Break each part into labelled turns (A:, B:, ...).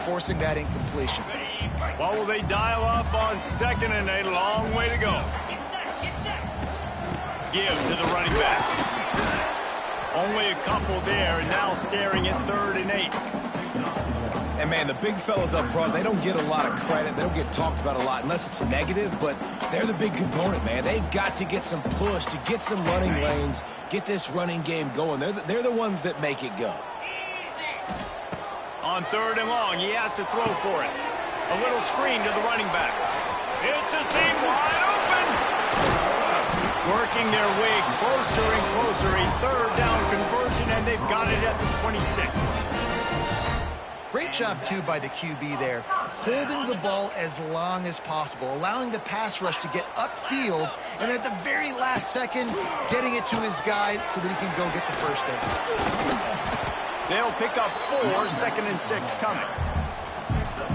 A: forcing that incompletion.
B: What will they dial up on 2nd and a long way to go? Give to the running back. Only a couple there, and now staring at 3rd and 8.
C: And, man, the big fellas up front, they don't get a lot of credit. They don't get talked about a lot unless it's negative, but they're the big component, man. They've got to get some push, to get some running lanes, get this running game going. They're the ones that make it go.
B: On 3rd and long, he has to throw for it. A little screen to the running back. It's a seam wide open. Working their way closer and closer. A 3rd down conversion, and they've got it at the 26.
A: Great job, too, by the QB there, holding the ball as long as possible, allowing the pass rush to get upfield, and at the very last second, getting it to his guy so that he can go get the first down.
B: They'll pick up 4, 2nd and 6 coming.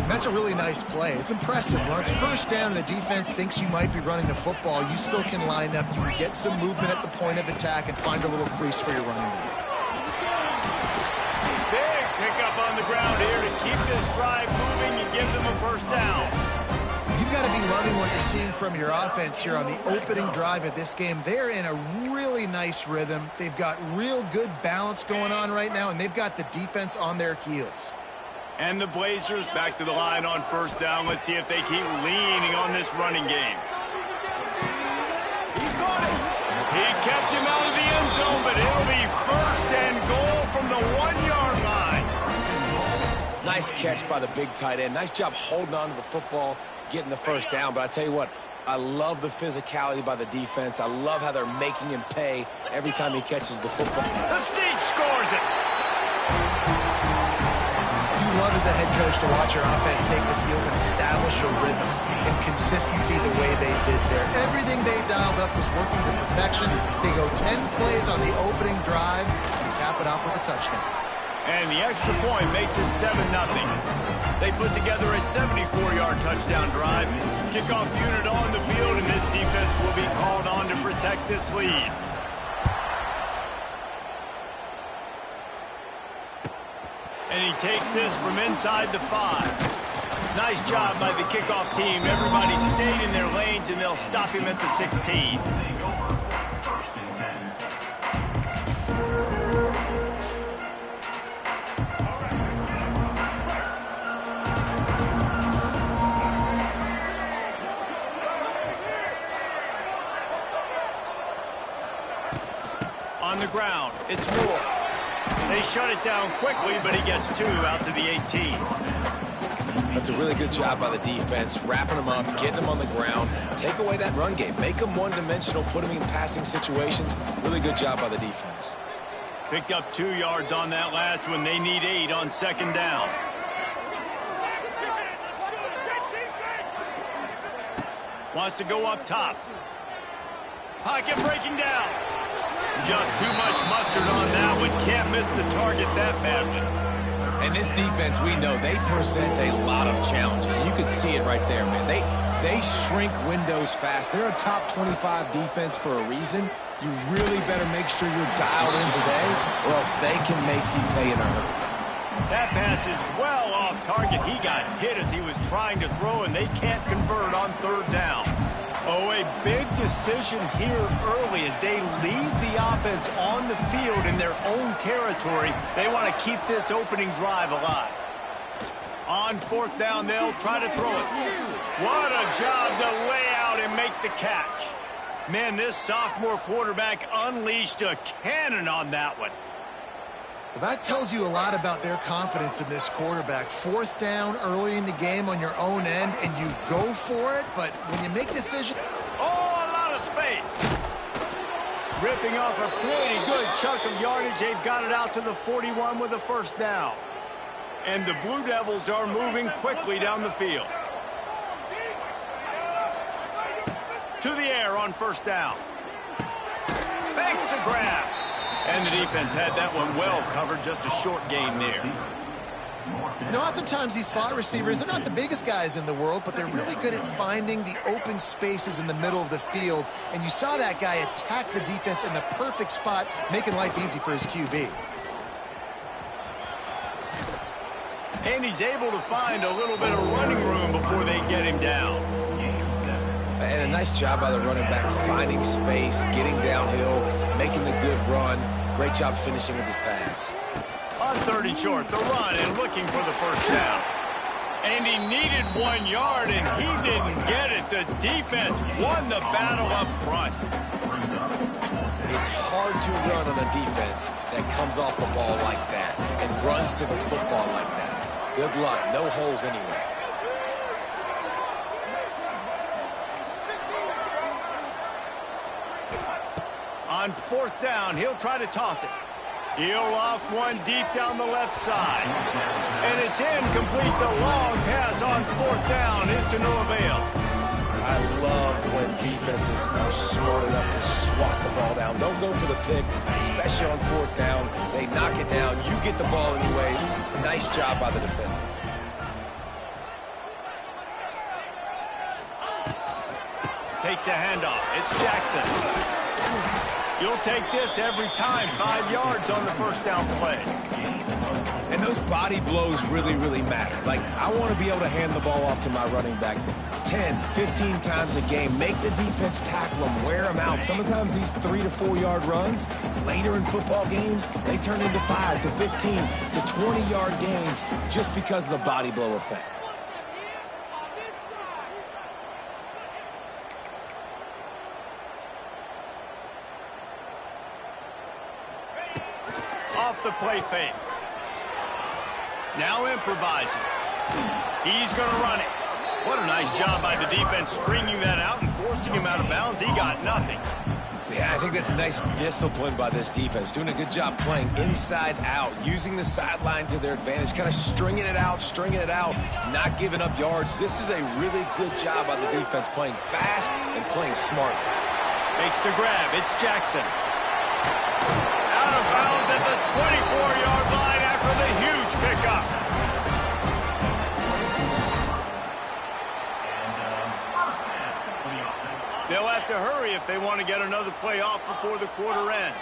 A: That's a really nice play. It's impressive. When it's 1st down and the defense thinks you might be running the football, you still can line up. You can get some movement at the point of attack and find a little crease for your running back.
B: Big pickup on the ground here to keep this drive moving and give them a 1st down.
A: You've got to be loving what you're seeing from your offense here on the opening drive of this game. They're in a really nice rhythm. They've got real good balance going on right now, and they've got the defense on their heels.
B: And the Blazers back to the line on 1st down. Let's see if they keep leaning on this running game. He caught it. He kept him out of the end zone, but it'll be 1st and goal from the 1-yard line.
C: Nice catch by the big tight end. Nice job holding on to the football, getting the 1st down. But I tell you what, I love the physicality by the defense. I love how they're making him pay every time he catches the football.
B: The Sneak scores it.
A: You love as a head coach to watch your offense take the field and establish a rhythm and consistency the way they did there. Everything they dialed up was working to perfection. They go 10 plays on the opening drive and cap it off with a touchdown.
B: And the extra point makes it 7-0. They put together a 74-yard touchdown drive. Kickoff unit on the field, and this defense will be called on to protect this lead. And he takes this from inside the 5. Nice job by the kickoff team. Everybody stayed in their lanes, and they'll stop him at the 16. On the ground, it's Moore. They shut it down quickly, but he gets 2 out to the 18.
C: That's a really good job by the defense, wrapping them up, getting them on the ground, take away that run game, make them one-dimensional, put them in passing situations. Really good job by the defense.
B: Picked up 2 yards on that last one. They need 8 on 2nd down. Wants to go up top. Pocket breaking down. Just too much mustard on that one. Can't miss the target that badly.
C: And this defense, we know, they present a lot of challenges. You can see it right there, man. They shrink windows fast. They're a top 25 defense for a reason. You really better make sure you're dialed in today, or else they can make you pay in a hurry.
B: That pass is well off target. He got hit as he was trying to throw, and they can't convert on 3rd down. Oh, a big decision here early as they leave the offense on the field in their own territory. They want to keep this opening drive alive. On 4th down, they'll try to throw it. What a job to lay out and make the catch. Man, this sophomore quarterback unleashed a cannon on that one.
A: Well, that tells you a lot about their confidence in this quarterback. 4th down early in the game on your own end, and you go for it, but when you make decisions...
B: Oh, a lot of space. Ripping off a pretty good chunk of yardage. They've got it out to the 41 with a 1st down. And the Blue Devils are moving quickly down the field. To the air on 1st down. Thanks to grab. And the defense had that one well covered. Just a short gain there.
A: You know, oftentimes these slot receivers, they're not the biggest guys in the world, but they're really good at finding the open spaces in the middle of the field. And you saw that guy attack the defense in the perfect spot, making life easy for his QB.
B: And he's able to find a little bit of running room before they get him down.
C: And a nice job by the running back, finding space, getting downhill, making the good run. Great job finishing with his pads.
B: On 30 short, the run and looking for the first down. And he needed 1 yard, and he didn't get it. The defense won the battle up front.
C: It's hard to run on a defense that comes off the ball like that and runs to the football like that. Good luck. No holes anywhere.
B: On 4th down, he'll try to toss it. He'll loft one deep down the left side. And it's incomplete. The long pass on 4th down is to no avail.
C: I love when defenses are smart enough to swat the ball down. Don't go for the pick, especially on 4th down. They knock it down. You get the ball anyways. Nice job by the defender.
B: Takes a handoff. It's Jackson. You'll take this every time. 5 yards on the first down play.
C: And those body blows really, really matter. Like, I want to be able to hand the ball off to my running back 10, 15 times a game. Make the defense tackle them, wear them out. Sometimes these 3 to 4 yard runs, later in football games, they turn into 5 to 15 to 20 yard gains just because of the body blow effect.
B: Off the play fake. Now improvising. He's going to run it. What a nice job by the defense stringing that out and forcing him out of bounds. He got nothing.
C: Yeah, I think that's nice discipline by this defense. Doing a good job playing inside out, using the sideline to their advantage, kind of stringing it out, not giving up yards. This is a really good job by the defense, playing fast and playing smart.
B: Makes the grab. It's Jackson. Out of bounds at the 24-yard line after the huge pickup. They'll have to hurry if they want to get another play off before the quarter ends.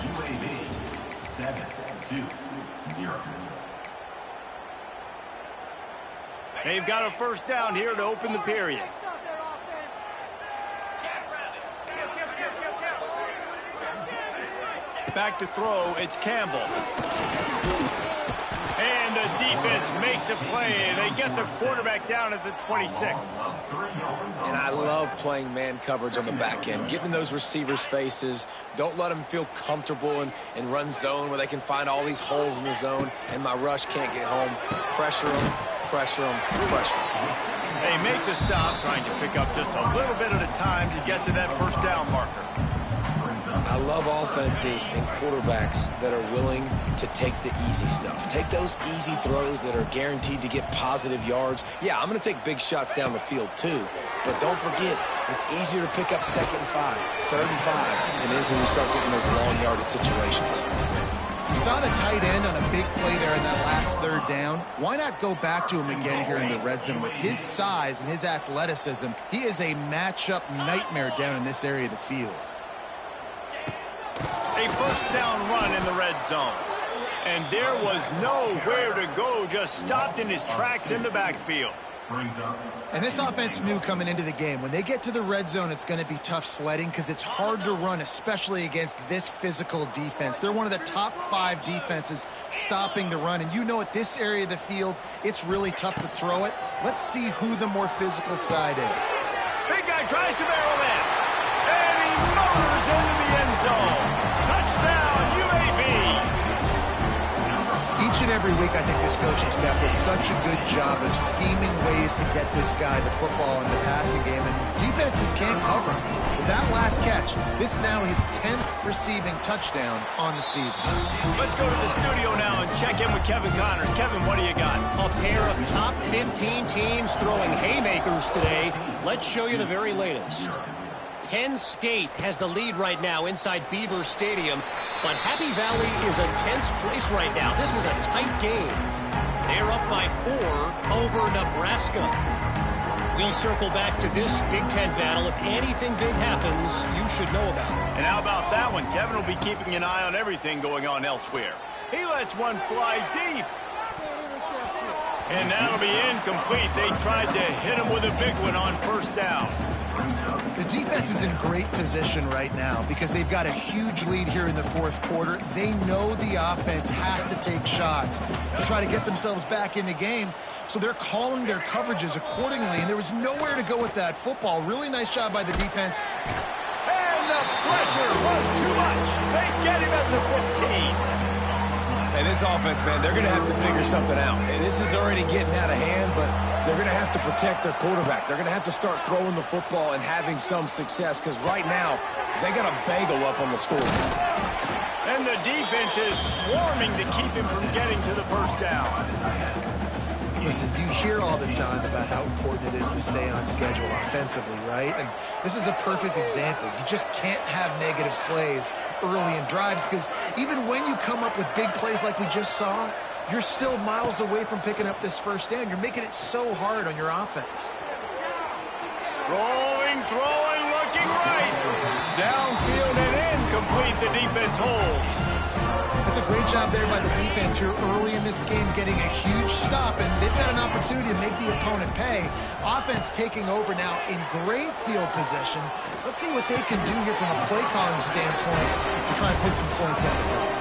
D: UAB 7-2-0.
B: They've got a first down here to open the period. Back to throw, it's Campbell. And the defense makes a play. They get the quarterback down at the 26.
C: And I love playing man coverage on the back end, getting those receivers' faces. Don't let them feel comfortable and run zone where they can find all these holes in the zone, and my rush can't get home. Pressure them, pressure them, pressure them.
B: They make the stop, trying to pick up just a little bit at a time to get to that first down marker.
C: I love offenses and quarterbacks that are willing to take the easy stuff. Take those easy throws that are guaranteed to get positive yards. Yeah, I'm going to take big shots down the field too. But don't forget, it's easier to pick up 2nd and 5, 3rd and 5 than it is when you start getting those long yardage situations.
A: You saw the tight end on a big play there in that last 3rd down. Why not go back to him again here in the red zone? With his size and his athleticism, he is a matchup nightmare down in this area of the field.
B: A first down run in the red zone. And there was nowhere to go, just stopped in his tracks in the backfield.
A: And this offense knew coming into the game, when they get to the red zone, it's going to be tough sledding because it's hard to run, especially against this physical defense. They're one of the top 5 defenses stopping the run. And you know at this area of the field, it's really tough to throw it. Let's see who the more physical side is.
B: Big guy tries to barrel in. And he motors into the end zone. Touchdown, UAB.
A: Each and every week, I think this coaching staff does such a good job of scheming ways to get this guy the football in the passing game, and defenses can't cover him. With that last catch, this is now his 10th receiving touchdown on the season.
B: Let's go to the studio now and check in with Kevin Connors. Kevin, what do you got?
E: A pair of top 15 teams throwing haymakers today. Let's show you the very latest. Penn State has the lead right now inside Beaver Stadium, but Happy Valley is a tense place right now. This is a tight game. They're up by 4 over Nebraska. We'll circle back to this Big Ten battle. If anything big happens, you should know about it.
B: And how about that one? Kevin will be keeping an eye on everything going on elsewhere. He lets one fly deep. And that'll be incomplete. They tried to hit him with a big one on first down.
A: The defense is in great position right now because they've got a huge lead here in the fourth quarter. They know the offense has to take shots to try to get themselves back in the game. So they're calling their coverages accordingly, and there was nowhere to go with that football. Really nice job by the defense.
B: And the pressure was too much. They get him at the 15.
C: And this offense, man, they're going to have to figure something out. And this is already getting out of hand, but they're going to have to protect their quarterback. They're going to have to start throwing the football and having some success because right now they got a bagel up on the scoreboard.
B: And the defense is swarming to keep him from getting to the first down.
A: Listen, you hear all the time about how important it is to stay on schedule offensively, right? And this is a perfect example. You just can't have negative plays early in drives because even when you come up with big plays like we just saw, you're still miles away from picking up this first down. You're making it so hard on your offense.
B: Rolling, throwing, looking right. Downfield and incomplete. The defense holds.
A: That's a great job there by the defense here early in this game, getting a huge stop, and they've got an opportunity to make the opponent pay. Offense taking over now in great field position. Let's see what they can do here from a play calling standpoint to try and put some points on the board.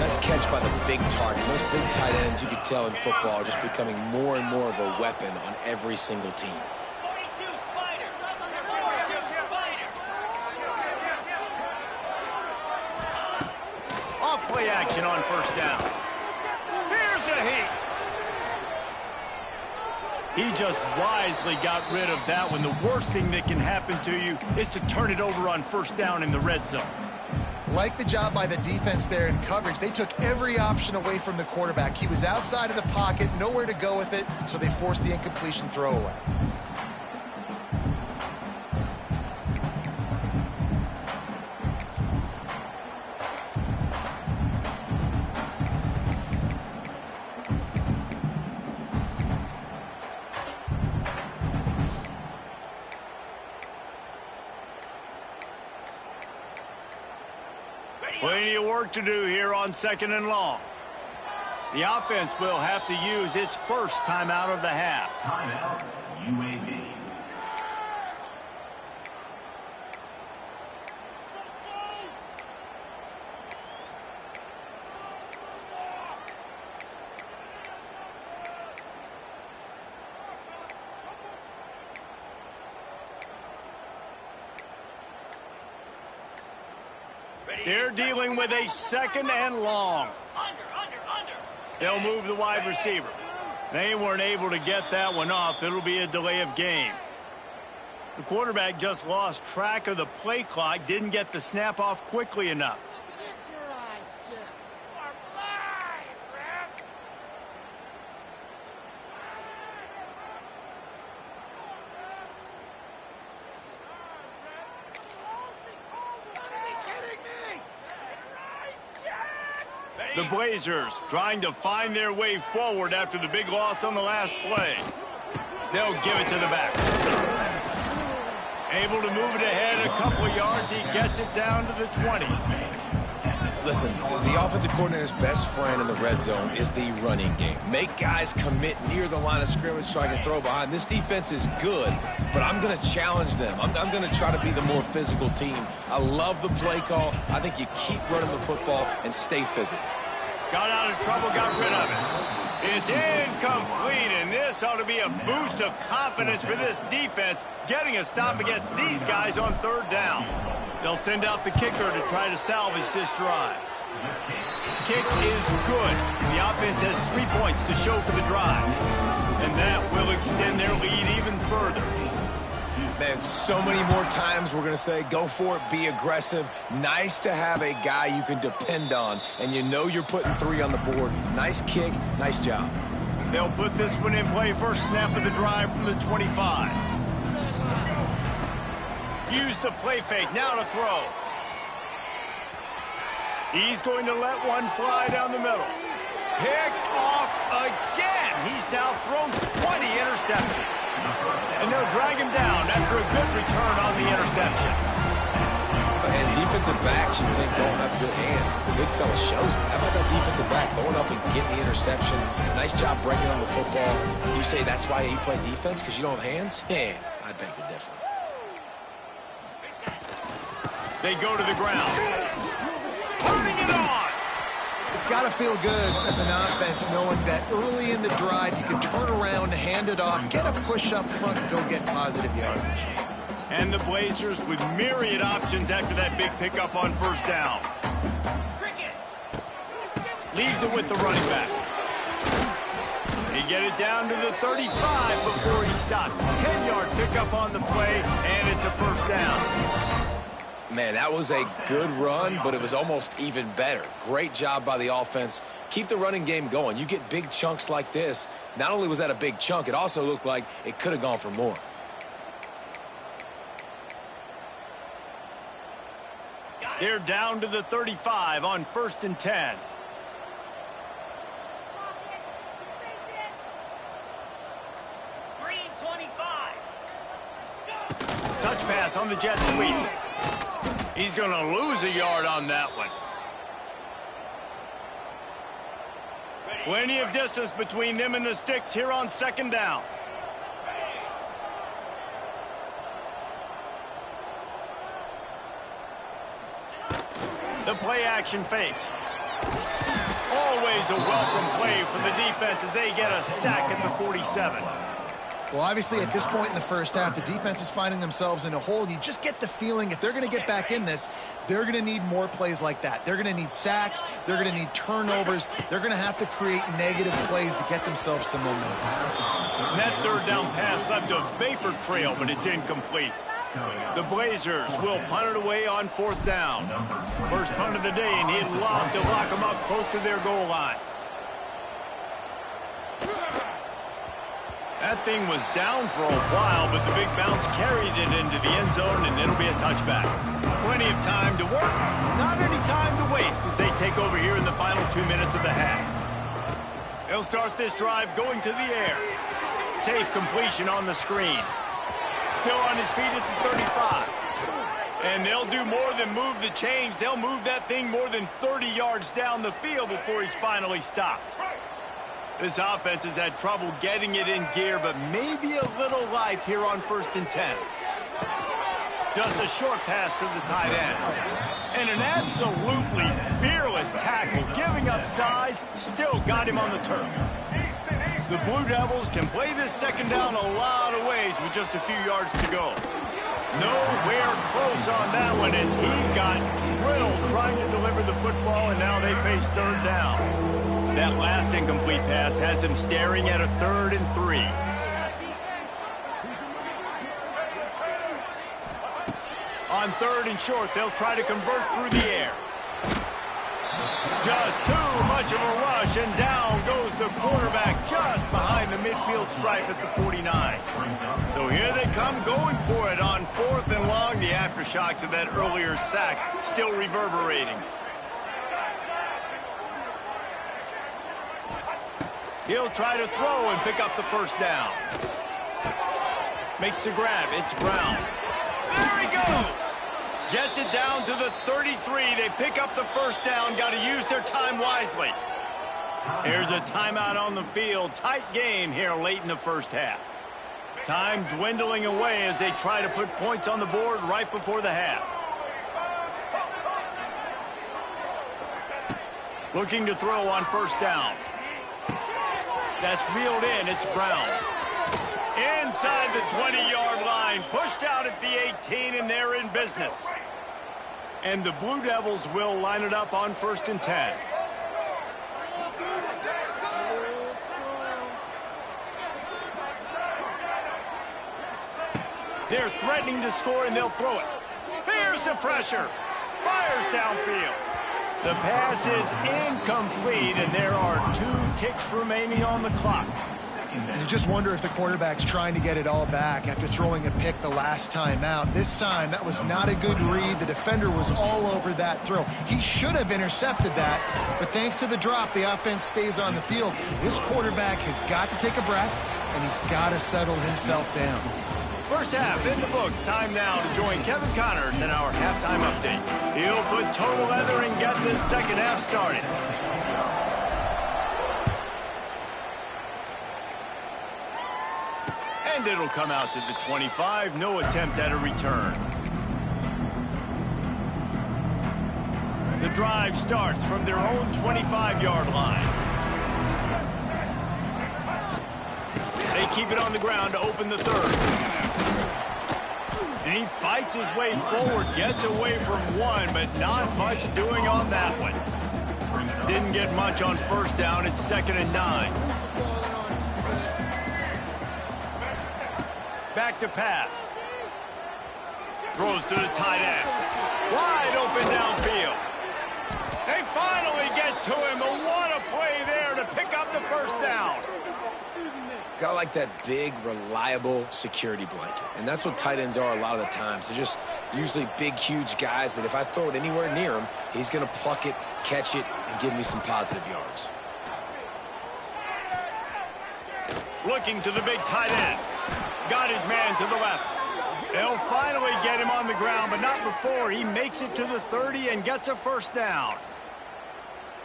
C: Nice catch by the big target. Those big tight ends, you can tell in football, are just becoming more and more of a weapon on every single team.
B: Play action on first down. Here's a heat. He just wisely got rid of that one. The worst thing that can happen to you is to turn it over on first down in the red zone.
A: Like the job by the defense there in coverage. They took every option away from the quarterback. He was outside of the pocket, nowhere to go with it, so they forced the incompletion throwaway.
B: Plenty of work to do here on second and long. The offense will have to use its first timeout of the half.
D: Timeout, UAB.
B: They're dealing with a second and long. They'll move the wide receiver. They weren't able to get that one off. It'll be a delay of game. The quarterback just lost track of the play clock, didn't get the snap off quickly enough. The Blazers trying to find their way forward after the big loss on the last play. They'll give it to the back. Able to move it ahead a couple of yards. He gets it down to the 20.
C: Listen, the offensive coordinator's best friend in the red zone is the running game. Make guys commit near the line of scrimmage so I can throw behind. This defense is good, but I'm going to challenge them. I'm going to try to be the more physical team. I love the play call. I think you keep running the football and stay physical.
B: Got out of trouble, got rid of it. It's incomplete, and this ought to be a boost of confidence for this defense, getting a stop against these guys on third down. They'll send out the kicker to try to salvage this drive. Kick is good. The offense has 3 points to show for the drive, and that will extend their lead even further.
C: Man, so many more times we're going to say, go for it, be aggressive. Nice to have a guy you can depend on, and you know you're putting 3 on the board. Nice kick, nice job.
B: They'll put this one in play. First snap of the drive from the 25. Use the play fake, now to throw. He's going to let one fly down the middle. Picked off again. He's now thrown 20 interceptions. And they'll drag him down after a good return on the interception.
C: And defensive backs, you think, don't have good hands. The big fella shows it. How about that defensive back going up and getting the interception? Nice job breaking on the football. You say that's why you play defense, because you don't have hands? Yeah, I beg the difference.
B: They go to the ground. Turning it on.
A: It's got to feel good as an offense knowing that early in the drive you can turn around, hand it off, get a push up front, and go get positive yardage.
B: And the Blazers with myriad options after that big pickup on first down. Leaves it with the running back. They get it down to the 35 before he stopped. 10-yard pickup on the play, and it's a first down.
C: Man, that was a good run, but it was almost even better. Great job by the offense. Keep the running game going. You get big chunks like this. Not only was that a big chunk, it also looked like it could have gone for more.
B: They're down to the 35 on 1st and 10. Touch pass on the jet sweep. He's going to lose a yard on that one. Plenty of distance between them and the sticks here on 2nd down. The play action fake. Always a welcome play for the defense as they get a sack at the 47.
A: Well, obviously, at this point in the first half, the defense is finding themselves in a hole. You just get the feeling if they're going to get back in this, they're going to need more plays like that. They're going to need sacks. They're going to need turnovers. They're going to have to create negative plays to get themselves some momentum.
B: And that 3rd down pass left a vapor trail, but it's incomplete. The Blazers will punt it away on 4th down. First punt of the day, and he'd love to lock them up close to their goal line. That thing was down for a while, but the big bounce carried it into the end zone, and it'll be a touchback. Plenty of time to work, not any time to waste as they take over here in the final 2 minutes of the half. They'll start this drive going to the air. Safe completion on the screen. Still on his feet at the 35. And they'll do more than move the chains. They'll move that thing more than 30 yards down the field before he's finally stopped. This offense has had trouble getting it in gear, but maybe a little life here on 1st and 10. Just a short pass to the tight end. And an absolutely fearless tackle, giving up size, still got him on the turf. The Blue Devils can play this 2nd down a lot of ways with just a few yards to go. Nowhere close on that one as he got drilled trying to deliver the football, and now they face 3rd down. That last incomplete pass has him staring at a 3rd and 3. On 3rd and short, they'll try to convert through the air. Just too much of a rush, and down goes the quarterback just behind the midfield stripe at the 49. So here they come going for it on 4th and long. The aftershocks of that earlier sack still reverberating. He'll try to throw and pick up the 1st down. Makes the grab. It's Brown. There he goes. Gets it down to the 33. They pick up the 1st down. Got to use their time wisely. Here's a timeout on the field. Tight game here late in the first half. Time dwindling away as they try to put points on the board right before the half. Looking to throw on 1st down. That's reeled in. It's Brown. Inside the 20-yard line. Pushed out at the 18, and they're in business. And the Blue Devils will line it up on 1st and 10. They're threatening to score, and they'll throw it. Here's the pressure. Fires downfield. The pass is incomplete, and there are 2 ticks remaining on the clock.
A: And you just wonder if the quarterback's trying to get it all back after throwing a pick the last time out. This time, that was not a good read. The defender was all over that throw. He should have intercepted that, but thanks to the drop, the offense stays on the field. This quarterback has got to take a breath, and he's got to settle himself down.
B: First half in the books. Time now to join Kevin Connors in our halftime update. He'll put total leather and get this second half started. And it'll come out to the 25. No attempt at a return. The drive starts from their own 25-yard line. They keep it on the ground to open the third. And he fights his way forward, gets away from one, but not much doing on that one. Didn't get much on first down. It's 2nd and 9. Back to pass. Throws to the tight end. Wide open downfield. They finally get to him. And what a play there to pick up the first down.
C: Got like that big, reliable security blanket. And that's what tight ends are a lot of the times. They're just usually big, huge guys that if I throw it anywhere near him, he's going to pluck it, catch it, and give me some positive yards.
B: Looking to the big tight end. Got his man to the left. They'll finally get him on the ground, but not before he makes it to the 30 and gets a first down.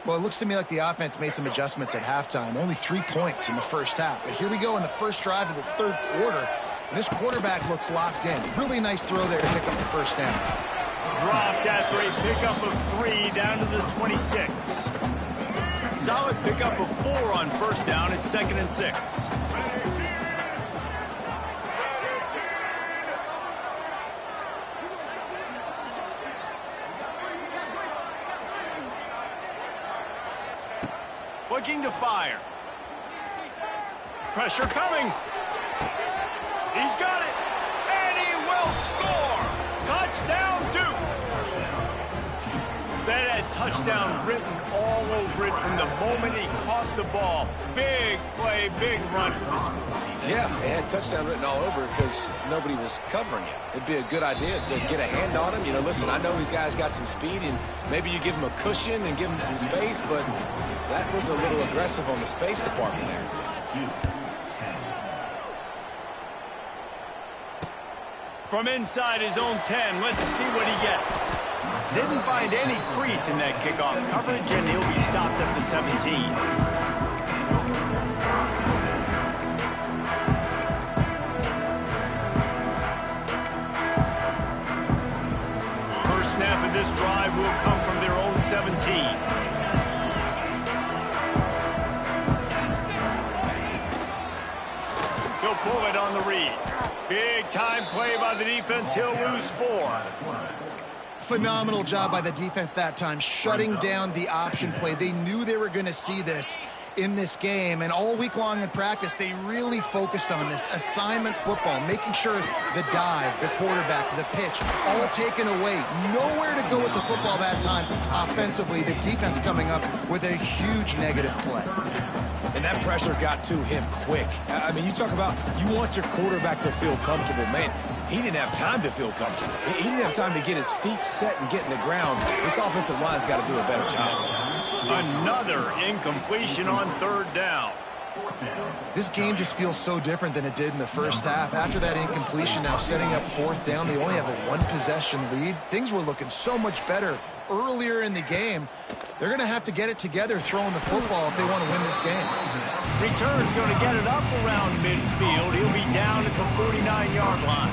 A: Well, it looks to me like the offense made some adjustments at halftime. Only 3 points in the first half. But here we go in the first drive of this third quarter. And this quarterback looks locked in. Really nice throw there to pick up the first down.
B: Dropped after a pickup of 3 down to the 26. Solid pickup of 4 on first down. It's 2nd and 6. Looking to fire. Pressure coming. He's got it. And he will score. Touchdown, Duke. That had touchdown written all over it from the moment he caught the ball. Big play, big run for the school.
C: Yeah, it had touchdown written all over it because nobody was covering it. It'd be a good idea to get a hand on him. You know, listen, I know you guys got some speed, and maybe you give him a cushion and give him some space, but that was a little aggressive on the space department there.
B: From inside his own 10, let's see what he gets. Didn't find any crease in that kickoff coverage, and he'll be stopped at the 17. First snap of this drive will come from their own 17. He'll pull it on the read. Big time play by the defense. He'll lose 4.
A: Phenomenal job by the defense that time, shutting down the option play. They knew they were going to see this in this game, and all week long in practice, they really focused on this assignment football, making sure the dive, the quarterback, the pitch, all taken away. Nowhere to go with the football that time offensively. The defense coming up with a huge negative play.
C: And that pressure got to him quick. I mean, you talk about you want your quarterback to feel comfortable. Man, he didn't have time to feel comfortable. He didn't have time to get his feet set and get in the ground. This offensive line's got to do a better job.
B: Another incompletion on third down.
A: This game just feels so different than it did in the first half. After that incompletion, now setting up fourth down, they only have a 1-possession lead. Things were looking so much better earlier in the game. They're going to have to get it together throwing the football if they want to win this game.
B: Return's going to get it up around midfield. He'll be down at the 49-yard line.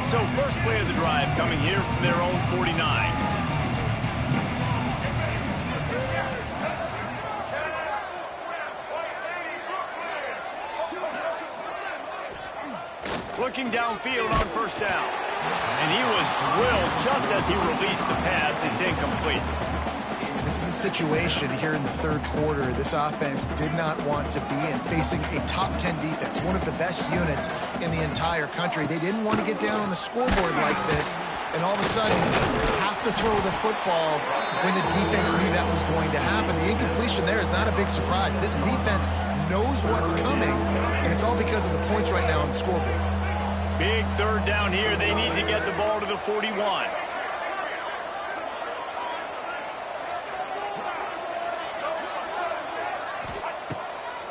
B: So first play of the drive coming here from their own 49. Looking downfield on first down. And he was drilled just as he released the pass. It's incomplete.
A: This is a situation here in the third quarter this offense did not want to be in, facing a top 10 defense, one of the best units in the entire country. They didn't want to get down on the scoreboard like this, and all of a sudden have to throw the football when the defense knew that was going to happen. The incompletion there is not a big surprise. This defense knows what's coming, and it's all because of the points right now on the scoreboard.
B: Big third down here. They need to get the ball to the 41.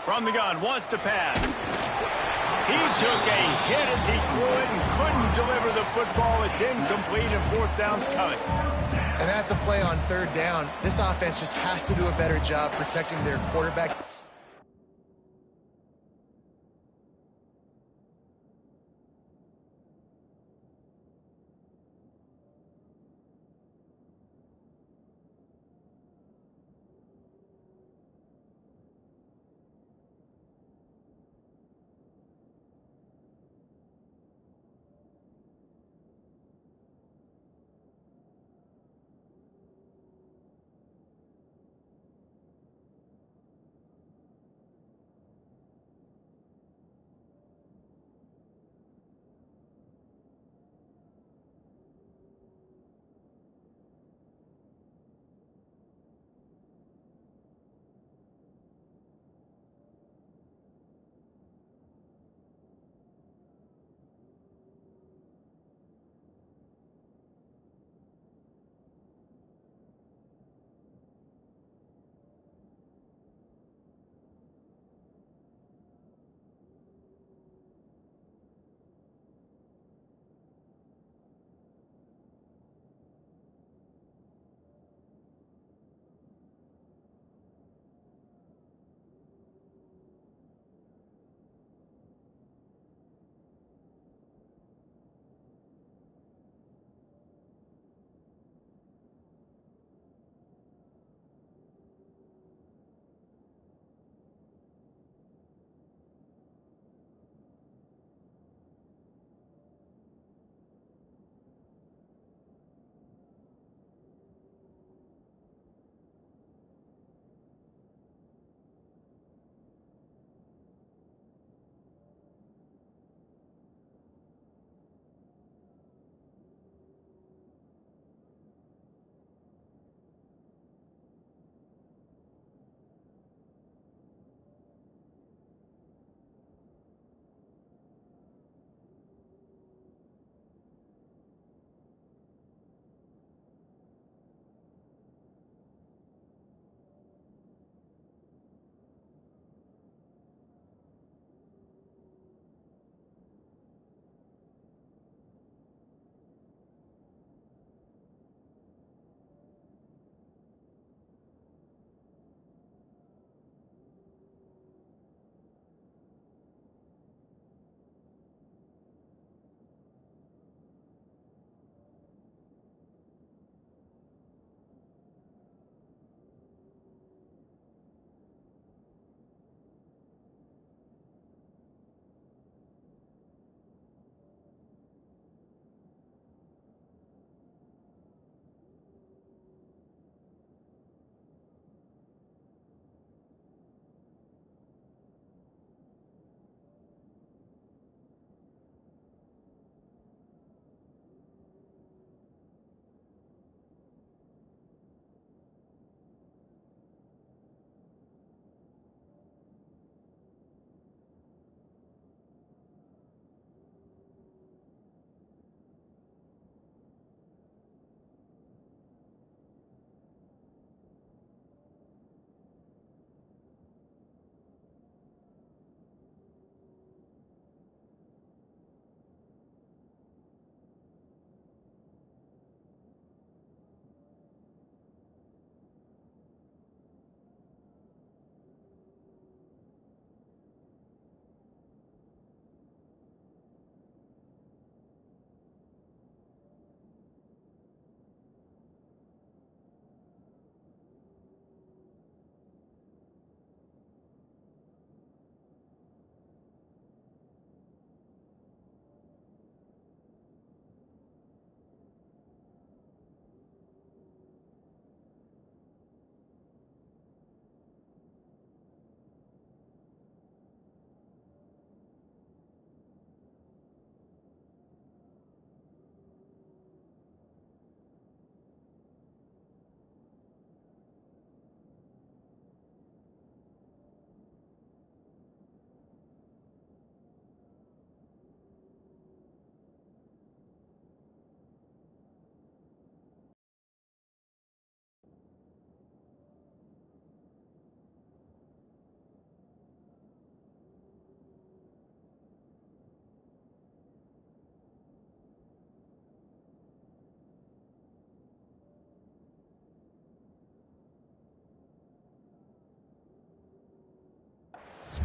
B: From the gun, wants to pass. He took a hit as he threw it and couldn't deliver the football. It's incomplete, and fourth down's coming.
A: And that's a play on third down. This offense just has to do a better job protecting their quarterback.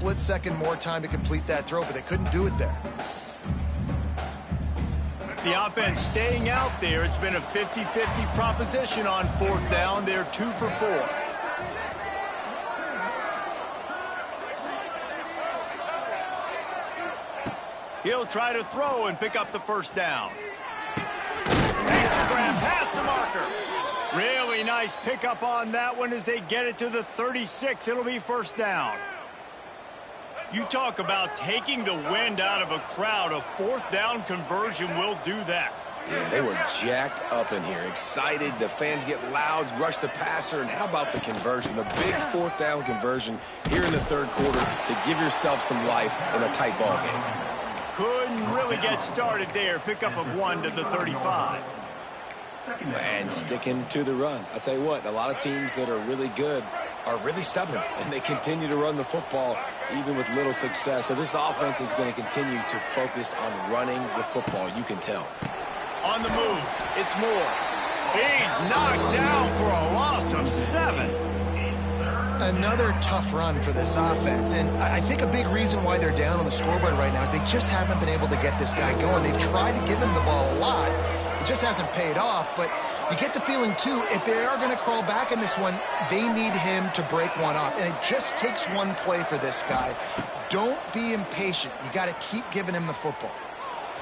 A: split second more time to complete that throw, but they couldn't do it there.
B: The offense staying out there. It's been a 50-50 proposition on fourth down. They're 2 for 4. He'll try to throw and pick up the first down. Makes a grab past the marker. Really nice pickup on that one as they get it to the 36. It'll be first down. You talk about taking the wind out of a crowd. A fourth down conversion will do that.
C: Yeah, they were jacked up in here, excited. The fans get loud, rush the passer, and how about the conversion? The big fourth down conversion here in the third quarter to give yourself some life in a tight ball game.
B: Couldn't really get started there. Pickup of 1 to the 35.
C: And sticking to the run. I'll tell you what, a lot of teams that are really good are really stubborn, and they continue to run the football even with little success. So this offense is going to continue to focus on running the football. You can tell.
B: On the move, it's Moore. He's knocked down for a loss of 7.
A: Another tough run for this offense, and I think a big reason why they're down on the scoreboard right now is they just haven't been able to get this guy going. They've tried to give him the ball a lot. It just hasn't paid off, but you get the feeling, too, if they are going to crawl back in this one, they need him to break one off, and it just takes one play for this guy. Don't be impatient. You got to keep giving him the football.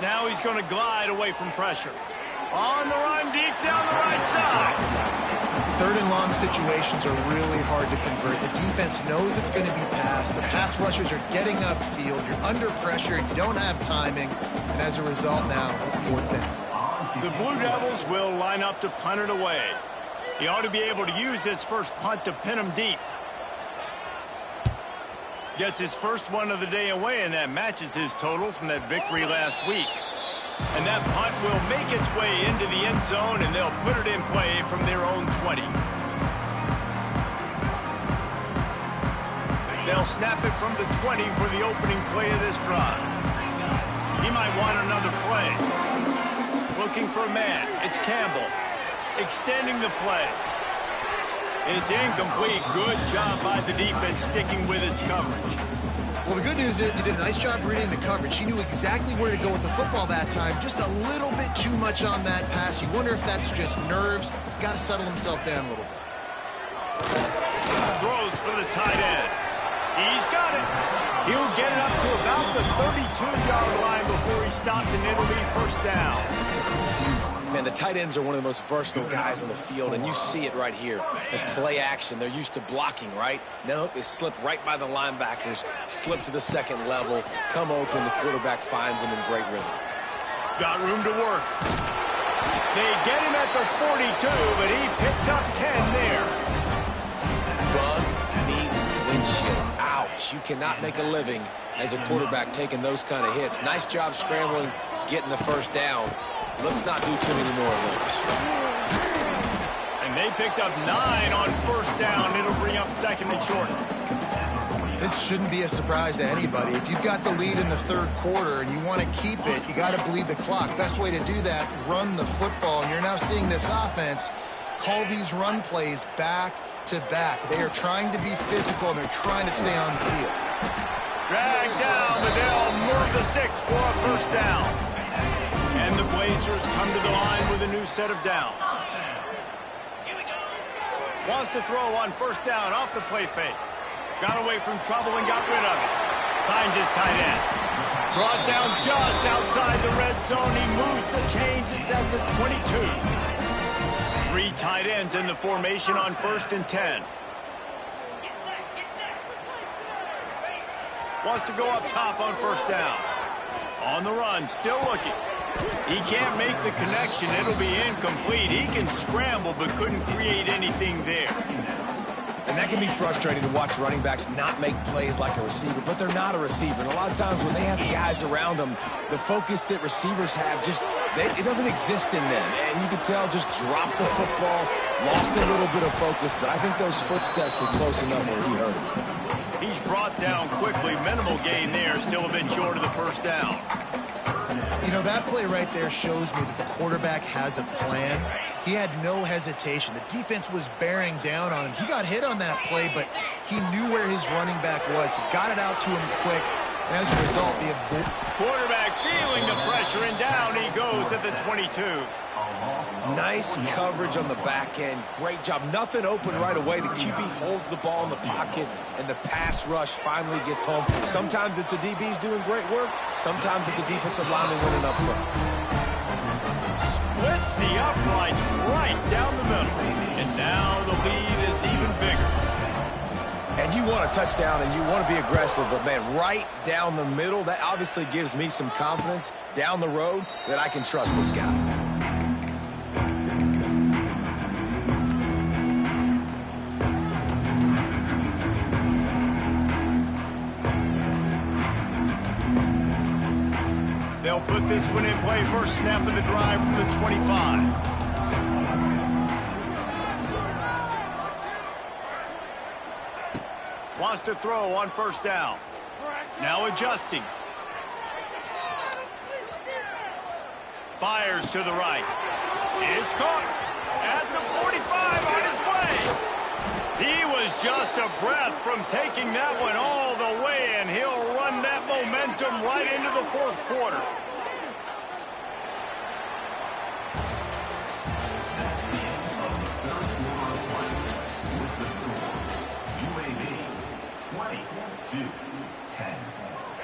B: Now he's going to glide away from pressure. On the run, deep down the right side.
A: Third and long situations are really hard to convert. The defense knows it's going to be passed. The pass rushers are getting upfield. You're under pressure. You don't have timing. And as a result now, fourth down.
B: The Blue Devils will line up to punt it away. He ought to be able to use this first punt to pin him deep. Gets his first one of the day away, and that matches his total from that victory last week. And that punt will make its way into the end zone, and they'll put it in play from their own 20. They'll snap it from the 20 for the opening play of this drive. He might want another play. Looking for a man. It's Campbell. Extending the play. It's incomplete. Good job by the defense sticking with its coverage.
A: Well, the good news is he did a nice job reading the coverage. He knew exactly where to go with the football that time. Just a little bit too much on that pass. You wonder if that's just nerves. He's got to settle himself down a little bit.
B: Throws for the tight end. He's got it. He'll get it up to about the 32-yard line before he stopped, and it'll be first down.
C: Man, the tight ends are one of the most versatile guys on the field, and you see it right here. The play action, they're used to blocking, right? Now they slip right by the linebackers, slip to the second level, come open, the quarterback finds them in great rhythm.
B: Got room to work. They get him at the 42, but he picked up 10 there.
C: Bug meets windshield. Ouch. You cannot make a living as a quarterback taking those kind of hits. Nice job scrambling, getting the first down. Let's not do too many more of those.
B: And they picked up 9 on first down. It'll bring up second and short.
A: This shouldn't be a surprise to anybody. If you've got the lead in the third quarter and you want to keep it, you got to bleed the clock. Best way to do that, run the football. And you're now seeing this offense call these run plays back to back. They are trying to be physical, and they're trying to stay on the field.
B: Drag down, but they'll move the sticks for a first down. And the Blazers come to the line with a new set of downs. Wants to throw on first down off the play fake. Got away from trouble and got rid of it. Finds his tight end. Brought down just outside the red zone. He moves the chains. It's at the 22. 3 tight ends in the formation on first and 10. Wants to go up top on first down. On the run, still looking. He can't make the connection. It'll be incomplete. He can scramble, but couldn't create anything there.
C: And that can be frustrating to watch running backs not make plays like a receiver, but they're not a receiver. And a lot of times when they have the guys around them, the focus that receivers have it doesn't exist in them. And you can tell just dropped the football, lost a little bit of focus, but I think those footsteps were close enough where he hurt him.
B: He's brought down quickly. Minimal gain there, still a bit short of the first down.
A: You know, that play right there shows me that the quarterback has a plan. He had no hesitation. The defense was bearing down on him. He got hit on that play, but he knew where his running back was. He got it out to him quick, and as a result, the
B: quarterback feeling the pressure, and down he goes at the 22.
C: Nice coverage on the back end. Great job. Nothing open right away. The QB holds the ball in the pocket, and the pass rush finally gets home. Sometimes it's the DBs doing great work. Sometimes it's the defensive lineman winning up front.
B: Splits the uprights right down the middle. And now the lead is even bigger.
C: And you want a touchdown and you want to be aggressive, but man, right down the middle, that obviously gives me some confidence down the road that I can trust this guy.
B: They'll put this one in play. First snap of the drive from the 25. Wants to throw on first down. Now adjusting. Fires to the right. It's caught at the 45 on his way. He was just a breath from taking that one all the way, and he'll run that momentum right into the fourth quarter.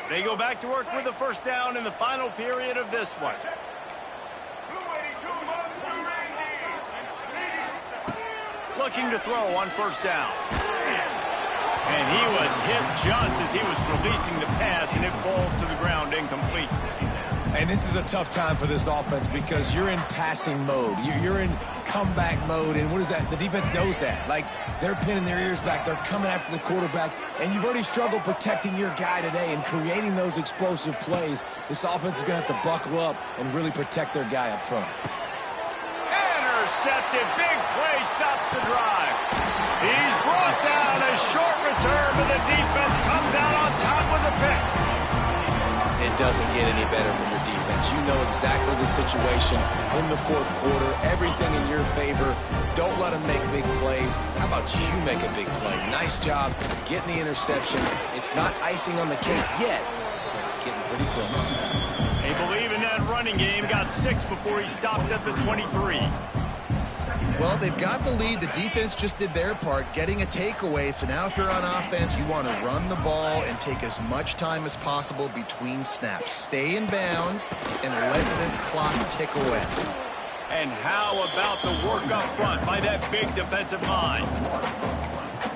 B: They go back to work with a first down in the final period of this one. Looking to throw on first down. And he was hit just as he was releasing the pass, and it falls to the ground incomplete.
C: And this is a tough time for this offense because you're in passing mode. You're in comeback mode, and what is that? The defense knows that. Like, they're pinning their ears back. They're coming after the quarterback, and you've already struggled protecting your guy today and creating those explosive plays. This offense is going to have to buckle up and really protect their guy up front.
B: Intercepted. Big play stops the drive. He's brought down. A short return, but the defense comes out on top with a pick.
C: It doesn't get any better from your defense. You know exactly the situation in the fourth quarter. Everything in your favor. Don't let them make big plays. How about you make a big play? Nice job getting the interception. It's not icing on the cake yet, but it's getting pretty close.
B: They believe in that running game. Got 6 before he stopped at the 23.
A: Well, they've got the lead. The defense just did their part, getting a takeaway. So now if you're on offense, you want to run the ball and take as much time as possible between snaps. Stay in bounds and let this clock tick away.
B: And how about the work up front by that big defensive line?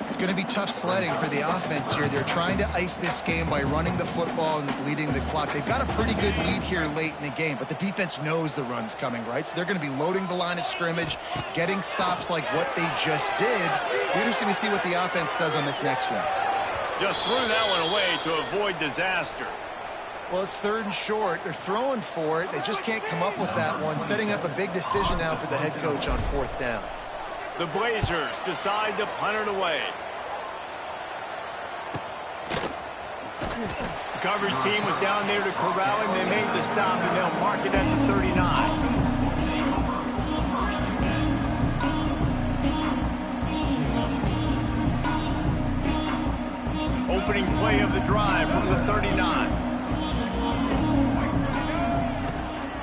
A: It's going to be tough sledding for the offense here. They're trying to ice this game by running the football and leading the clock. They've got a pretty good lead here late in the game, but the defense knows the run's coming, right? So they're going to be loading the line of scrimmage, getting stops like what they just did. It'll be interesting to see what the offense does on this next one.
B: Just threw that one away to avoid disaster.
A: Well, it's 3rd and short. They're throwing for it. They just can't come up with that one, setting up a big decision now for the head coach on 4th down.
B: The Blazers decide to punt it away. The coverage team was down there to corral him. They made the stop, and they'll mark it at the 39. Opening play of the drive from the 39.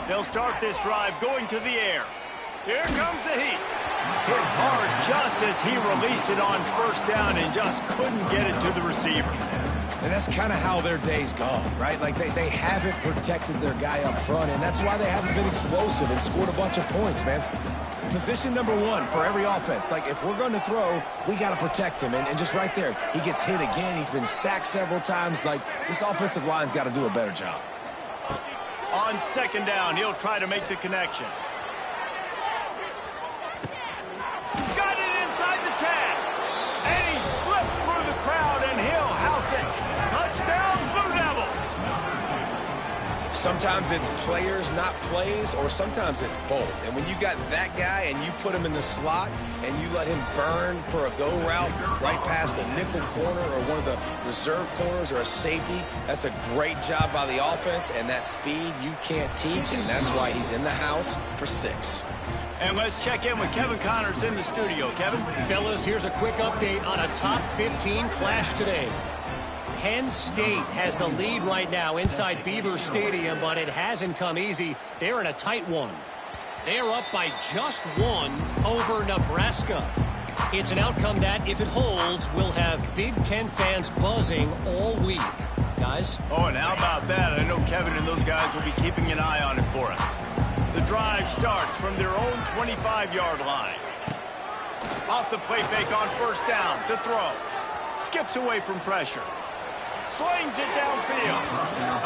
B: They'll start this drive going to the air. Here comes the heat. Hit hard just as he released it on first down and just couldn't get it to the receiver.
C: And that's kind of how their day's gone, right? Like, they haven't protected their guy up front, and that's why they haven't been explosive and scored a bunch of points, man. Position number 1 for every offense. Like, if we're going to throw, we got to protect him. And just right there, he gets hit again. He's been sacked several times. Like, this offensive line's got to do a better job.
B: On 2nd down, he'll try to make the connection. Got it inside the 10. And he slipped through the crowd, and he'll house it. Touchdown, Blue Devils.
C: Sometimes it's players, not plays, or sometimes it's both. And when you got that guy and you put him in the slot and you let him burn for a go route right past a nickel corner or one of the reserve corners or a safety, that's a great job by the offense, and that speed you can't teach, and that's why he's in the house for 6.
B: And let's check in with Kevin Connors in the studio. Kevin?
E: Fellas, here's a quick update on a top 15 clash today. Penn State has the lead right now inside Beaver Stadium, but it hasn't come easy. They're in a tight one. They're up by just 1 over Nebraska. It's an outcome that, if it holds, will have Big Ten fans buzzing all week. Guys?
B: Oh, and how about that? I know Kevin and those guys will be keeping an eye on it for us. The drive starts from their own 25-yard line. Off the play fake on first down to throw. Skips away from pressure. Slings it downfield.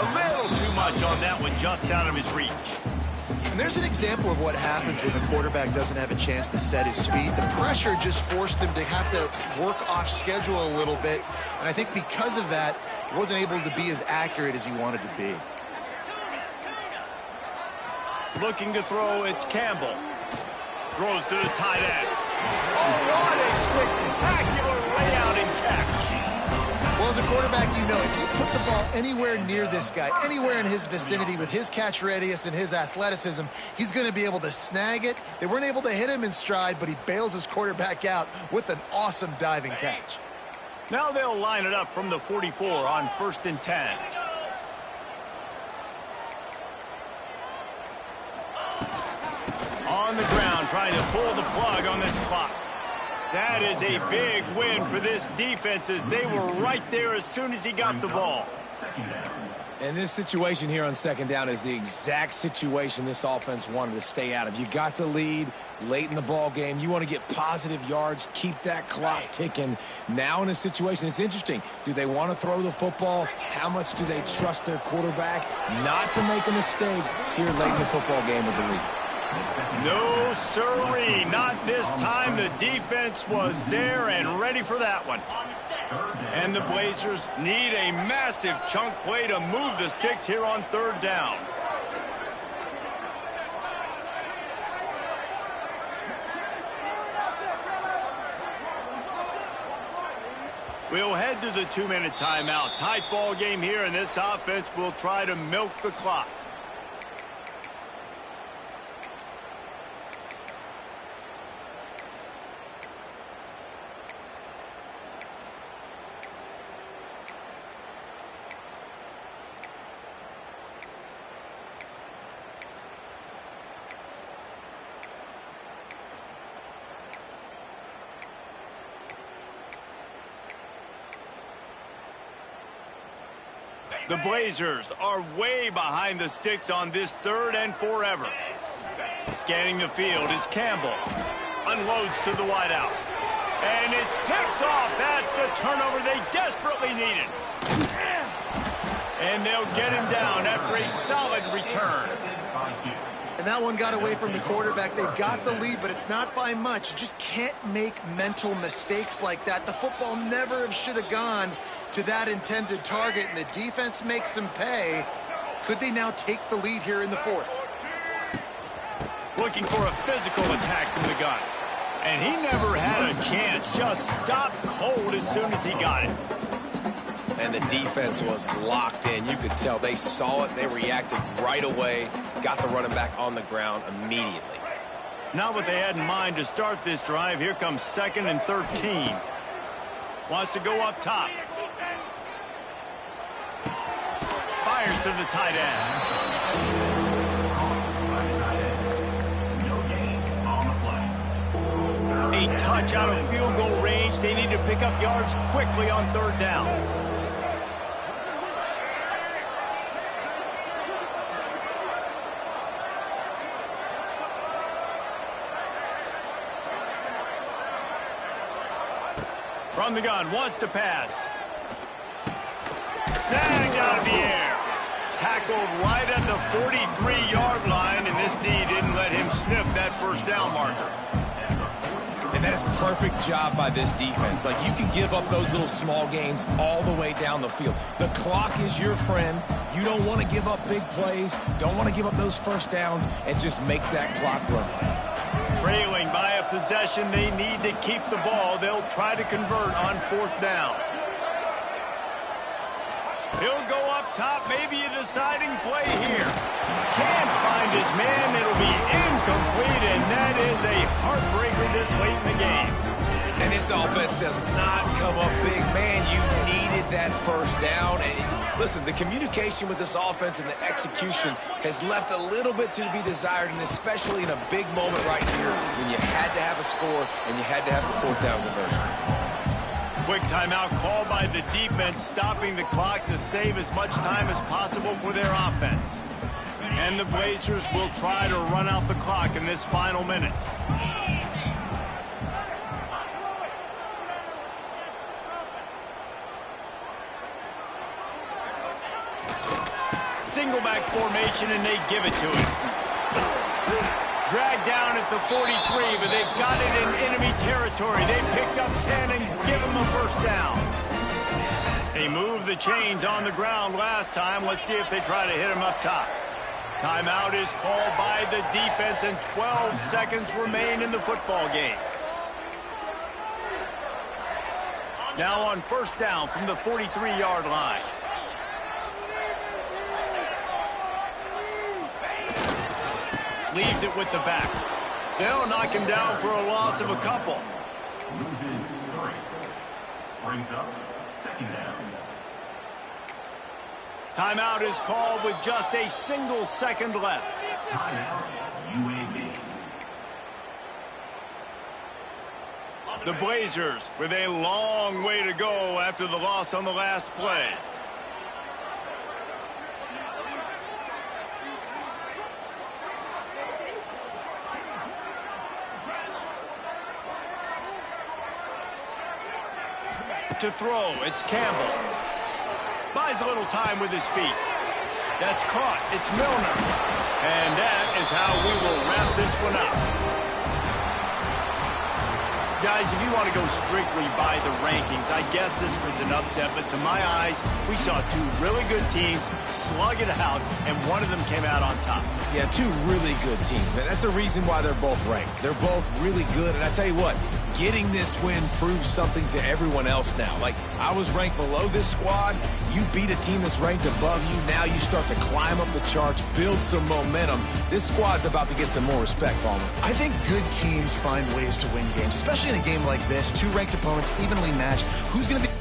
B: A little too much on that one, just out of his reach.
A: And there's an example of what happens when the quarterback doesn't have a chance to set his feet. The pressure just forced him to have to work off schedule a little bit. And I think because of that, he wasn't able to be as accurate as he wanted to be.
B: Looking to throw, it's Campbell. Throws to the tight end. Oh, what a spectacular layout and catch.
A: Well, as a quarterback, you know, if you put the ball anywhere near this guy, anywhere in his vicinity with his catch radius and his athleticism, he's going to be able to snag it. They weren't able to hit him in stride, but he bails his quarterback out with an awesome diving catch.
B: Now they'll line it up from the 44 on 1st and 10. On the ground, trying to pull the plug on this clock. That is a big win for this defense, as they were right there as soon as he got the ball.
C: And this situation here on 2nd down is the exact situation this offense wanted to stay out of. You got the lead late in the ball game. You want to get positive yards, keep that clock ticking. Now in a situation, it's interesting. Do they want to throw the football? How much do they trust their quarterback not to make a mistake here late in the football game with the lead?
B: No, sirree. Not this time. The defense was there and ready for that one. And the Blazers need a massive chunk play to move the sticks here on 3rd down. We'll head to the 2-minute timeout. Tight ball game here, and this offense will try to milk the clock. The Blazers are way behind the sticks on this 3rd and forever. Scanning the field is Campbell. Unloads to the wideout. And it's picked off. That's the turnover they desperately needed. And they'll get him down after a solid return.
A: And that one got away from the quarterback. They've got the lead, but it's not by much. You just can't make mental mistakes like that. The football never should have gone to that intended target, and the defense makes them pay. Could they now take the lead here in the 4th?
B: Looking for a physical attack from the gun. And he never had a chance. Just stopped cold as soon as he got it.
C: And the defense was locked in. You could tell they saw it. They reacted right away. Got the running back on the ground immediately.
B: Not what they had in mind to start this drive. Here comes 2nd and 13. Wants to go up top. Fires to the tight end. A touch out of field goal range. They need to pick up yards quickly on 3rd down. From the gun, wants to pass. Snagged out of the air. Tackled right at the 43-yard line, and this knee didn't let him sniff that 1st down marker.
C: And And that is perfect job by this defense. Like, you can give up those little small gains all the way down the field. The clock is your friend. You don't want to give up big plays, don't want to give up those first downs, and just make that clock run.
B: Trailing by a possession, they need to keep the ball. They'll try to convert on 4th down. He'll go up top, maybe a deciding play here. Can't find his man. It'll be incomplete, and that is a heartbreaker this late in the game.
C: And this offense does not come up big. Man, you needed that first down. And listen, the communication with this offense and the execution has left a little bit to be desired, and especially in a big moment right here when you had to have a score and you had to have the 4th down conversion.
B: Quick timeout called by the defense, stopping the clock to save as much time as possible for their offense. And the Blazers will try to run out the clock in this final minute. Single back formation, and they give it to him. Dragged down at the 43, but they've got it in enemy territory. They picked up 10 and give him a first down. They moved the chains on the ground last time. Let's see if they try to hit him up top. Timeout is called by the defense, and 12 seconds remain in the football game. Now on 1st down from the 43-yard line. Leaves it with the back. They'll knock him down for a loss of a couple.
D: Loses 3. Brings up 2nd down.
B: Timeout is called with just a single second left.
D: Timeout, UAB.
B: The Blazers with a long way to go after the loss on the last play. To throw, it's Campbell. Buys a little time with his feet. That's caught. It's Milner. And that is how we will wrap this one up. Guys, if you want to go strictly by the rankings, I guess this was an upset, but to my eyes, we saw 2 really good teams slug it out, and one of them came out on top.
C: Yeah, 2 really good teams, man. That's a reason why they're both ranked. They're both really good, and I tell you what, getting this win proves something to everyone else now. Like, I was ranked below this squad. You beat a team that's ranked above you. Now you start to climb up the charts, build some momentum. This squad's about to get some more respect, Palmer.
A: I think good teams find ways to win games, especially in a game like this. 2 ranked opponents evenly matched. Who's going to be...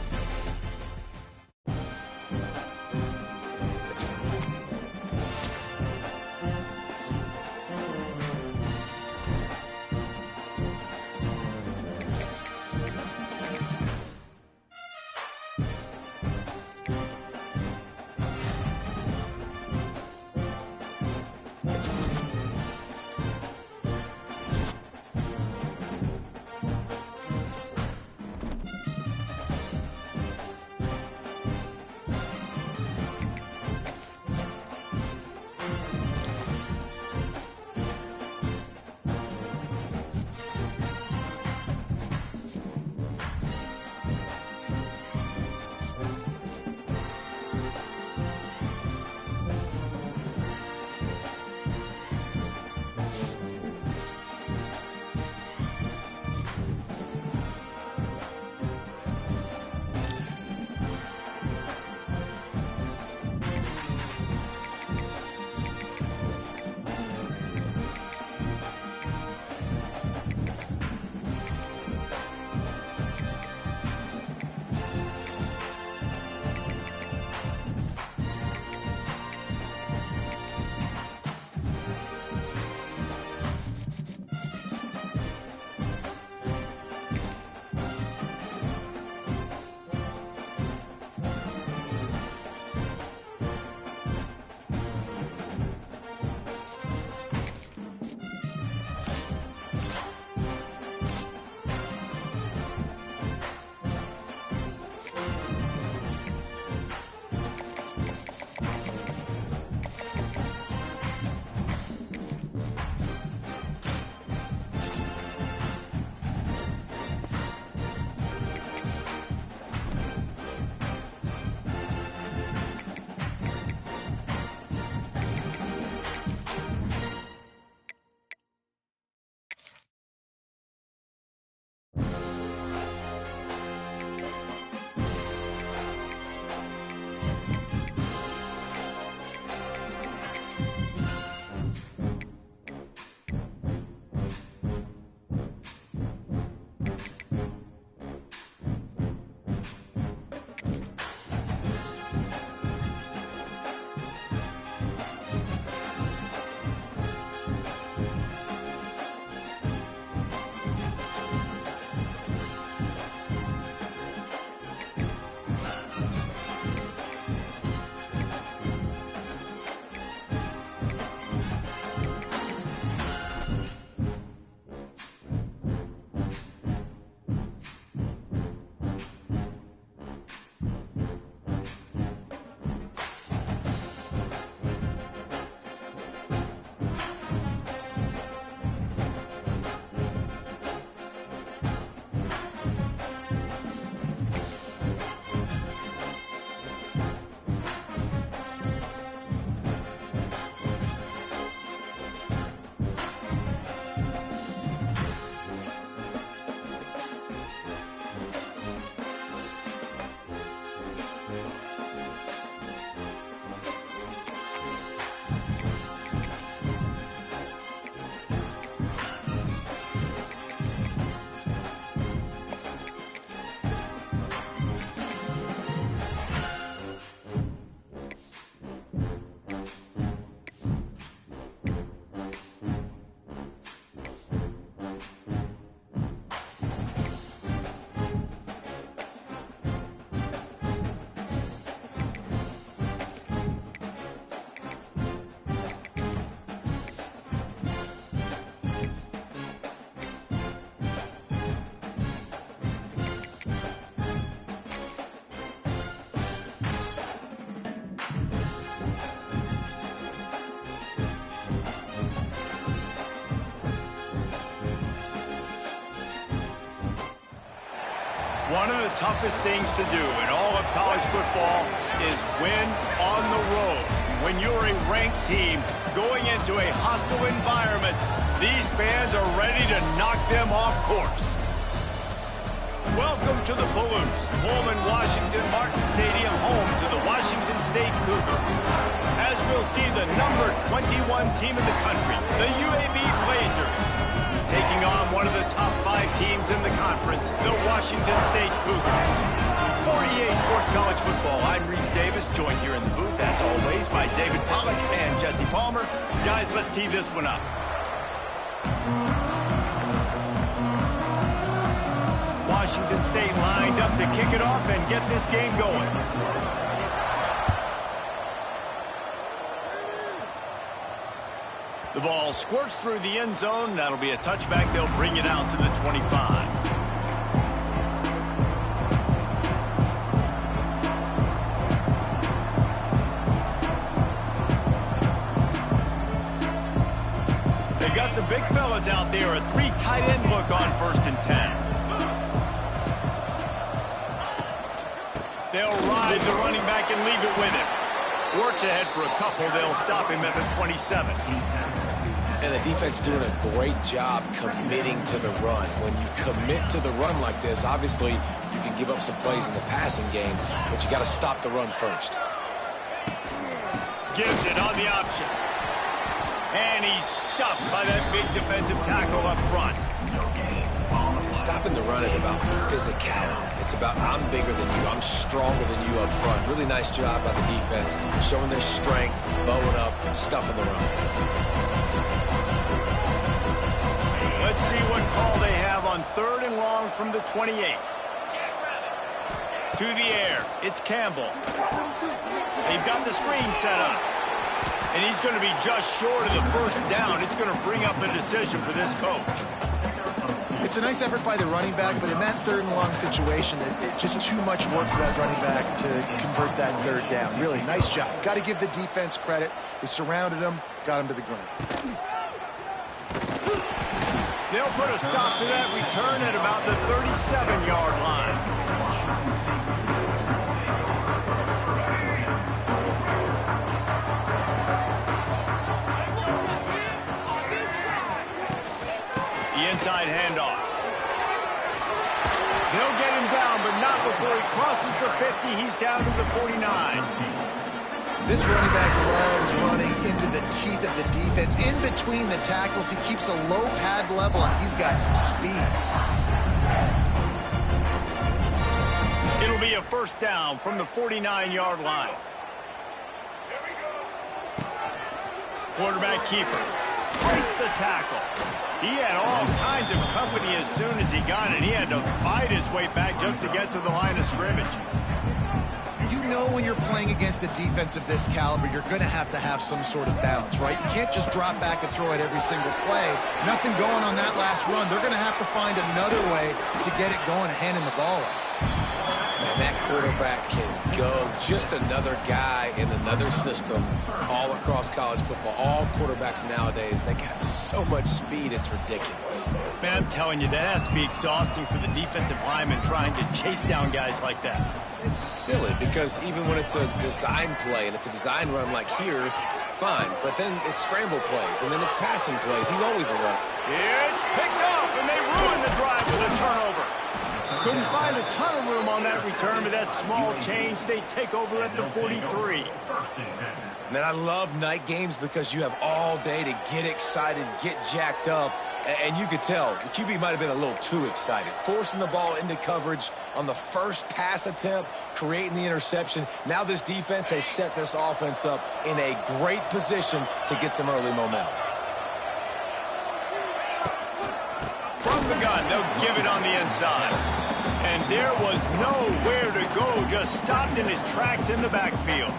B: One of the toughest things to do in all of college football is win on the road. When you're a ranked team going into a hostile environment, these fans are ready to knock them off course. Welcome to the Palouse, Pullman, Washington Martin Stadium, home to the Washington State Cougars. As we'll see the number 21 team in the country, the UAB Blazers, taking on one of the top 5 teams in the conference, the Washington State Cougars. For EA Sports College Football, I'm Reese Davis, joined here in the booth, as always, by David Pollack and Jesse Palmer. Guys, let's tee this one up. Washington State lined up to kick it off and get this game going. The ball squirts through the end zone. That'll be a touchback. They'll bring it out to the 25. They got the big fellas out there. A 3 tight end look on 1st and 10. They'll ride the running back and leave it with him. Works ahead for a couple. They'll stop him at the 27.
C: And the defense doing a great job committing to the run. When you commit to the run like this, obviously you can give up some plays in the passing game, but you got to stop the run first.
B: Gives it on the option. And he's stuffed by that big defensive tackle up front.
C: Stopping the run is about physicality. It's about I'm bigger than you, I'm stronger than you up front. Really nice job by the defense, showing their strength, bowing up, stuffing the run.
B: Let's see what call they have on 3rd and long from the 28. To the air, it's Campbell. They've got the screen set up. And he's going to be just short of the 1st down. It's going to bring up a decision for this coach.
A: It's a nice effort by the running back, but in that 3rd and long situation, it's just too much work for that running back to convert that 3rd down. Really, nice job. Got to give the defense credit. They surrounded him, got him to the ground.
B: They'll put a stop to that return at about the 37-yard line. The inside handoff. They'll get him down, but not before he crosses the 50. He's down to the 49.
A: This running back loves running into the teeth of the defense. In between the tackles, he keeps a low pad level, and he's got some speed.
B: It'll be a 1st down from the 49-yard line. Quarterback keeper breaks the tackle. He had all kinds of company as soon as he got it. He had to fight his way back just to get to the line of scrimmage.
A: You know when you're playing against a defense of this caliber, you're going to have some sort of balance, right? You can't just drop back and throw it every single play. Nothing going on that last run. They're going to have to find another way to get it going, handing the ball off.
C: Man, that quarterback can go. Just another guy in another system all across college football. All quarterbacks nowadays, they got so much speed, it's ridiculous.
B: Man, I'm telling you, that has to be exhausting for the defensive lineman trying to chase down guys like that.
C: It's silly because even when it's a design play and it's a design run like here, fine. But then it's scramble plays and then it's passing plays. He's always a runner.
B: It's picked off and they ruin the drive with a turnover. Couldn't find a ton of room on that return, but that small change, they take over at the 43.
C: Man, I love night games because you have all day to get excited, get jacked up, and you could tell the QB might have been a little too excited. Forcing the ball into coverage on the first pass attempt, creating the interception. Now this defense has set this offense up in a great position to get some early momentum.
B: From the gun, they'll give it on the inside. And there was nowhere to go, just stopped in his tracks in the backfield.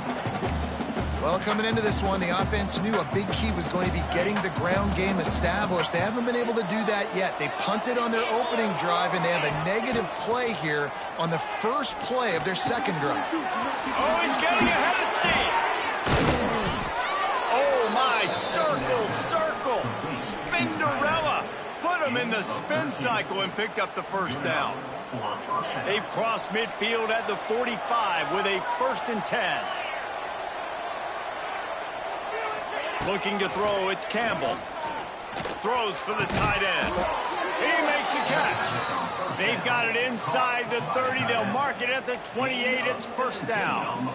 A: Well, coming into this one, the offense knew a big key was going to be getting the ground game established. They haven't been able to do that yet. They punted on their opening drive, and they have a negative play here on the first play of their second drive.
B: Oh, he's getting ahead of steam. Oh, my, circle, Spinderella. Put him in the spin cycle and picked up the 1st down.
D: for first down.
B: They've crossed midfield at the 45 with a 1st and 10. Looking to throw, it's Campbell. Throws for the tight end. He makes the catch. They've got it inside the 30. They'll mark it at the 28. It's 1st down.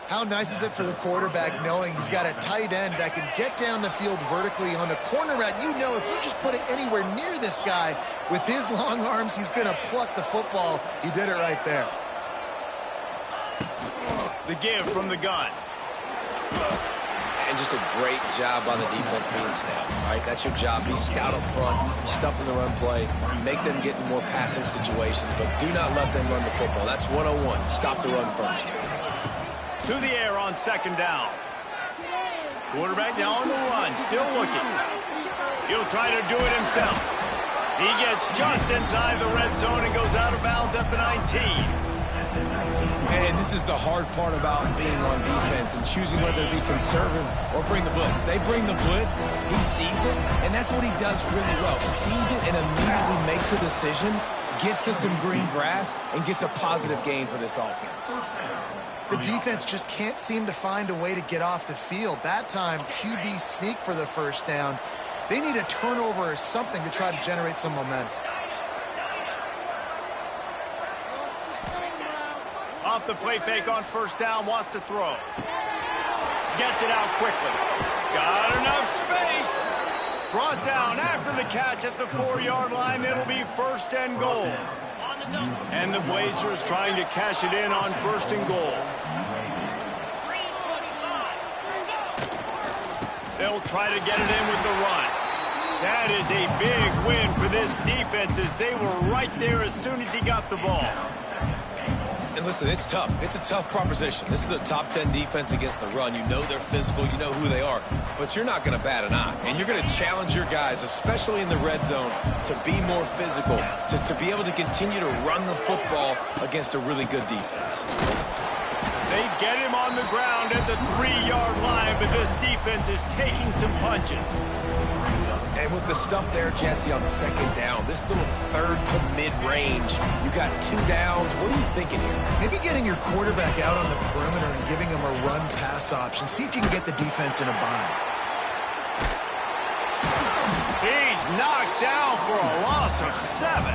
A: How nice is it for the quarterback knowing he's got a tight end that can get down the field vertically on the corner route? You know, if you just put it anywhere near this guy with his long arms, he's going to pluck the football. He did it right there.
B: The give from the gun.
C: And just a great job on the defense being stout. All right, that's your job. Be stout up front, stuff in the run play, make them get in more passing situations, but do not let them run the football. That's 101. Stop the run first.
B: To the air on 2nd down. Quarterback now on the run, still looking. He'll try to do it himself. He gets just inside the red zone and goes out of bounds at the 19.
C: And this is the hard part about being on defense and choosing whether to be conservative or bring the blitz. They bring the blitz, he sees it, and that's what he does really well. Sees it and immediately makes a decision, gets to some green grass, and gets a positive gain for this offense.
A: The defense just can't seem to find a way to get off the field. That time, QB sneak for the 1st down. They need a turnover or something to try to generate some momentum.
B: Off the play fake on 1st down, wants to throw. Gets it out quickly. Got enough space. Brought down after the catch at the 4-yard line. It'll be 1st and goal. And the Blazers trying to cash it in on 1st and goal. They'll try to get it in with the run. That is a big win for this defense as they were right there as soon as he got the ball.
C: And listen, it's tough. It's a tough proposition. This is a top 10 defense against the run. You know they're physical. You know who they are. But you're not going to bat an eye. And you're going to challenge your guys, especially in the red zone, to be more physical, to be able to continue to run the football against a really good defense.
B: They get him on the ground at the 3-yard line, but this defense is taking some punches.
C: And with the stuff there, Jesse, on 2nd down, this little 3rd to mid-range, you got 2 downs. What are you thinking here?
A: Maybe getting your quarterback out on the perimeter and giving him a run-pass option. See if you can get the defense in a bind.
B: He's knocked down for a loss of 7.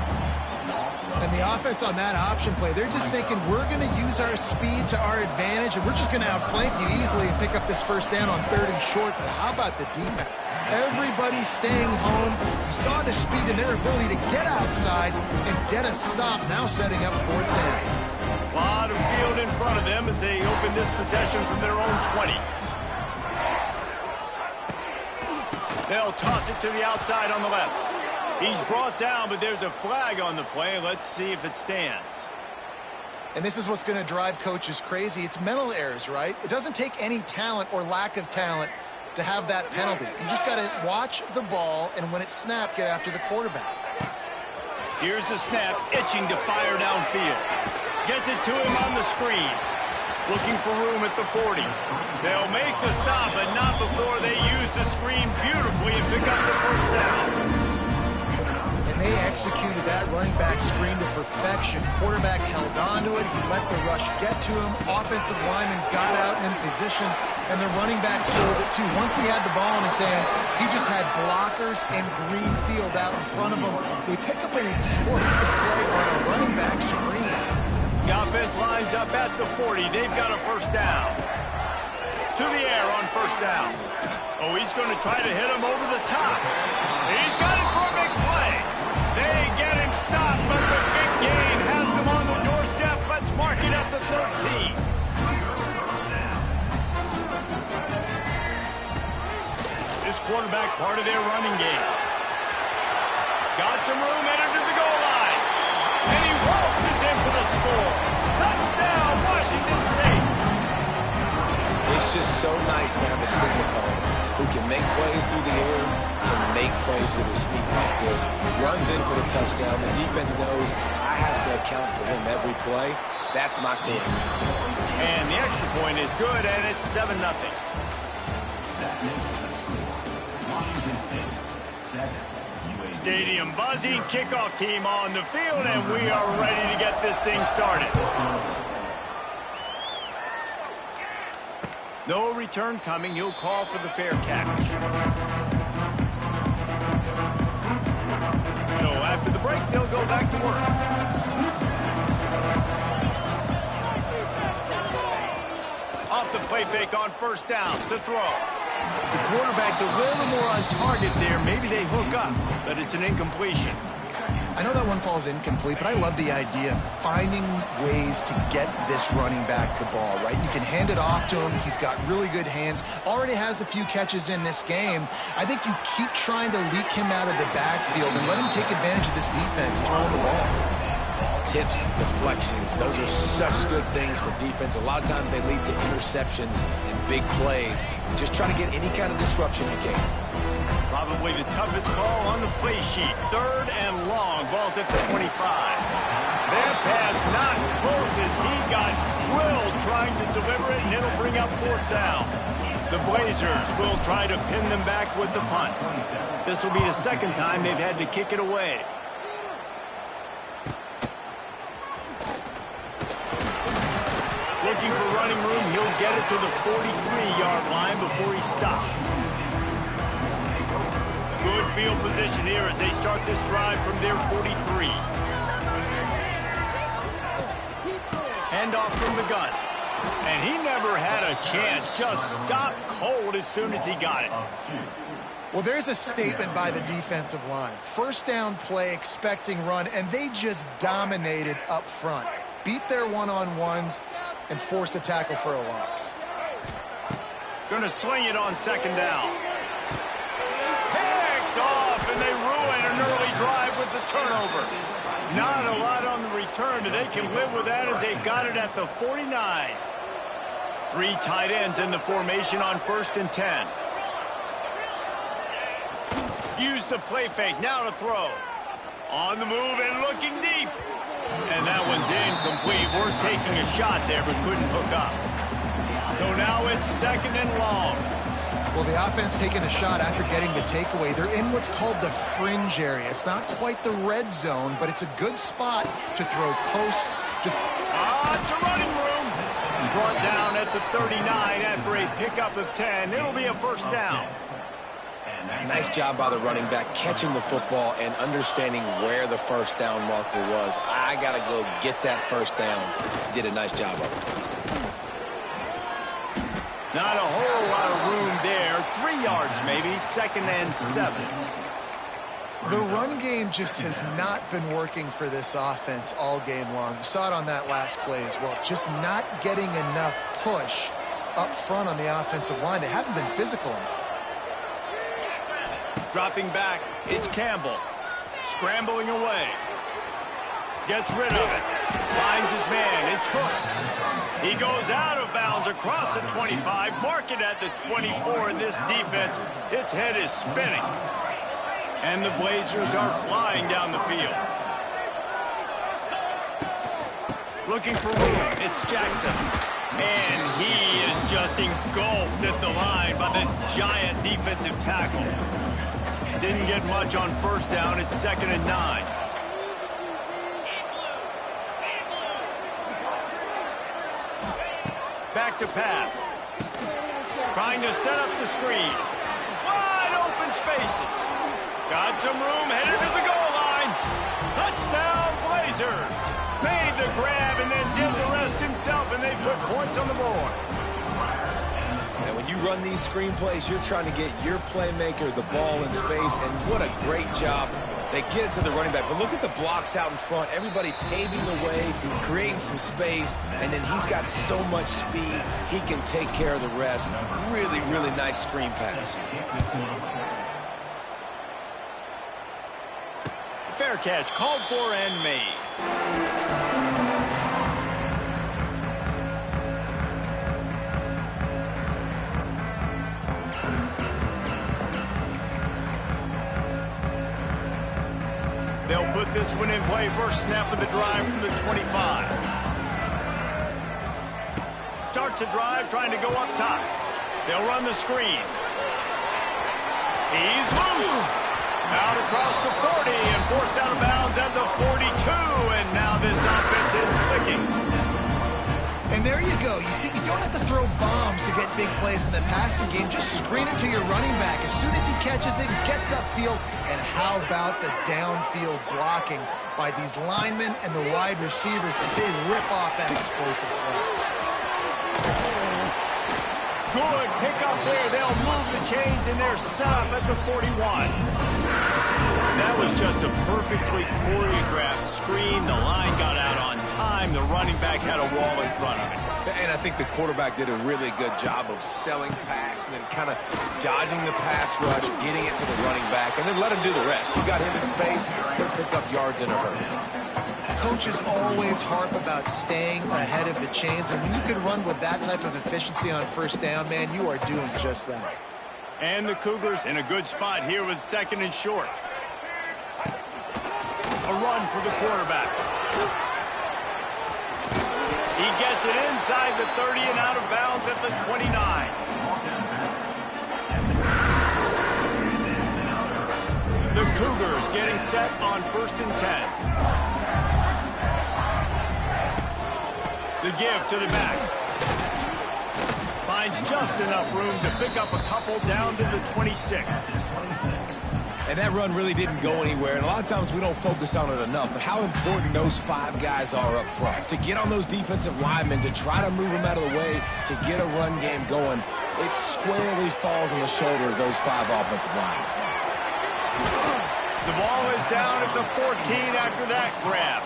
A: And the offense on that option play, they're just thinking we're going to use our speed to our advantage and we're just going to outflank you easily and pick up this 1st down on 3rd and short. But how about the defense? Everybody's staying home. You saw the speed and their ability to get outside and get a stop, now setting up 4th down.
B: A lot of field in front of them as they open this possession from their own 20. They'll toss it to the outside on the left. He's brought down, but there's a flag on the play. Let's see if it stands.
A: And this is what's going to drive coaches crazy. It's mental errors, right? It doesn't take any talent or lack of talent to have that penalty. You just got to watch the ball, and when it's snapped, get after the quarterback.
B: Here's the snap, itching to fire downfield. Gets it to him on the screen. Looking for room at the 40. They'll make the stop, but not before they use the screen beautifully and pick up the 1st down.
A: And they executed that running back screen to perfection. Quarterback held on to it. He let the rush get to him. Offensive lineman got out in position, and the running back sold it too. Once he had the ball in his hands, he just had blockers and green field out in front of him. They pick up an explosive play on a running back screen.
B: The offense lines up at the 40. They've got a 1st down. To the air on 1st down. Oh, he's going to try to hit him over the top. He's got it for a big play. They get him stopped, but the big gain has them on the doorstep. Let's mark it at the 13. This quarterback part of their running game. Got some room, entered to the goal line. And he waltzes in for the score. Touchdown, Washington State.
C: It's just so nice to have a signal caller who can make plays through the air, can make plays with his feet like this, runs in for the touchdown. The defense knows I have to account for him every play. That's my quarterback.
B: And the extra point is good, and it's 7-0.
D: That makes the score. Washington State 7, UAB
B: Stadium buzzing, kickoff team on the field, and we are ready to get this thing started. No return coming. He'll call for the fair catch. So after the break, they'll go back to work. Off the play fake on first down to throw. The quarterback's a little more on target there. Maybe they hook up, but it's an incompletion.
A: I know that one falls incomplete, but I love the idea of finding ways to get this running back the ball, right? You can hand it off to him. He's got really good hands. Already has a few catches in this game. I think you keep trying to leak him out of the backfield and let him take advantage of this defense throwing the ball.
C: Tips, deflections, those are such good things for defense. A lot of times they lead to interceptions and big plays. Just try to get any kind of disruption you can.
B: Probably the toughest call on the play sheet. 3rd and long. Ball's at the 25. That pass not close as he got drilled trying to deliver it, and it'll bring up 4th down. The Blazers will try to pin them back with the punt. This will be the 2nd time they've had to kick it away. Looking for running room, he'll get it to the 43-yard line before he stops. Good field position here as they start this drive from their 43. Handoff from the gun. And he never had a chance. Just stopped cold as soon as he got it.
A: Well, there's a statement by the defensive line. First down play, expecting run, and they just dominated up front. Beat their one-on-ones and force a tackle for a loss.
B: Gonna swing it on 2nd down. Picked off, and they ruin an early drive with the turnover. Not a lot on the return, but they can live with that as they got it at the 49. 3 tight ends in the formation on 1st and 10. Use the play fake, now to throw. On the move and looking deep. And that one's incomplete. Worth taking a shot there, but couldn't hook up. So now it's 2nd and long.
A: Well, the offense taking a shot after getting the takeaway. They're in what's called the fringe area. It's not quite the red zone, but it's a good spot to throw posts.
B: It's a running room. Brought down at the 39 after a pickup of 10. It'll be a 1st down.
C: Nice job by the running back catching the football and understanding where the 1st down marker was. I got to go get that 1st down. Did a nice job of it.
B: Not a whole lot of room there. 3 yards maybe. 2nd and 7.
A: The run game just has not been working for this offense all game long. You saw it on that last play as well. Just not getting enough push up front on the offensive line. They haven't been physical enough.
B: Dropping back, it's Campbell. Scrambling away. Gets rid of it. Finds his man, it's Hooks. He goes out of bounds across the 25. Mark it at the 24 in this defense. Its head is spinning. And the Blazers are flying down the field. Looking for room, it's Jackson. And he is just engulfed at the line by this giant defensive tackle. Didn't get much on 1st down. It's 2nd and 9. Back to pass. Trying to set up the screen. Wide open spaces. Got some room, headed to the goal line. Touchdown, Blazers. Made the grab and then did the rest himself, and they put points on the board.
C: And when you run these screen plays, you're trying to get your playmaker the ball in space, and what a great job. They get it to the running back, but look at the blocks out in front. Everybody paving the way, creating some space, and then he's got so much speed, he can take care of the rest. Really, really nice screen pass.
B: Fair catch, called for and made. They'll put this one in play. First snap of the drive from the 25. Starts the drive trying to go up top. They'll run the screen. He's loose. Out across the 40. forced out of bounds at the 42, and now this offense is clicking.
A: And there you go. You see, you don't have to throw bombs to get big plays in the passing game. Just screen it to your running back. As soon as he catches it, gets upfield. And how about the downfield blocking by these linemen and the wide receivers as they rip off that explosive play.
B: Good pickup there. They'll move the chains, and they're set up at the 41. That was just a perfectly choreographed screen. The line got out on time. The running back had a wall in front of it.
C: And I think the quarterback did a really good job of selling pass and then kind of dodging the pass rush, getting it to the running back, and then let him do the rest. You got him in space, he'll pick up yards in a hurry.
A: Coaches always harp about staying ahead of the chains, and when you can run with that type of efficiency on first down, man, you are doing just that.
B: And the Cougars in a good spot here with 2nd and short. A run for the quarterback. He gets it inside the 30 and out of bounds at the 29. The Cougars getting set on 1st and 10. The give to the back. Finds just enough room to pick up a couple down to the 26.
C: And that run really didn't go anywhere, and a lot of times we don't focus on it enough, but how important those 5 guys are up front. To get on those defensive linemen, to try to move them out of the way, to get a run game going, it squarely falls on the shoulder of those 5 offensive linemen.
B: The ball is down at the 14 after that grab.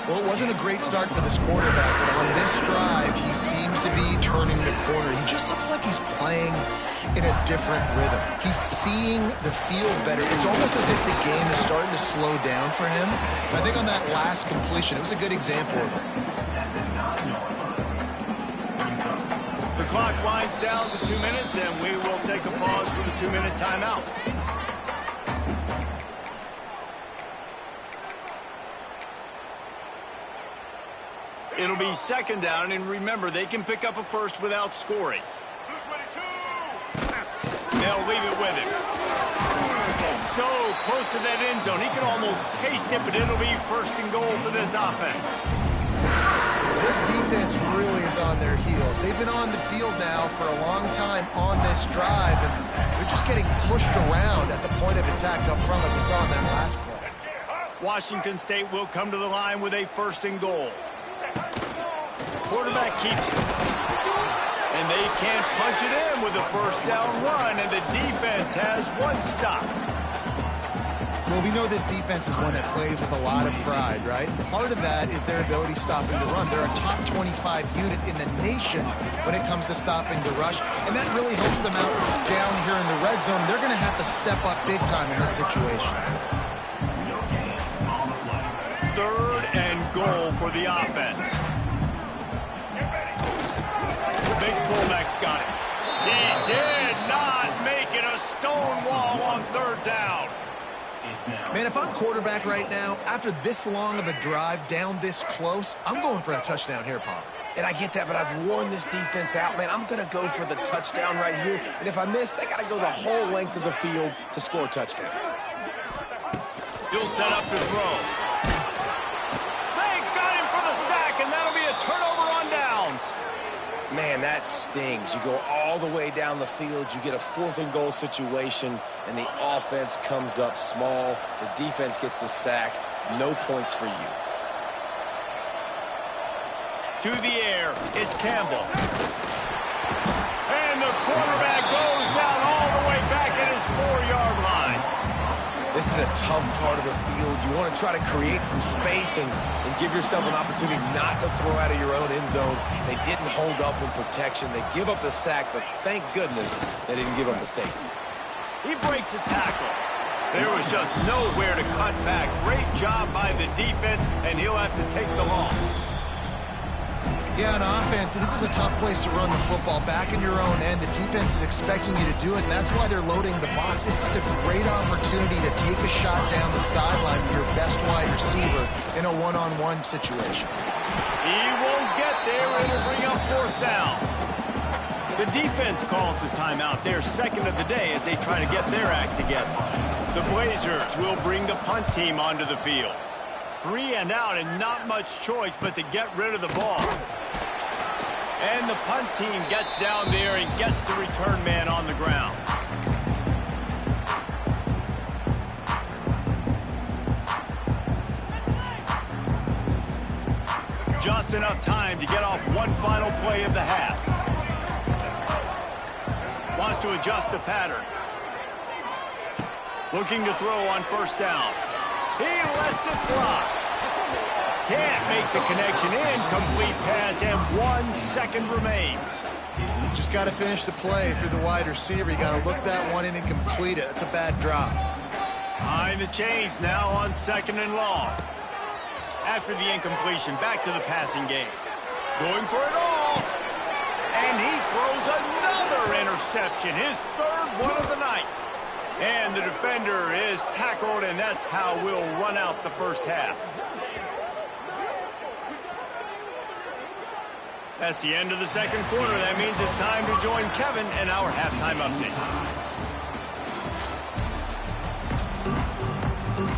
A: Well, it wasn't a great start for this quarterback, but on this drive, he seems to be turning the corner. He just looks like he's playing in a different rhythm. He's seeing the field better. It's almost as if the game is starting to slow down for him. And I think on that last completion, it was a good example of it.
B: The clock winds down to 2 minutes, and we will take a pause for the 2-minute timeout. It'll be 2nd down, and remember, they can pick up a first without scoring. They'll leave it with him. So close to that end zone. He can almost taste it, but it'll be 1st and goal for this offense.
A: This defense really is on their heels. They've been on the field now for a long time on this drive, and they're just getting pushed around at the point of attack up front like we saw in that last play.
B: Washington State will come to the line with a 1st and goal. Quarterback keeps it. And they can't punch it in with a 1st down run, and the defense has 1 stop.
A: Well, we know this defense is one that plays with a lot of pride, right? Part of that is their ability stopping the run. They're a top 25 unit in the nation when it comes to stopping the rush, and that really helps them out down here in the red zone. They're going to have to step up big time in this situation.
B: 3rd and goal for the offense. Big fullback's got it. He did not make it a stone wall on 3rd down.
A: Man, if I'm quarterback right now, after this long of a drive down this close, I'm going for a touchdown here, Pop.
C: And I get that, but I've worn this defense out, man. I'm going to go for the touchdown right here. And if I miss, they got to go the whole length of the field to score a touchdown.
B: He'll set up to throw. They got him for the sack, and that'll be a turnover on downs.
C: Man, that stings. You go all the way down the field, you get a 4th and goal situation, and the offense comes up small. The defense gets the sack. No points for you.
B: To the air, it's Campbell. And the quarterback goes down all the way back at his 4-yard line.
C: This is a tough part of the field. You want to try to create some space and give yourself an opportunity not to throw out of your own end zone. They didn't hold up in protection. They give up the sack, but thank goodness they didn't give up the safety.
B: He breaks a tackle. There was just nowhere to cut back. Great job by the defense, and he'll have to take the loss.
A: Yeah, on offense, this is a tough place to run the football. Back in your own end, the defense is expecting you to do it, and that's why they're loading the box. This is a great opportunity to take a shot down the sideline with your best wide receiver in a one-on-one situation.
B: He won't get there, and it'll bring up 4th down. The defense calls the timeout, their 2nd of the day, as they try to get their act together. The Blazers will bring the punt team onto the field. 3 and out and not much choice but to get rid of the ball. And the punt team gets down there and gets the return man on the ground. Just enough time to get off one final play of the half. Wants to adjust the pattern. Looking to throw on first down. He lets it fly. Can't make the connection. Incomplete pass, and 1 second remains.
A: Just got to finish the play for the wide receiver. You got to look that one in and complete it. It's a bad drop.
B: Behind the chains now on 2nd and long. After the incompletion, back to the passing game. Going for it all. And he throws another interception. His 3rd one of the night. And the defender is tackled, and that's how we'll run out the first half. That's the end of the 2nd quarter. That means it's time to join Kevin in our halftime update.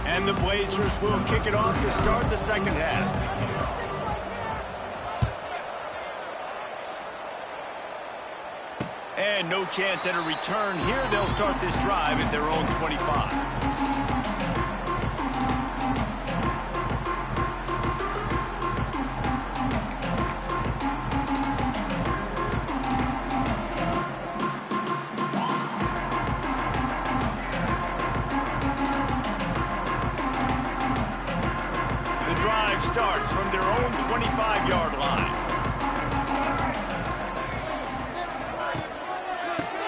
B: And the Blazers will kick it off to start the 2nd half. And no chance at a return here. They'll start this drive at their own 25. Starts from their own 25-yard line.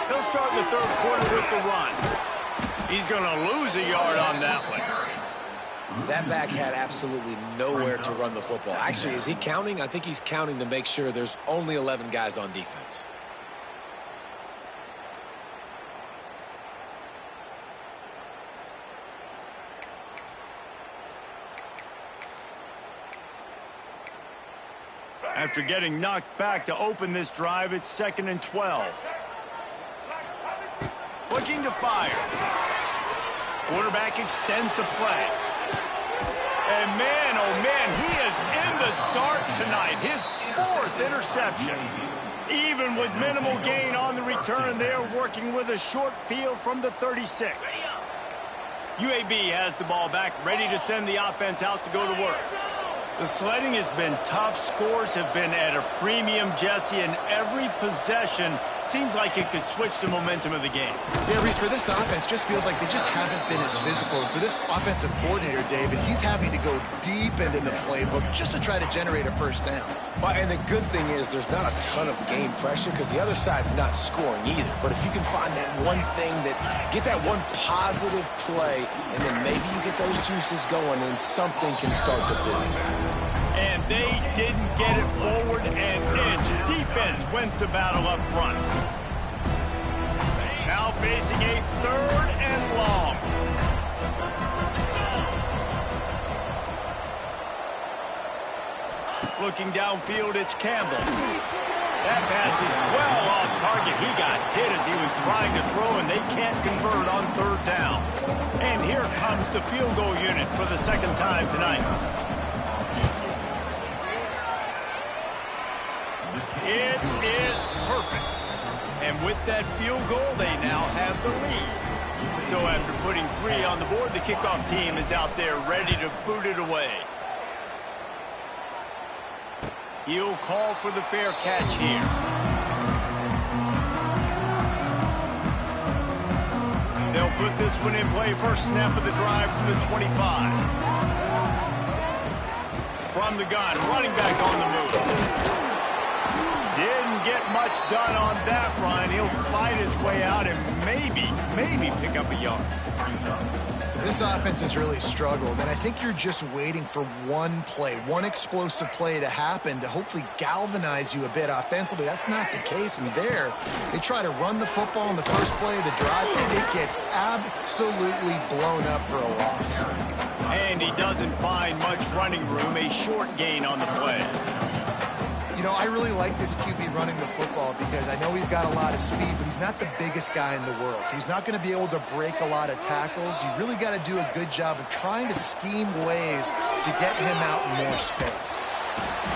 B: They'll start the 3rd quarter with the run. He's going to lose a yard on that one.
C: That back had absolutely nowhere to run the football. Actually, is he counting? I think he's counting to make sure there's only 11 guys on defense.
B: After getting knocked back to open this drive, it's 2nd and 12. Looking to fire. Quarterback extends the play. And man, oh man, he is in the dark tonight. His 4th interception. Even with minimal gain on the return, they're working with a short field from the 36. UAB has the ball back, ready to send the offense out to go to work. The sledding has been tough. Scores have been at a premium, Jesse, and every possession seems like it could switch the momentum of the game.
A: Yeah, Reese, for this offense, just feels like they just haven't been as physical. And for this offensive coordinator, David, he's having to go deep into the playbook just to try to generate a first down.
C: Well, and the good thing is there's not a ton of game pressure because the other side's not scoring either. But if you can find that one thing, get that one positive play, and then maybe you get those juices going, and something can start to build.
B: And they didn't get it forward an inch. Defense wins the battle up front. Now facing a 3rd and long. Looking downfield, it's Campbell. That pass is well off target. He got hit as he was trying to throw, and they can't convert on 3rd down. And here comes the field goal unit for the 2nd time tonight. It is perfect. And with that field goal, they now have the lead. So after putting 3 on the board, the kickoff team is out there ready to boot it away. He'll call for the fair catch here. They'll put this one in play. First snap of the drive from the 25. From the gun, running back on the move. Didn't get much done on that run. He'll fight his way out and maybe pick up a yard.
A: This offense has really struggled, and I think you're just waiting for one play, one explosive play to happen to hopefully galvanize you a bit offensively. That's not the case, and there, they try to run the football in the first play of the drive, and it gets absolutely blown up for a loss.
B: And he doesn't find much running room, a short gain on the play.
A: You know, I really like this QB running the football because I know he's got a lot of speed, but he's not the biggest guy in the world. So he's not going to be able to break a lot of tackles. You really got to do a good job of trying to scheme ways to get him out in more space.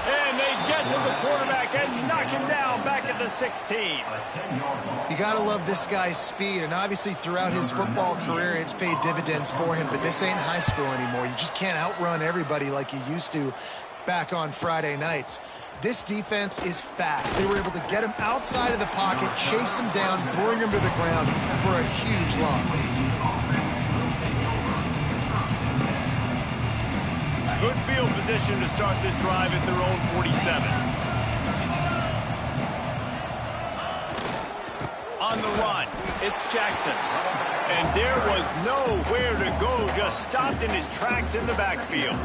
B: And they get to the quarterback and knock him down back at the 16.
A: You got to love this guy's speed, and obviously throughout his football career, it's paid dividends for him, but this ain't high school anymore. You just can't outrun everybody like you used to back on Friday nights. This defense is fast. They were able to get him outside of the pocket, chase him down, bring him to the ground for a huge loss.
B: Good field position to start this drive at their own 47. On the run, it's Jackson. And there was nowhere to go, just stopped in his tracks in the backfield.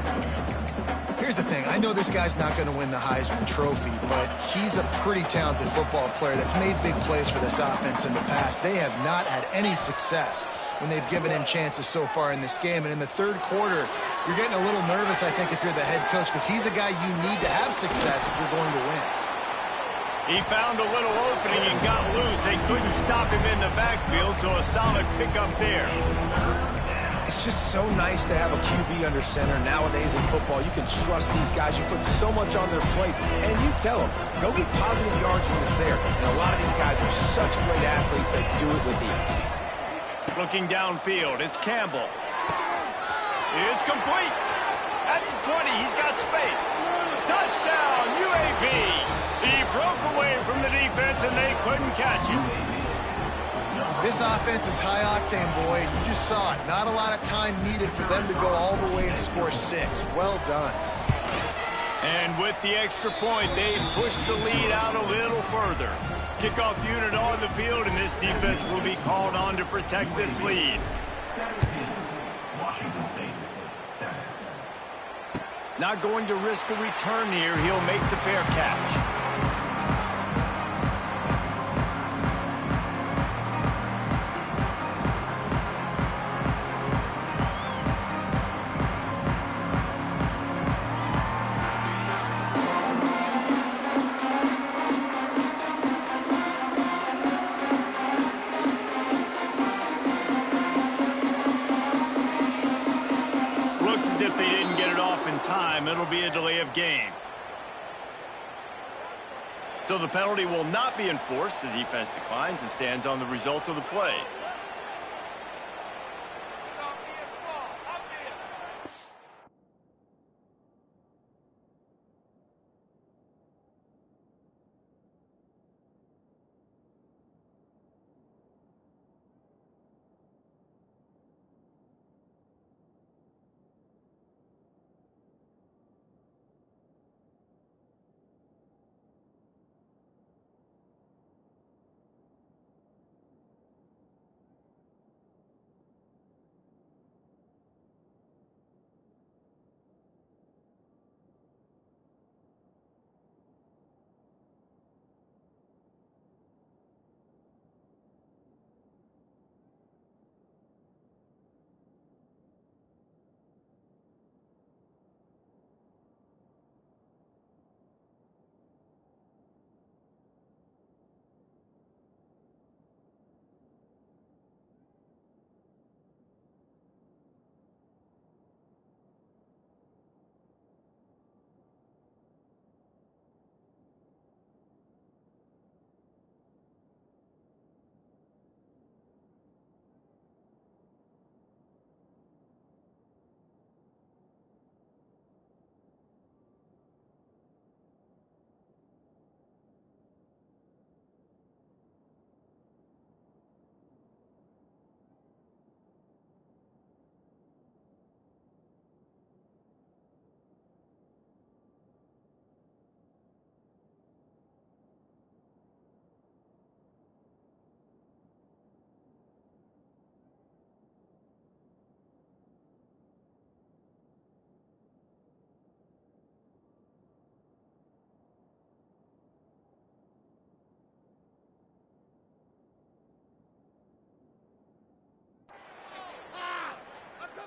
A: Here's the thing. I know this guy's not going to win the Heisman Trophy, but he's a pretty talented football player that's made big plays for this offense in the past. They have not had any success when they've given him chances so far in this game. And in the third quarter, you're getting a little nervous, I think, if you're the head coach, because he's a guy you need to have success if you're going to win.
B: He found a little opening and got loose. They couldn't stop him in the backfield, so a solid pickup there.
C: It's just so nice to have a QB under center. Nowadays in football, you can trust these guys. You put so much on their plate, and you tell them, go get positive yards when it's there. And a lot of these guys are such great athletes that do it with ease.
B: Looking downfield, it's Campbell. It's complete. At the 20, he's got space. Touchdown, UAB. He broke away from the defense, and they couldn't catch him.
A: This offense is high-octane, boy, and you just saw it. Not a lot of time needed for them to go all the way and score 6. Well done.
B: And with the extra point, they pushed the lead out a little further. Kickoff unit on the field, and this defense will be called on to protect this lead.
D: 17, Washington State, 7.
B: Not going to risk a return here. He'll make the fair catch. If they didn't get it off in time, it'll be a delay of game. So the penalty will not be enforced. The defense declines and stands on the result of the play.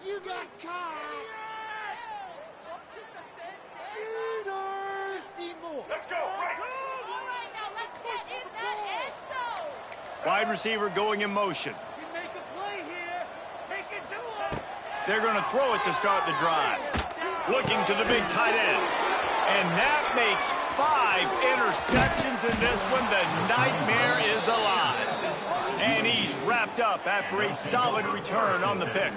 F: You got caught! Shooters! 16 more.
D: Let's go. Right.
G: All right, now let's get in that end zone.
B: Wide receiver going in motion.
F: You make a play here. Take it to him.
B: They're going to throw it to start the drive. Looking to the big tight end. And that makes 5 interceptions in this one. The nightmare is alive. And he's wrapped up after a solid return on the pick.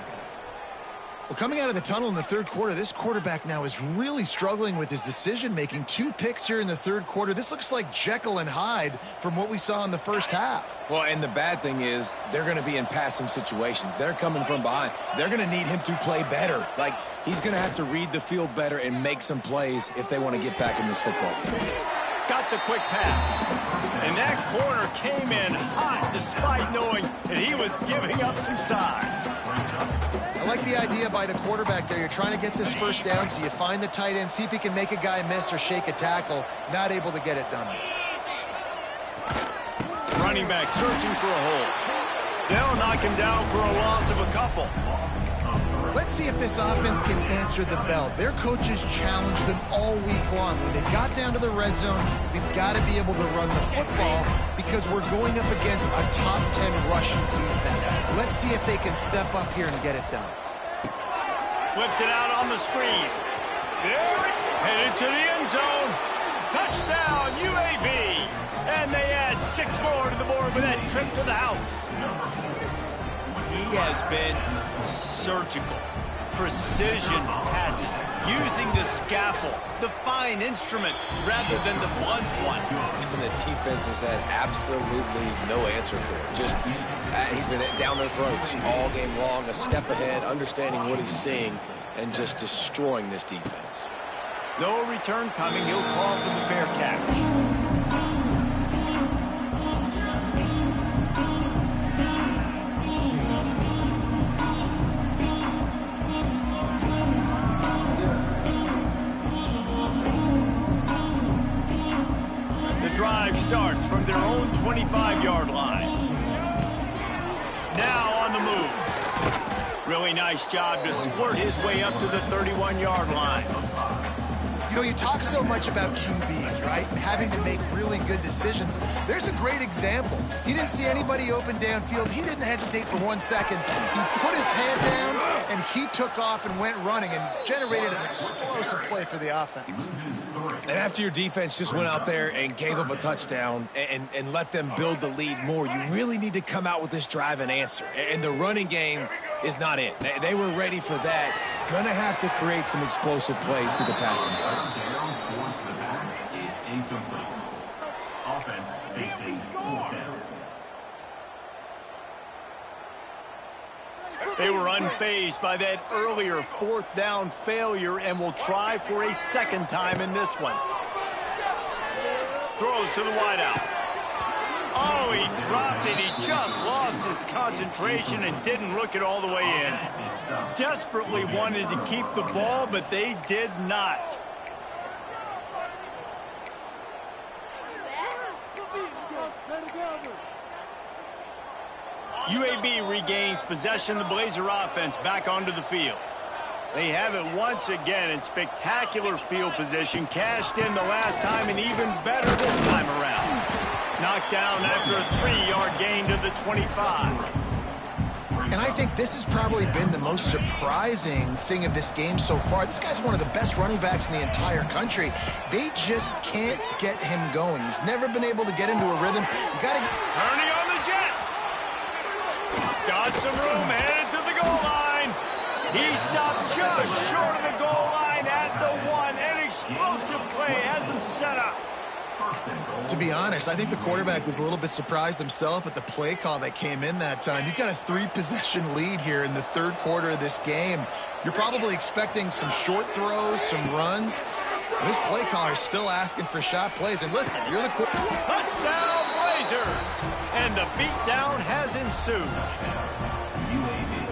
A: Well, coming out of the tunnel in the third quarter, this quarterback now is really struggling with his decision-making. 2 picks here in the third quarter. This looks like Jekyll and Hyde from what we saw in the first half.
C: Well, and the bad thing is they're going to be in passing situations. They're coming from behind. They're going to need him to play better. Like, he's going to have to read the field better and make some plays if they want to get back in this football game.
B: Got the quick pass. And that corner came in hot despite knowing that he was giving up some size.
A: I like the idea by the quarterback there. You're trying to get this first down, so you find the tight end, see if he can make a guy miss or shake a tackle. Not able to get it done.
B: Running back searching for a hole. They'll knock him down for a loss of a couple.
A: Let's see if this offense can answer the bell. Their coaches challenged them all week long. When they got down to the red zone, we've got to be able to run the football because we're going up against a top 10 rushing defense. Let's see if they can step up here and get it done.
B: Flips it out on the screen. Headed to the end zone. Touchdown, UAB. And they add 6 more to the board with that trip to the house. He has been surgical. Precision passes. Using the scalpel, the fine instrument, rather than the blunt one.
C: And the defense has had absolutely no answer for it. Just, he's been down their throats all game long, a step ahead, understanding what he's seeing, and just destroying this defense.
B: No return coming. He'll call for the fair catch. Drive starts from their own 25-yard line. Now on the move. Really nice job to squirt his way up to the 31-yard line.
A: You know, you talk so much about QBs, right? Having to make really good decisions. There's a great example. He didn't see anybody open downfield. He didn't hesitate for 1 second. He put his head down, and he took off and went running and generated an explosive play for the offense.
C: And after your defense just went out there and gave up a touchdown and let them build the lead more, you really need to come out with this drive and answer. And the running game is not it. They were ready for that. Gonna have to create some explosive plays through the passing game.
D: Down towards the back is incomplete. Offense facing fourth down.
B: They were unfazed by that earlier 4th down failure and will try for a second time in this one. Throws to the wideout. Oh, he dropped it. He just lost his concentration and didn't look it all the way in. Desperately wanted to keep the ball, but they did not. UAB regains possession. The Blazer offense back onto the field. They have it once again in spectacular field position. Cashed in the last time and even better this time around. Knocked down after a 3-yard gain to the 25.
A: And I think this has probably been the most surprising thing of this game so far. This guy's one of the best running backs in the entire country. They just can't get him going. He's never been able to get into a rhythm. You got to
B: Turning on the Jets. Got some room, headed to the goal line. He stopped just short of the goal line at the 1. An explosive play has him set up.
A: To be honest, I think the quarterback was a little bit surprised himself at the play call that came in that time. You've got a 3-possession lead here in the third quarter of this game. You're probably expecting some short throws, some runs. And this play caller is still asking for shot plays. And listen, you're the quarterback.
B: Touchdown, Blazers! And the beatdown has ensued.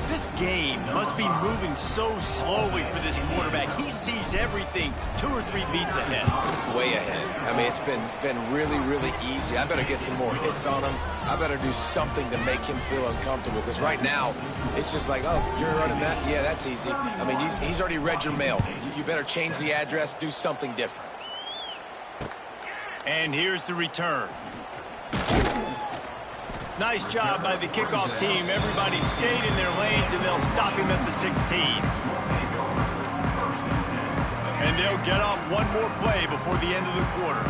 B: This game must be moving so slowly for this quarterback. He sees everything 2 or 3 beats ahead.
C: Way ahead. I mean, it's been really, really easy. I better get some more hits on him. I better do something to make him feel uncomfortable, because right now, it's just like, oh, you're running that? Yeah, that's easy. I mean, he's already read your mail. You better change the address, do something different.
B: And here's the return. Nice job by the kickoff team. Everybody stayed in their lanes, and they'll stop him at the 16. And they'll get off one more play before the end of the quarter.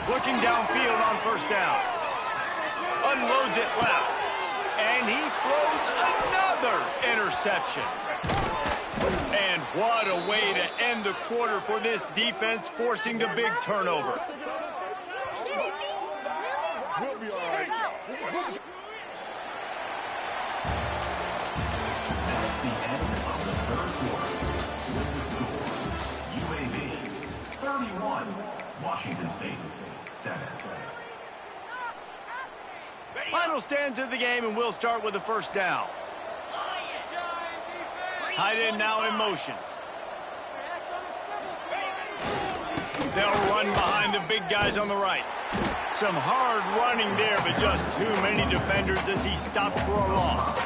B: Looking downfield on first down. Unloads it left. And he throws another interception. And what a way to end the quarter for this defense, forcing the big turnover.
F: We'll be all right.
D: That's the end of the third quarter. With the score, UAB 31, Washington State 7.
B: Final stands of the game, and we'll start with the first down. Tight end now in motion. They'll run behind the big guys on the right. Some hard running there, but just too many defenders as he stopped for a loss.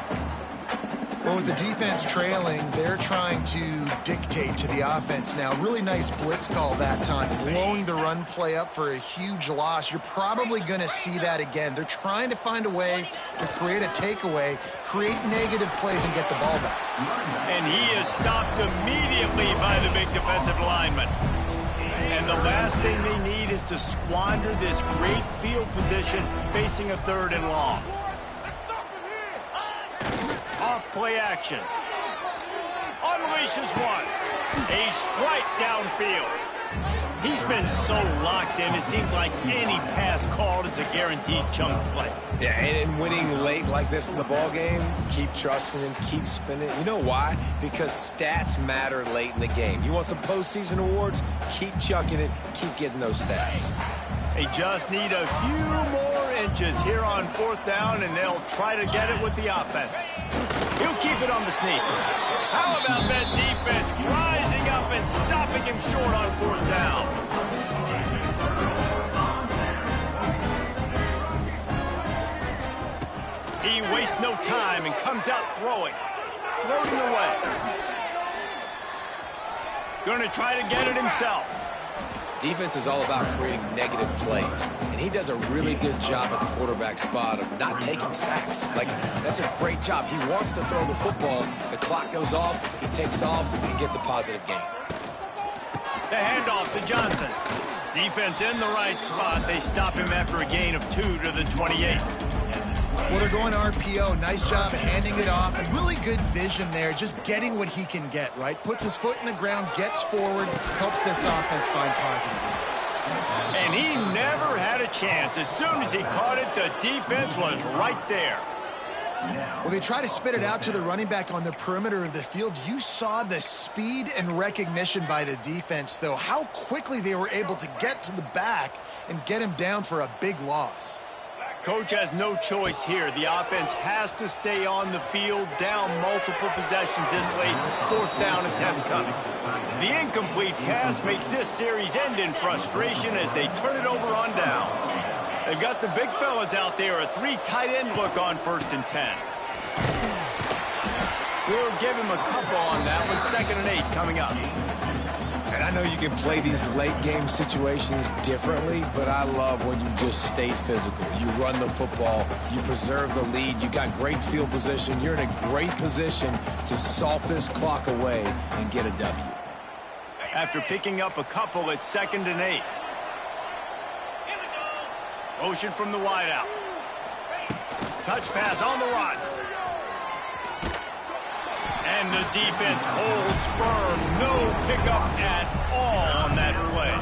A: Well, with the defense trailing, they're trying to dictate to the offense now. Really nice blitz call that time, blowing the run play up for a huge loss. You're probably going to see that again. They're trying to find a way to create a takeaway, create negative plays, and get the ball back.
B: And he is stopped immediately by the big defensive lineman. And the last thing they need is to squander this great field position facing a 3rd and long. Off play action. Unleashes one. A strike downfield. He's been so locked in, it seems like any pass called is a guaranteed chunk play.
C: Yeah, and winning late like this in the ball game, keep trusting him, keep spinning. You know why? Because stats matter late in the game. You want some postseason awards? Keep chucking it, keep getting those stats.
B: They just need a few more inches here on 4th down, and they'll try to get it with the offense. He'll keep it on the sneak. How about that defense rising up and stopping him short on 4th down? He wastes no time and comes out throwing. Floating away. Going to try to get it himself.
C: Defense is all about creating negative plays, and he does a really good job at the quarterback spot of not taking sacks. Like, that's a great job. He wants to throw the football. The clock goes off, he takes off, and gets a positive gain.
B: The handoff to Johnson. Defense in the right spot. They stop him after a gain of 2 to the 28.
A: Well, they're going RPO. Nice job handing it off, and really good vision there, just getting what he can get, right? Puts his foot in the ground, gets forward, helps this offense find positive runs.
B: And he never had a chance. As soon as he caught it, the defense was right there.
A: Well, they try to spit it out to the running back on the perimeter of the field. You saw the speed and recognition by the defense, though, how quickly they were able to get to the back and get him down for a big loss.
B: Coach has no choice here. The offense has to stay on the field, down multiple possessions this late. 4th down attempt coming. The incomplete pass makes this series end in frustration as they turn it over on downs. They've got the big fellas out there, a 3 tight end look on 1st and 10. We'll give him a couple on that one. 2nd and 8 coming up.
C: And I know you can play these late game situations differently, but I love when you just stay physical. You run the football, you preserve the lead, you got great field position, you're in a great position to salt this clock away and get a W.
B: After picking up a couple, it's 2nd and 8. Motion from the wideout. Touch pass on the run. And the defense holds firm. No pickup at all on that play.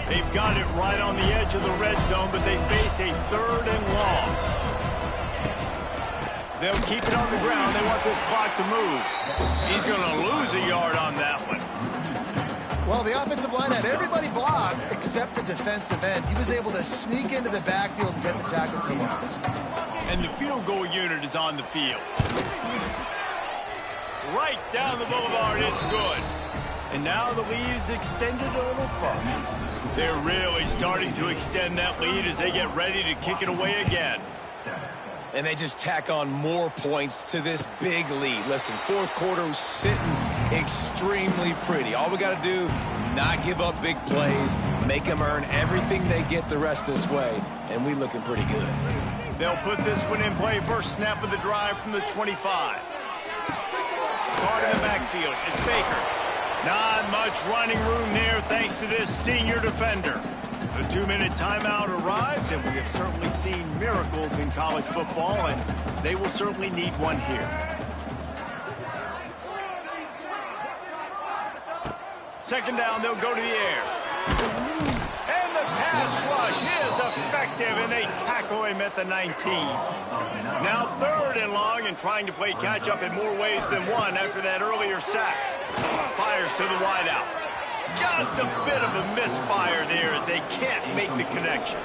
B: They've got it right on the edge of the red zone, but they face a 3rd and long. They'll keep it on the ground. They want this clock to move. He's going to lose a yard on that one.
A: Well, the offensive line had everybody blocked except the defensive end. He was able to sneak into the backfield and get the tackle for loss.
B: And the field goal unit is on the field. Right down the boulevard, it's good. And now the lead is extended a little further. They're really starting to extend that lead as they get ready to kick it away again.
C: and they just tack on more points to this big lead. Listen, fourth quarter was sitting extremely pretty. All we got to do, not give up big plays, make them earn everything they get the rest this way, and we looking pretty good.
B: They'll put this one in play. First snap of the drive from the 25. Caught in the backfield. It's Baker. Not much running room there thanks to this senior defender. The 2-minute timeout arrives, and we have certainly seen miracles in college football, and they will certainly need one here. Second down, they'll go to the air. And the pass rush is effective, and they tackle him at the 19. Now third and long, and trying to play catch-up in more ways than one after that earlier sack. Fires to the wideout. Just a bit of a misfire there as they can't make the connection.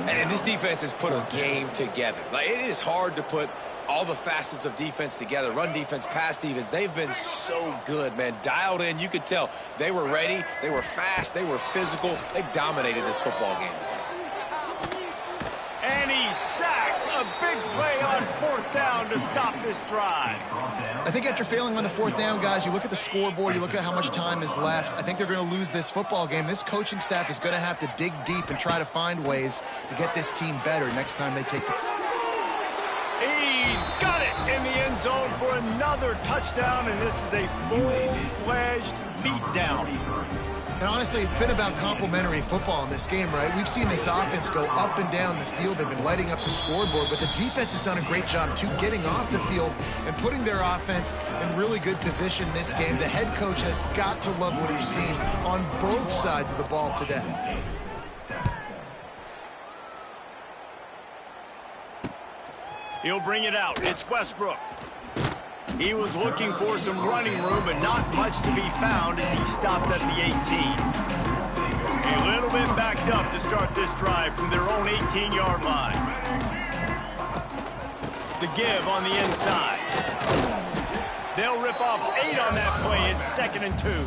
C: And this defense has put a game together. Like, it is hard to put all the facets of defense together. Run defense, pass defense. They've been so good, man. Dialed in. You could tell they were ready. They were fast. They were physical. They dominated this football game today.
B: And he's sacked. A big play on fourth down to stop this drive.
A: I think after failing on the fourth down, guys, you look at the scoreboard, you look at how much time is left. I think they're going to lose this football game. This coaching staff is going to have to dig deep and try to find ways to get this team better next time they take the...
B: He's got it in the end zone for another touchdown, and this is a full-fledged beatdown.
A: And honestly, it's been about complementary football in this game, right? We've seen this offense go up and down the field. They've been lighting up the scoreboard, but the defense has done a great job, too, getting off the field and putting their offense in really good position in this game. The head coach has got to love what he's seen on both sides of the ball today.
B: He'll bring it out. It's Westbrook. He was looking for some running room, but not much to be found as he stopped at the 18. A little bit backed up to start this drive from their own 18-yard line. The give on the inside. They'll rip off 8 on that play. It's 2nd and 2.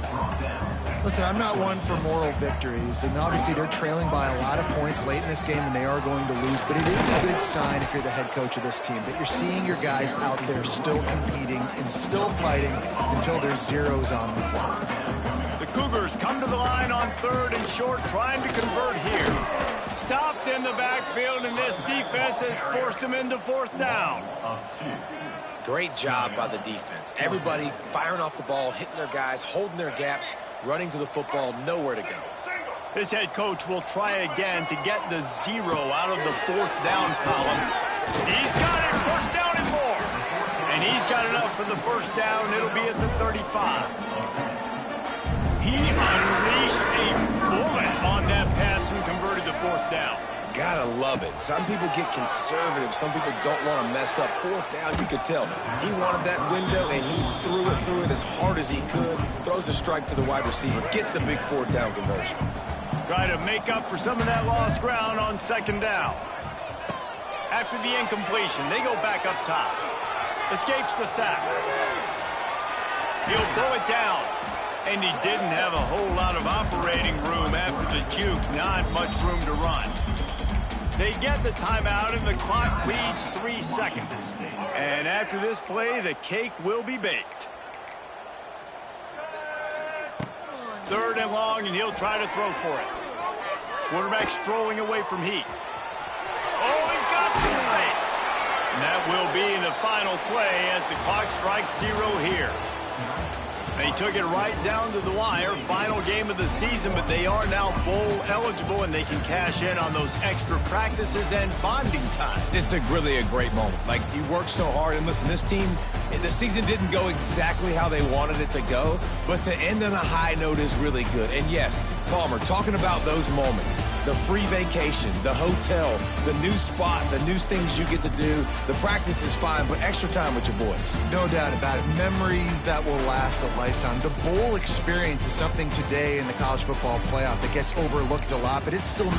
A: Listen, I'm not one for moral victories, and obviously they're trailing by a lot of points late in this game, and they are going to lose, but it is a good sign if you're the head coach of this team that you're seeing your guys out there still competing and still fighting until there's zeros on the clock.
B: The Cougars come to the line on 3rd and short, trying to convert here. Stopped in the backfield, and this defense has forced them into 4th down.
C: Great job by the defense. Everybody firing off the ball, hitting their guys, holding their gaps, running to the football, nowhere to go.
B: This head coach will try again to get the 0 out of the 4th down column. He's got it, 1st down and more. And he's got enough for the 1st down. It'll be at the 35. He unleashed a bullet on that pass and converted the 4th down.
C: Gotta love it. Some people get conservative. Some people don't want to mess up. 4th down, you could tell. He wanted that window, and he threw it as hard as he could. Throws a strike to the wide receiver. Gets the big 4th down conversion.
B: Try to make up for some of that lost ground on 2nd down. After the incompletion, they go back up top. Escapes the sack. He'll throw it down. And he didn't have a whole lot of operating room after the juke. Not much room to run. They get the timeout, and the clock reads 3 seconds. And after this play, the cake will be baked. 3rd and long, and he'll try to throw for it. Quarterback strolling away from heat. Oh, he's got some space. And that will be the final play as the clock strikes 0 here. They took it right down to the wire. Final game of the season, but they are now bowl eligible, and they can cash in on those extra practices and bonding time.
C: It's really a great moment. Like, you worked so hard, and listen, this team, the season didn't go exactly how they wanted it to go, but to end on a high note is really good. And yes, Palmer, talking about those moments, the free vacation, the hotel, the new spot, the new things you get to do, the practice is fine, but extra time with your boys.
A: No doubt about it. Memories that will last a lifetime. The bowl experience is something today in the college football playoff that gets overlooked a lot, but it's still...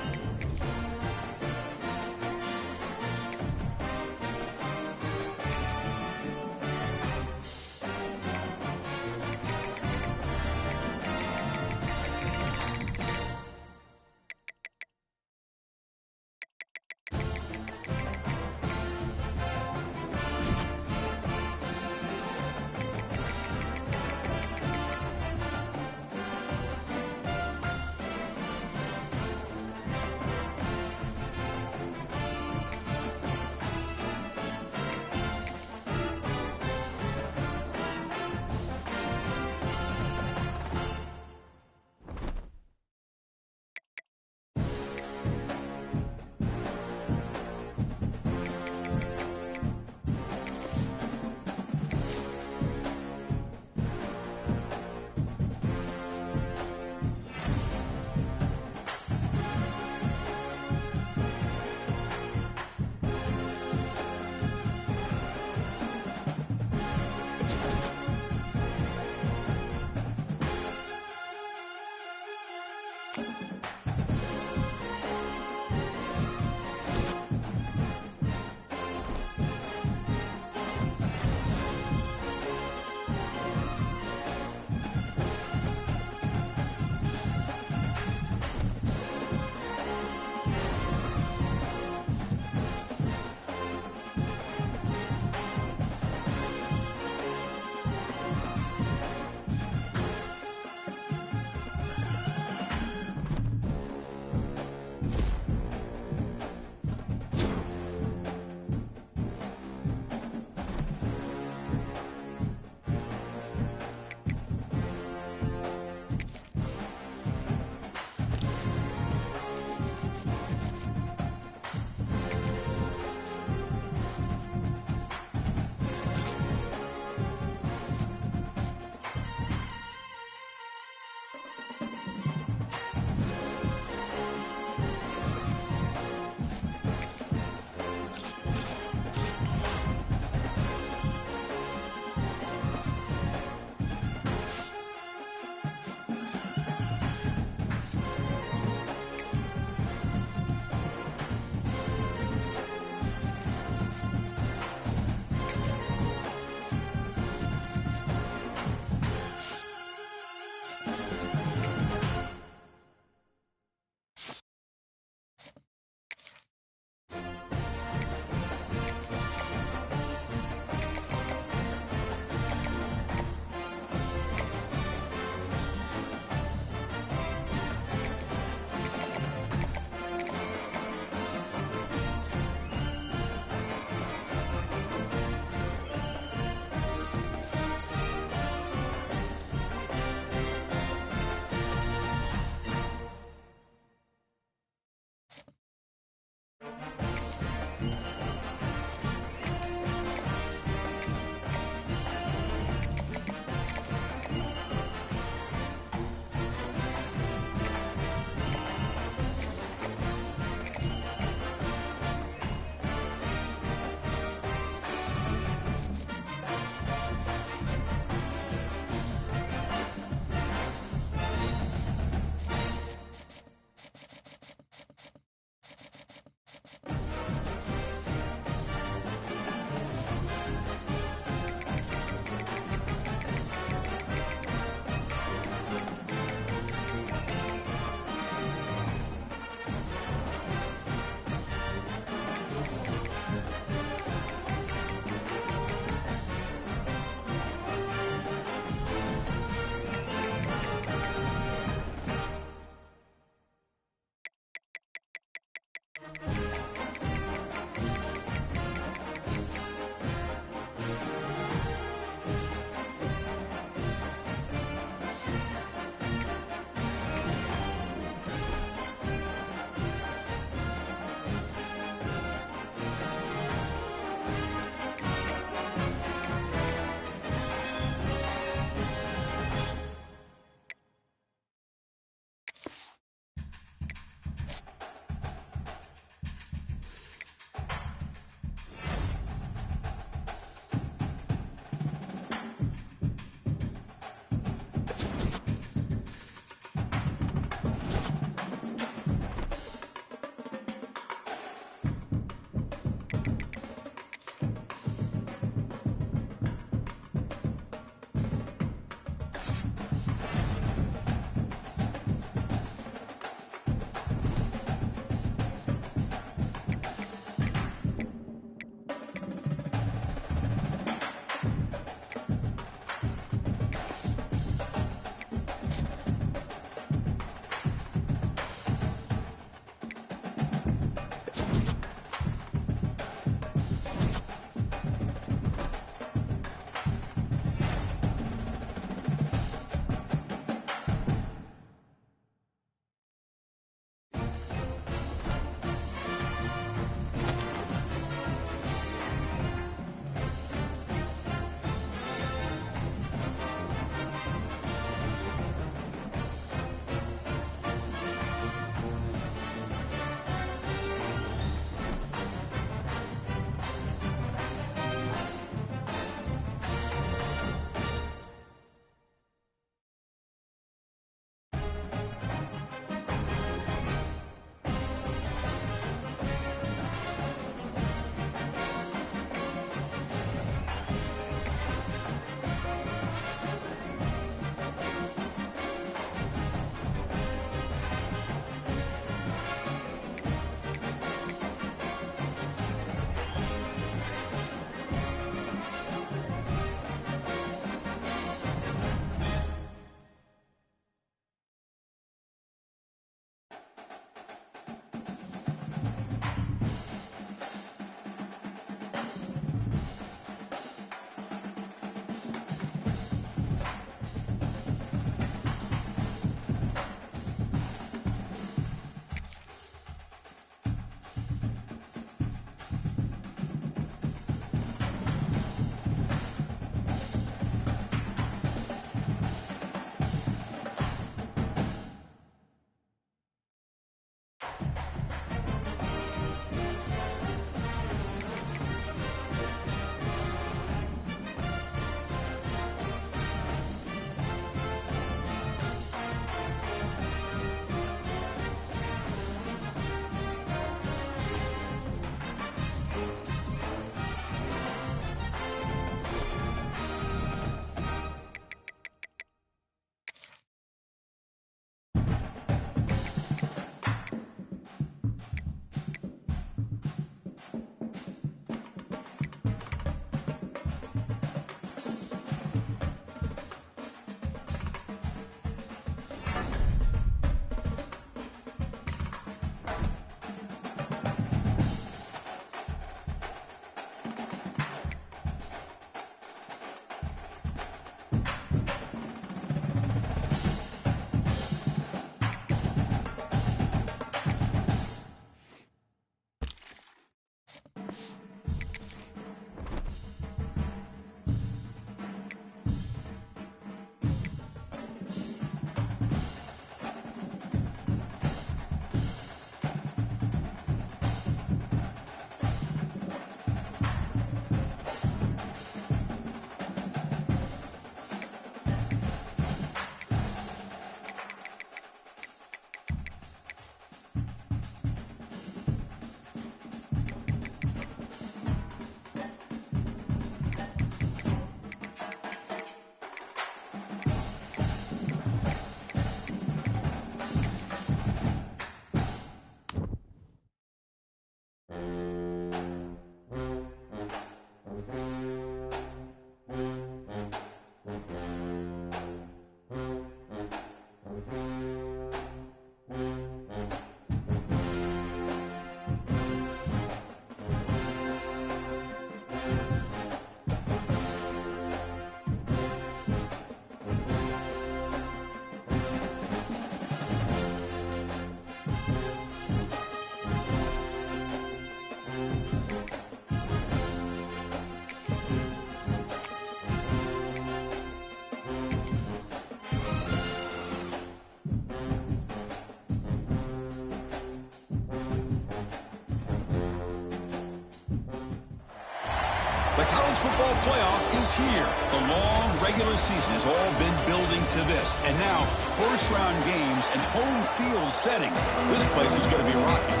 H: football playoff is here. The long regular season has all been building to this. And now, first-round games and home field settings. This place is going to be rocking.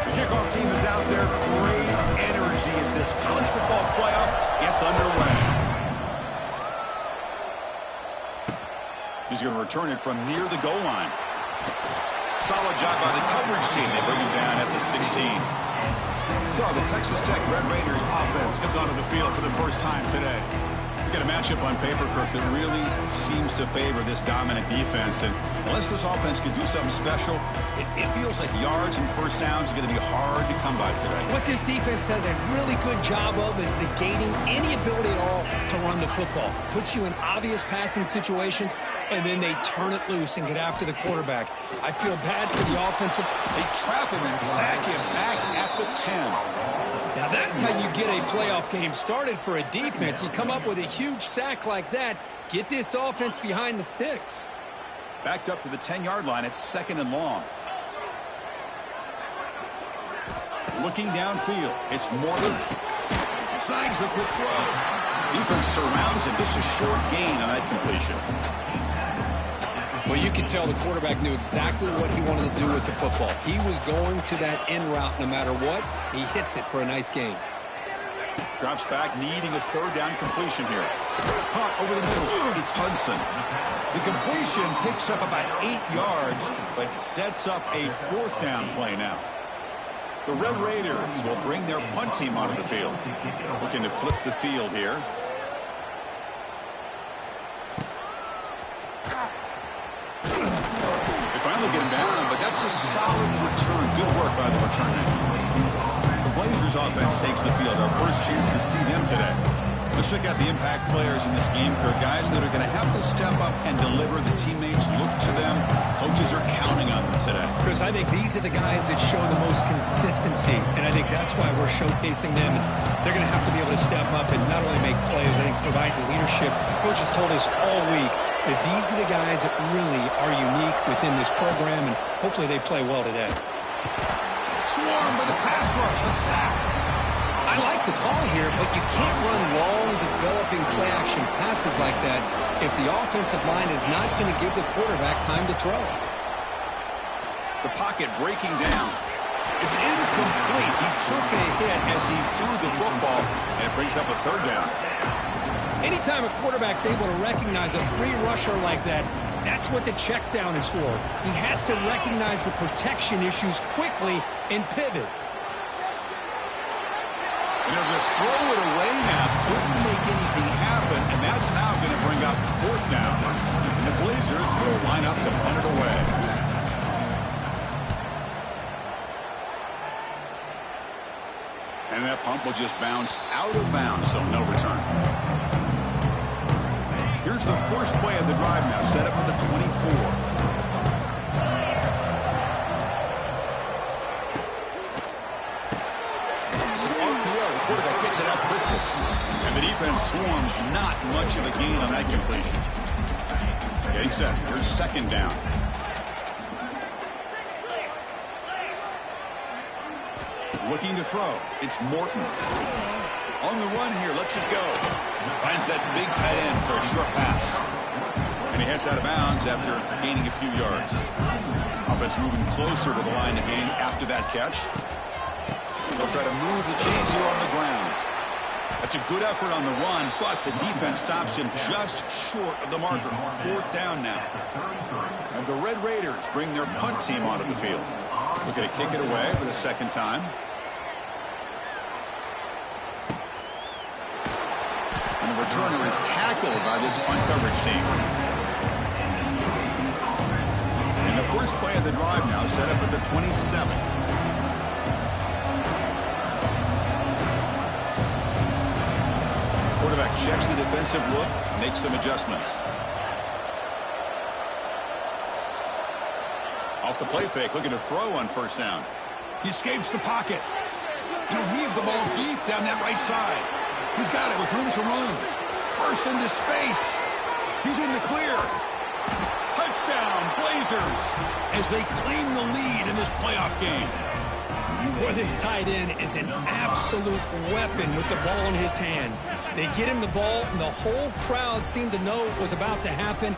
H: The kickoff team is out there. Great energy as this college football playoff gets underway. He's going to return it from near the goal line. Solid job by the coverage team. They bring him down at the 16. So the Texas Tech Red Raiders offense comes onto the field for the first time today. We got a matchup on paper, Kirk, that really seems to favor this dominant defense. And unless this offense can do something special, it feels like yards and first downs are going to be hard to come by today.
I: What this defense does a really good job of is negating any ability at all to run the football. Puts you in obvious passing situations, and then they turn it loose and get after the quarterback. I feel bad for the offensive.
H: They trap him and sack him back at the 10.
I: Now that's how you get a playoff game started for a defense. You come up with a huge sack like that, get this offense behind the sticks.
H: Backed up to the 10-yard line. It's 2nd and long. Looking downfield. It's Morton. Snags the quick throw. Defense surrounds him. Just a short gain on that completion.
I: Well, you can tell the quarterback knew exactly what he wanted to do with the football. He was going to that end route no matter what. He hits it for a nice gain.
H: Drops back, needing a 3rd down completion here. Caught over the middle. It's Hudson. The completion picks up about 8 yards, but sets up a 4th down play now. The Red Raiders will bring their punt team onto the field. Looking to flip the field here. They finally get him down, but that's a solid return. Good work by the return man. The Blazers offense takes the field. Our first chance to see them today. Let's check out the impact players in this game, Kirk. Guys that are going to have to step up and deliver. The teammates look to them. Coaches are counting on them today.
I: Chris, I think these are the guys that show the most consistency, and I think that's why we're showcasing them. And they're going to have to be able to step up and not only make plays, I think provide the leadership. Coach has told us all week that these are the guys that really are unique within this program, and hopefully they play well today.
H: Swarm with a pass rush, a sack.
I: I like the call here, but you can't run long, developing play-action passes like that if the offensive line is not going to give the quarterback time to throw.
H: The pocket breaking down. It's incomplete. He took a hit as he threw the football, and it brings up a 3rd down.
I: Anytime a quarterback's able to recognize a free rusher like that, that's what the check down is for. He has to recognize the protection issues quickly and pivot.
H: And they'll just throw it away now. Couldn't make anything happen, and that's now going to bring up 4th down. And the Blazers will line up to punt it away. And that punt will just bounce out of bounds, so no return. Here's the first play of the drive now, set up at the 24. Quarterback gets it out quickly. And the defense swarms, not much of a gain on that completion. Getting set. Here's 2nd down. Looking to throw. It's Morton. On the run here. Lets it go. Finds that big tight end for a short pass. And he heads out of bounds after gaining a few yards. Offense moving closer to the line of game after that catch. They'll try to move the chains here on the ground. That's a good effort on the run, but the defense stops him just short of the marker. 4th down now. And the Red Raiders bring their punt team onto the field. Looking to kick it away for the 2nd time. And the returner is tackled by this punt coverage team. And the first play of the drive now set up at the 27. Quarterback checks the defensive look, makes some adjustments. Off the play fake, looking to throw on 1st down. He escapes the pocket. He'll heave the ball deep down that right side. He's got it with room to run. Bursts into space. He's in the clear. Touchdown, Blazers, as they claim the lead in this playoff game.
I: Boy, this tight end is an absolute weapon with the ball in his hands. They get him the ball, and the whole crowd seemed to know what was about to happen.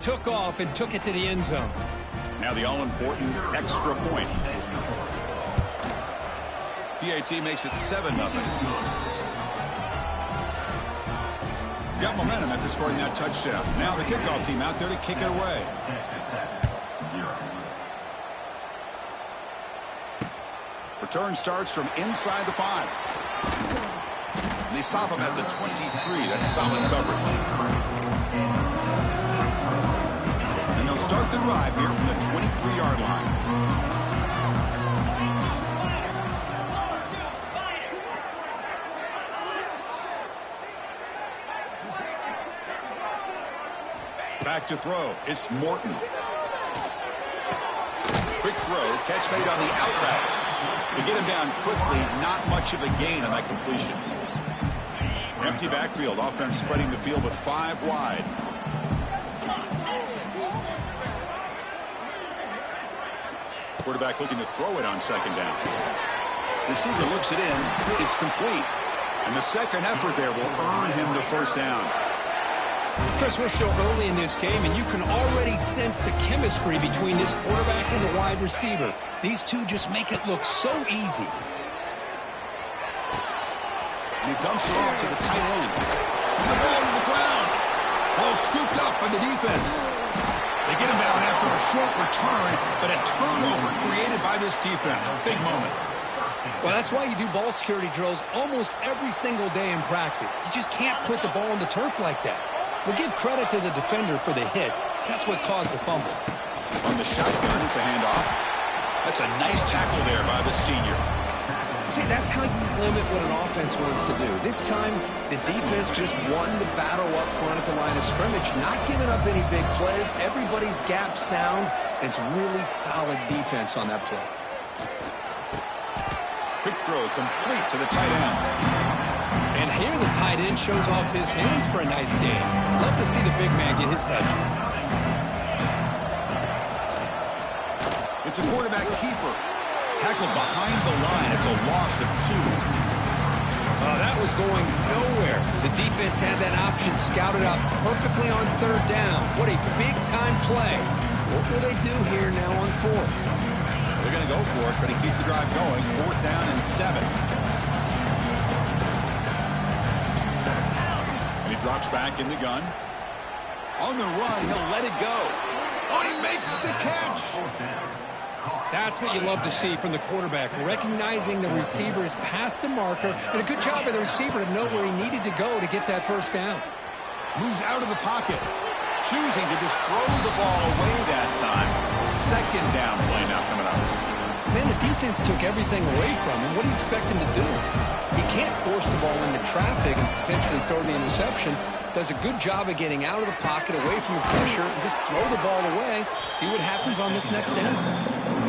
I: Took off and took it to the end zone.
H: Now the all-important extra point. PAT makes it 7-0. Got momentum after scoring that touchdown. Now the kickoff team out there to kick it away. Return starts from inside the 5. And they stop him at the 23. That's solid coverage. And they'll start the drive here from the 23-yard line. Back to throw. It's Morton. Quick throw. Catch made on the out route. To get him down quickly, not much of a gain on that completion. Empty backfield. Offense spreading the field with 5 wide. Quarterback looking to throw it on second down. Receiver looks it in. It's complete. And the second effort there will earn him the first down.
I: Chris, we're still early in this game, and you can already sense the chemistry between this quarterback and the wide receiver. These two just make it look so easy.
H: And he dumps it off to the tight end. And the ball to the ground. Ball scooped up by the defense. They get him down after a short return, but a turnover created by this defense. Big moment.
I: Well, that's why you do ball security drills almost every single day in practice. You just can't put the ball on the turf like that. We'll give credit to the defender for the hit, because that's what caused the fumble.
H: On the shotgun, it's a handoff. That's a nice tackle there by the senior.
C: See, that's how you limit what an offense wants to do. This time, the defense just won the battle up front at the line of scrimmage, not giving up any big plays. Everybody's gap sound. It's really solid defense on that play.
H: Quick throw complete to the tight end.
I: And here the tight end shows off his hands for a nice game. Love to see the big man get his touches.
H: It's a quarterback keeper. Tackled behind the line. It's a loss of 2.
I: That was going nowhere. The defense had that option scouted out perfectly on third down. What a big-time play. What will they do here now on 4th?
H: They're going to go for it, try to keep the drive going. 4th down and 7. And he drops back in the gun. On the run, he'll let it go. Oh, he makes the catch.
I: That's what you love to see from the quarterback, recognizing the receiver is past the marker, and a good job by the receiver to know where he needed to go to get that first down.
H: Moves out of the pocket, choosing to just throw the ball away that time. Second down play now coming up.
I: Man, the defense took everything away from him. What do you expect him to do? He can't force the ball into traffic and potentially throw the interception. Does a good job of getting out of the pocket, away from the pressure, and just throw the ball away. See what happens on this next down.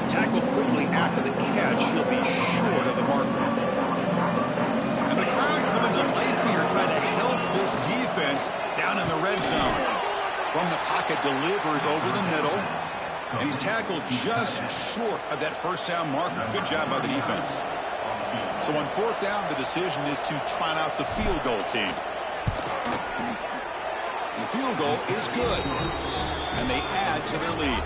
H: Tackled quickly after the catch. He'll be short of the marker. And the crowd coming to life here trying to help this defense down in the red zone. From the pocket, delivers over the middle. And he's tackled just short of that first down marker. Good job by the defense. So on 4th down, the decision is to trot out the field goal team. The field goal is good. And they add to their lead.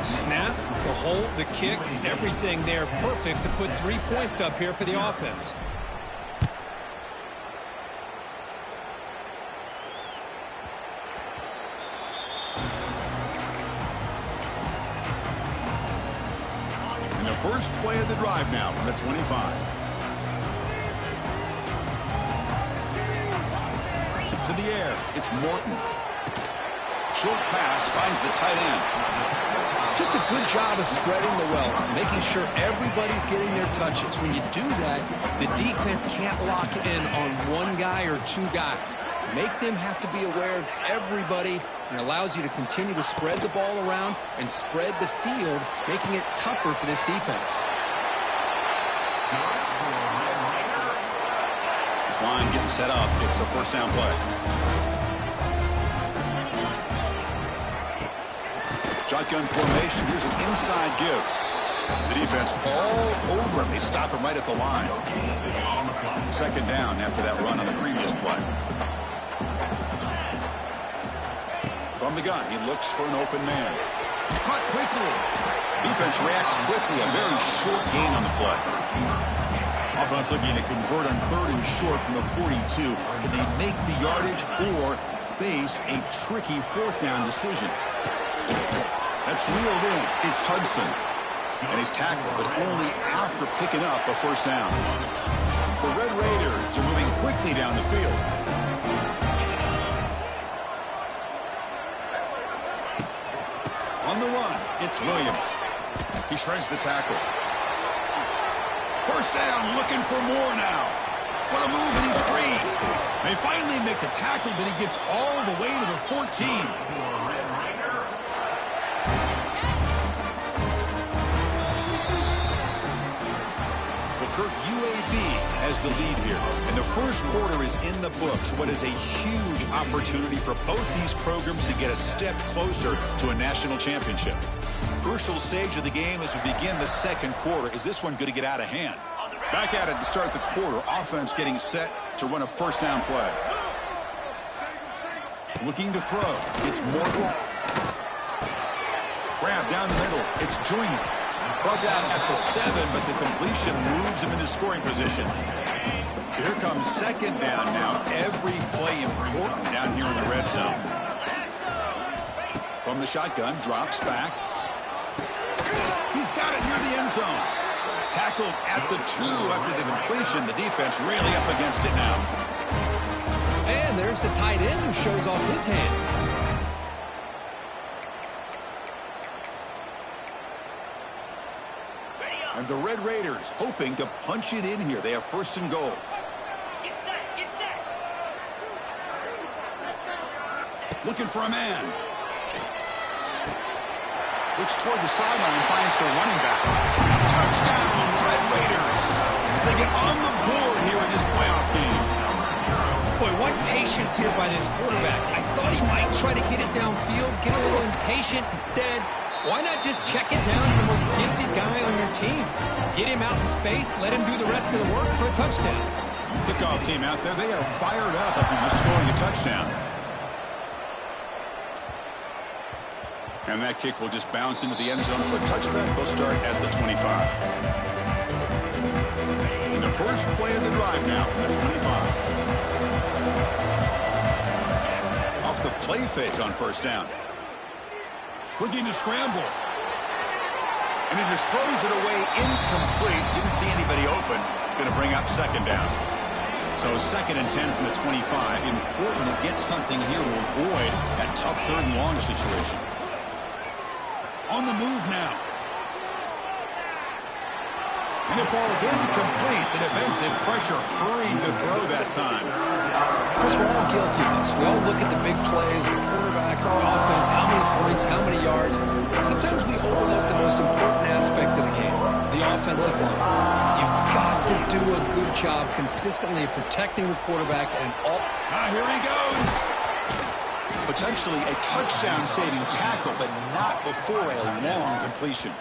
I: Snap, the hold, the kick, everything there perfect to put 3 points up here for the offense.
H: And the first play of the drive now from the 25. to the air. It's Morton. Short pass finds the tight end.
C: Just a good job of spreading the wealth, making sure everybody's getting their touches. When you do that, the defense can't lock in on one guy or two guys. Make them have to be aware of everybody, and it allows you to continue to spread the ball around and spread the field, making it tougher for this defense.
H: This line getting set up. It's a first down play. Shotgun formation. Here's an inside give. The defense all over him. They stop him right at the line. Second down after that run on the previous play. From the gun, he looks for an open man. Caught quickly. Defense reacts quickly. A very short gain on the play. Offense looking to convert on 3rd and short from the 42. Can they make the yardage or face a tricky 4th down decision? That's reeled in. It's Hudson. And he's tackled, but only after picking up a first down. The Red Raiders are moving quickly down the field. On the run, it's Williams. He shreds the tackle. First down, looking for more now. What a move, and he's free. They finally make the tackle, but he gets all the way to the 14. UAB has the lead here, and the first quarter is in the books. What is a huge opportunity for both these programs to get a step closer to a national championship. Crucial stage of the game as we begin the second quarter. Is this one going to get out of hand? Back at it to start the quarter. Offense getting set to run a first down play. Looking to throw. It's Morton. Grab down the middle. It's Joyner. Brought down at the 7, but the completion moves him into scoring position. So here comes second down now. Every play important down here in the red zone. From the shotgun, drops back. He's got it near the end zone. Tackled at the 2 after the completion. The defense really up against it now.
I: And there's the tight end who shows off his hands.
H: And the Red Raiders hoping to punch it in here. They have 1st and goal.
G: Get set, get set.
H: Looking for a man. Looks toward the sideline and finds the running back. Touchdown, Red Raiders. As they get on the board here in this playoff game.
I: Boy, what patience here by this quarterback. I thought he might try to get it downfield, get a little impatient. Instead, why not just check it down to the most gifted guy on your team? Get him out in space, let him do the rest of the work for a touchdown.
H: Kickoff team out there, they are fired up after just scoring a touchdown. And that kick will just bounce into the end zone for a touchback. They'll start at the 25. And the first play of the drive now, the 25. Off the play fake on first down. Looking to scramble. And he just throws it away incomplete. Didn't see anybody open. It's going to bring up second down. So 2nd and 10 from the 25. Important to get something here to avoid that tough 3rd and long situation. On the move now. And it falls incomplete. The defensive pressure hurried to throw that time.
C: Chris, we're all guilty of this. We all look at the big plays, the quarterbacks, the offense, how many points, how many yards. And sometimes we overlook the most important aspect of the game, the offensive line. You've got to do a good job consistently protecting the quarterback and all.
H: Here he goes. Potentially a touchdown-saving tackle, but not before a long completion.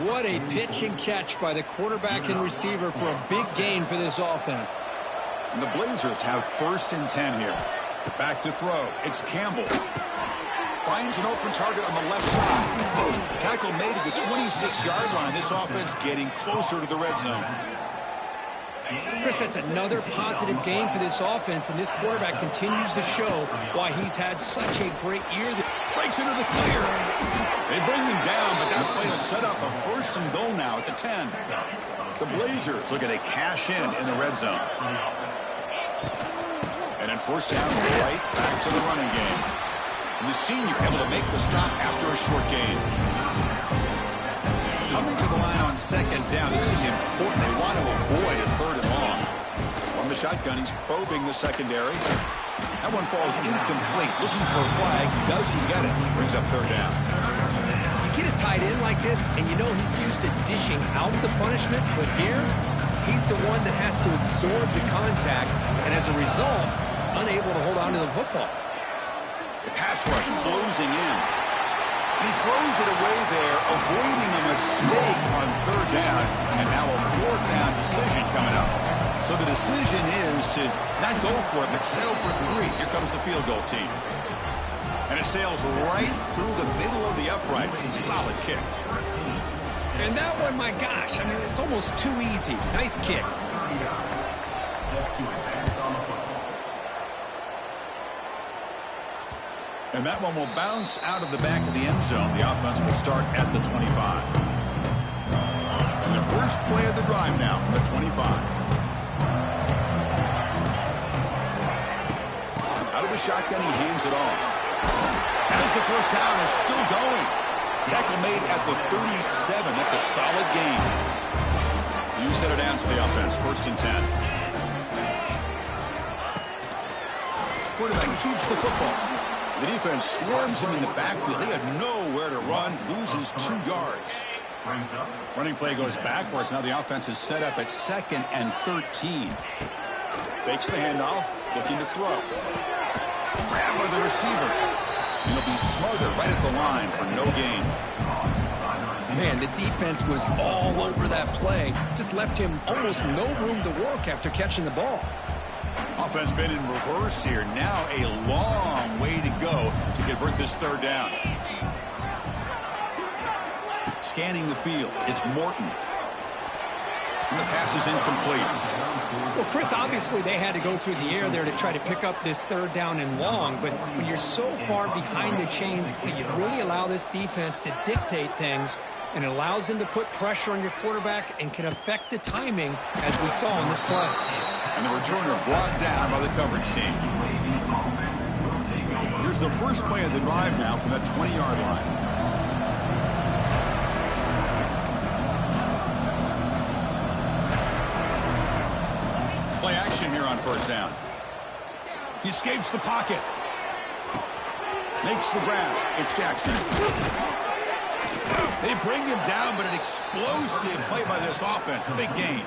I: What a pitch and catch by the quarterback and receiver for a big gain for this offense.
H: And the Blazers have 1st and 10 here. Back to throw. It's Campbell. Finds an open target on the left side. Tackle made at the 26-yard line. This offense getting closer to the red zone.
I: Chris, that's another positive game for this offense, and this quarterback continues to show why he's had such a great year.
H: Breaks into the clear. They bring him down, but that play will set up a 1st and goal now at the 10. The Blazers looking to cash in the red zone. And then first down, right back to the running game. And the senior able to make the stop after a short gain. Coming to the line on second down, this is important. They want to avoid a third and long. On the shotgun, he's probing the secondary. That one falls incomplete. Looking for a flag, doesn't get it. Brings up third down.
I: You get a tight end like this, and you know he's used to dishing out the punishment, but here, he's the one that has to absorb the contact, and as a result, he's unable to hold on to the football.
H: The pass rush closing in. He throws it away there, avoiding a mistake on third down, and now a fourth down decision coming up. So the decision is to not go for it, but sail for 3. Here comes the field goal team. And it sails right through the middle of the uprights. Solid kick.
I: And that one, my gosh, I mean, it's almost too easy. Nice kick.
H: And that one will bounce out of the back of the end zone. The offense will start at the 25. And the first play of the drive now from the 25. Out of the shotgun, he hands it off. As the first down is still going. Tackle made at the 37. That's a solid gain. You set it down to the offense. First and 10. Quarterback keeps the football. The defense swarms him in the backfield. He had nowhere to run. Loses 2 yards. Running play goes backwards. Now the offense is set up at second and 13. Fakes the handoff. Looking to throw. Grab by the receiver. And he'll be smothered right at the line for no gain.
I: Man, the defense was all over that play. Just left him almost no room to work after catching the ball.
H: Offense been in reverse here. Now a long way to go to convert this third down. Scanning the field. It's Morton. And the pass is incomplete.
I: Well, Chris, obviously they had to go through the air there to try to pick up this third down and long, but when you're so far behind the chains, you really allow this defense to dictate things, and it allows them to put pressure on your quarterback and can affect the timing, as we saw in this play.
H: And the returner brought down by the coverage team. Here's the first play of the drive now from that 20-yard line. Play action here on first down. He escapes the pocket. Makes the grab. It's Jackson. They bring him down, but an explosive play by this offense. Big gain.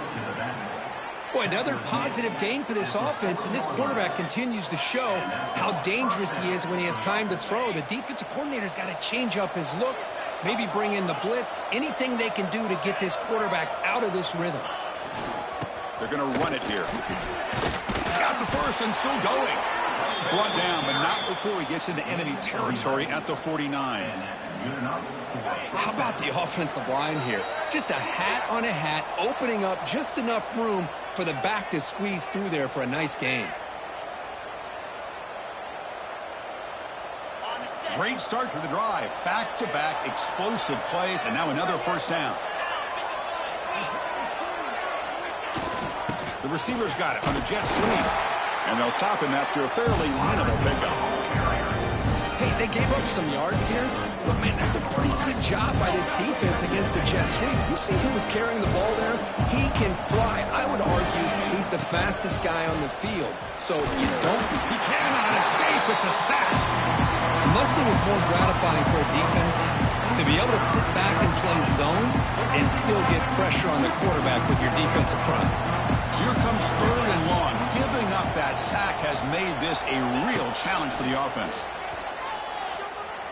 I: Boy, another positive gain for this offense, and this quarterback continues to show how dangerous he is when he has time to throw. The defensive coordinator's got to change up his looks, maybe bring in the blitz, anything they can do to get this quarterback out of this rhythm.
H: They're going to run it here. He's got the first and still going. Brought down, but not before he gets into enemy territory at the 49.
I: How about the offensive line here? Just a hat on a hat, opening up just enough room for the back to squeeze through there for a nice gain.
H: Great start for the drive. Back-to-back explosive plays, and now another first down. The receiver's got it on the jet sweep, and they'll stop him after a fairly minimal pickup.
I: Hey, they gave up some yards here, but man, that's a pretty good job by this defense against the jet sweep. You see who was carrying the ball there? He can fly. I would argue he's the fastest guy on the field. So you don't...
H: He cannot escape. It's a sack.
I: Nothing is more gratifying for a defense to be able to sit back and play zone and still get pressure on the quarterback with your defensive front.
H: So here comes third and long. Giving up that sack has made this a real challenge for the offense.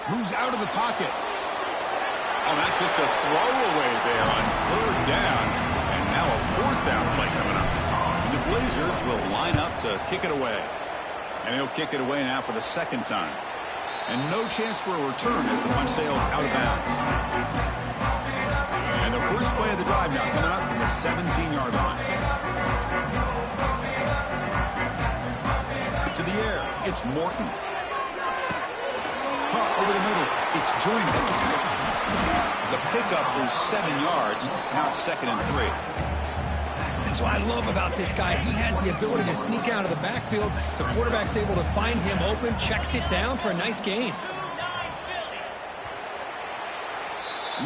H: Moves out of the pocket. Oh, that's just a throwaway there on third down. And now a fourth down play coming up. And the Blazers will line up to kick it away. And he'll kick it away now for the second time. And no chance for a return as the punt sails out of bounds. And the first play of the drive now coming up from the 17-yard line. To the air, it's Morton. Caught over the middle, it's Joyner. The pickup is 7 yards, now it's second and 3.
I: That's what I love about this guy. He has the ability to sneak out of the backfield. The quarterback's able to find him open, checks it down for a nice gain.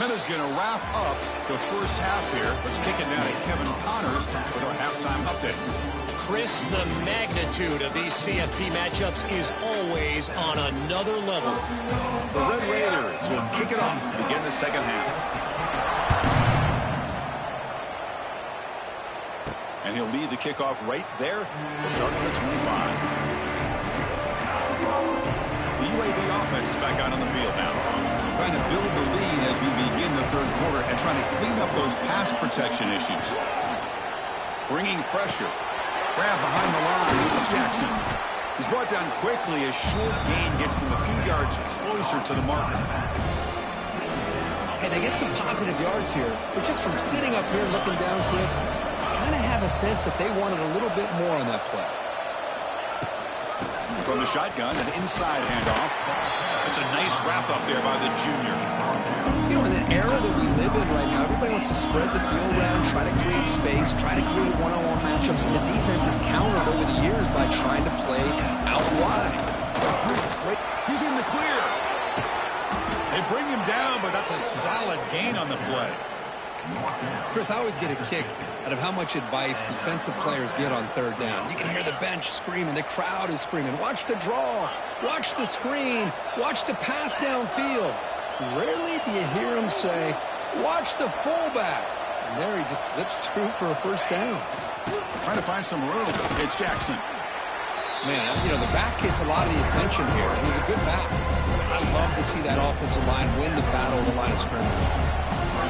H: Miller's going to wrap up the first half here. Let's kick it down to Kevin Connors with our halftime update.
E: Chris, the magnitude of these CFP matchups is always on another level.
H: The Red Raiders will kick it off to begin the second half. And he'll lead the kickoff right there. We'll start at the 25. The UAB offense is back out on the field now. Trying to build the lead as we begin the third quarter and trying to clean up those pass protection issues. Bringing pressure. Grab behind the line. It's Jackson. He's brought down quickly. A short gain gets them a few yards closer to the marker.
I: Hey, they get some positive yards here. But just from sitting up here looking down, Chris, I kind of have a sense that they wanted a little bit more on that play.
H: From the shotgun, an inside handoff. It's a nice wrap-up there by the junior.
I: You know, in the era that we live in right now, everybody wants to spread the field around, try to create space, try to create one-on-one matchups, and the defense has countered over the years by trying to play out wide.
H: He's in the clear. They bring him down, but that's a solid gain on the play.
I: Chris, I always get a kick out of how much advice defensive players get on third down. You can hear the bench screaming. The crowd is screaming. Watch the draw. Watch the screen. Watch the pass downfield. Rarely do you hear him say, watch the fullback. And there he just slips through for a first down.
H: Trying to find some room. It's Jackson.
I: Man, you know, the back gets a lot of the attention here. It was a good back. I love to see that offensive line win the battle of the line of scrimmage.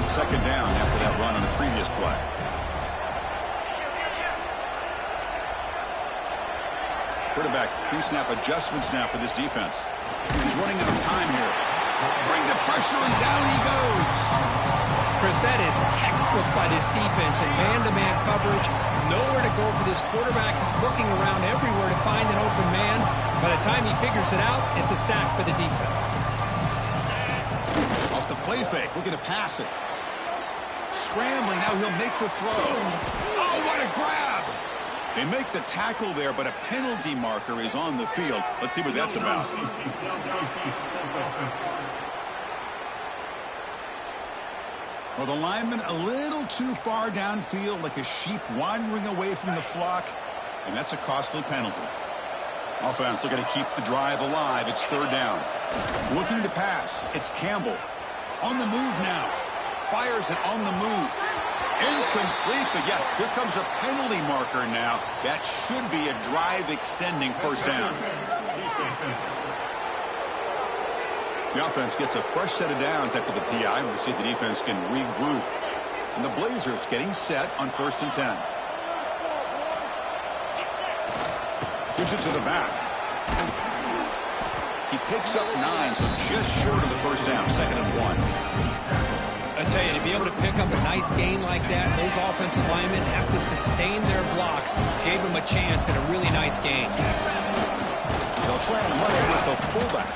H: Second down after that run on the previous play. Quarterback pre-snap adjustments now for this defense. He's running out of time here. Bring the pressure and down he goes.
I: Chris, that is textbook by this defense in man-to-man coverage. Nowhere to go for this quarterback. He's looking around everywhere to find an open man. By the time he figures it out, it's a sack for the defense.
H: Off the play fake, looking to pass it. Scrambling, now he'll make the throw. Oh, what a grab! They make the tackle there, but a penalty marker is on the field. Let's see what that's about. Well, the lineman a little too far downfield, like a sheep wandering away from the flock, and that's a costly penalty. Offense looking to keep the drive alive. It's third down. Looking to pass. It's Campbell. On the move now. Fires it on the move. Incomplete, but yeah, here comes a penalty marker now. That should be a drive-extending first down. The offense gets a fresh set of downs after the PI. We'll see if the defense can regroup. And the Blazers getting set on 1st and 10. Gives it to the back. He picks up 9, so just short of the first down. 2nd and 1.
I: I tell you, to be able to pick up a nice gain like that, those offensive linemen have to sustain their blocks. Gave them a chance at a really nice gain.
H: They'll try and run it with the fullback.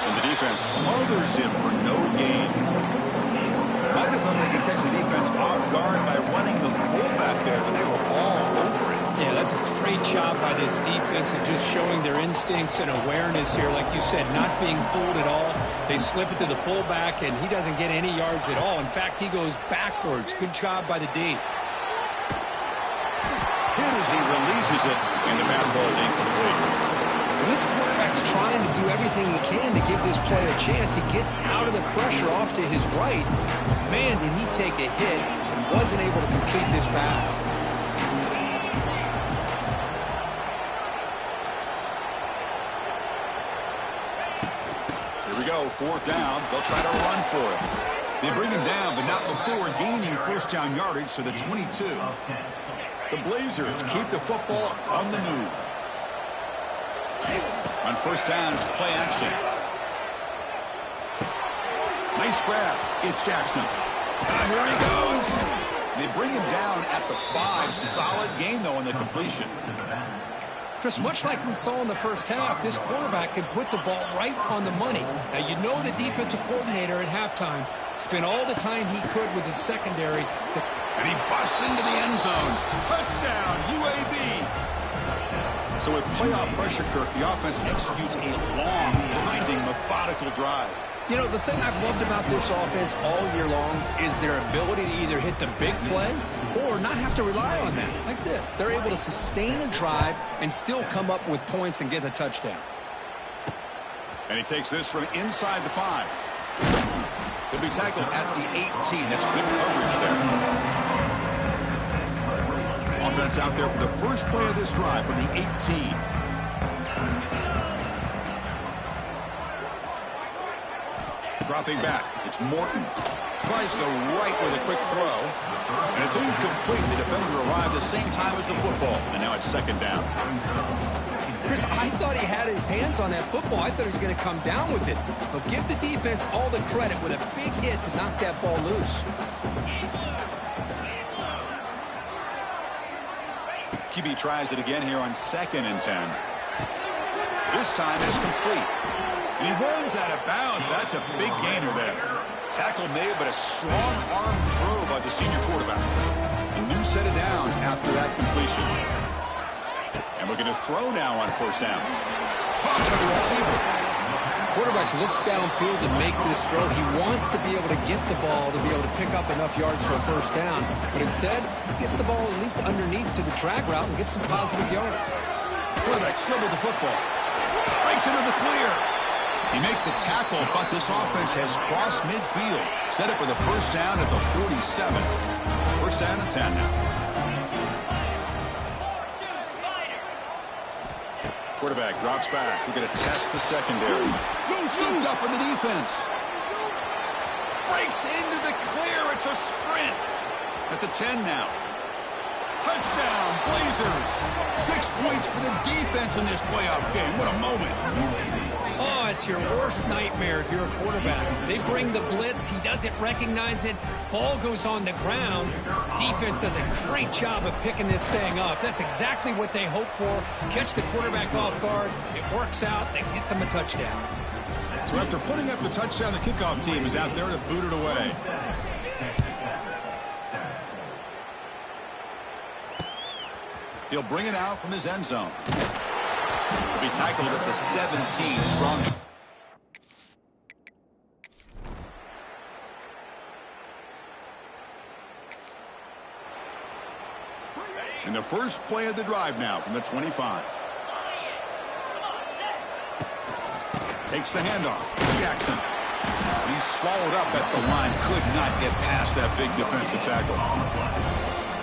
H: And the defense smothers him for no gain. Might have thought they could catch the defense off guard by running the fullback there, but they were all over it.
I: Yeah, that's a great job by this defense and just showing their instincts and awareness here. Like you said, not being fooled at all. They slip it to the fullback, and he doesn't get any yards at all. In fact, he goes backwards. Good job by the D.
H: Hit as he releases it, and the pass ball is incomplete.
I: This quarterback's trying to do everything he can to give this play a chance. He gets out of the pressure off to his right. Man, did he take a hit and wasn't able to complete this pass.
H: Here we go, 4th down. They'll try to run for it. They bring him down, but not before gaining first down yardage to the 22. The Blazers keep the football on the move. On 1st down, it's play action. Nice grab. It's Jackson. Here he goes. They bring him down at the 5. Solid gain, though, on the completion.
I: Chris, much like we saw in the first half, this quarterback can put the ball right on the money. Now, you know the defensive coordinator at halftime spent all the time he could with his secondary to
H: And he busts into the end zone. Touchdown, UAB. So with playoff pressure, Kirk, the offense executes a long, grinding, methodical drive.
I: You know, the thing I've loved about this offense all year long is their ability to either hit the big play or not have to rely on that. Like this. They're able to sustain a drive and still come up with points and get a touchdown.
H: And he takes this from inside the 5. He'll be tackled at the 18. That's good coverage there. Offense out there for the first play of this drive from the 18. Dropping back, it's Morton. Tries the right with a quick throw. And it's incomplete. The defender arrived the same time as the football. And now it's second down.
I: Chris, I thought he had his hands on that football. I thought he was going to come down with it. But give the defense all the credit with a big hit to knock that ball loose.
H: QB tries it again here on 2nd and 10. This time it's complete. And he runs out of bounds. That's a big gainer there. Tackle made, but a strong arm throw by the senior quarterback. A new set of downs after that completion. And looking to throw now on 1st down. Off to the receiver.
I: Quarterback looks downfield to make this throw. He wants to be able to get the ball to be able to pick up enough yards for a 1st down. But instead, he gets the ball at least underneath to the drag route and gets some positive yards.
H: Quarterback still with the football. Breaks into the clear. He makes the tackle, but this offense has crossed midfield. Set up with a 1st down at the 47. 1st down and 10 now. Quarterback drops back. We're going to test the secondary. Scooped up in the defense. Breaks into the clear. It's a sprint. At the 10 now. Touchdown, Blazers. 6 points for the defense in this playoff game. What a moment.
I: Oh, it's your worst nightmare if you're a quarterback. They bring the blitz. He doesn't recognize it. Ball goes on the ground. Defense does a great job of picking this thing up. That's exactly what they hope for. Catch the quarterback off guard. It works out. That gets him a touchdown.
H: So after putting up the touchdown, the kickoff team is out there to boot it away. He'll bring it out from his end zone. He'll be tackled at the 17. Strong. And the first play of the drive now from the 25. Takes the handoff. Jackson. He's swallowed up at the line. Could not get past that big defensive tackle.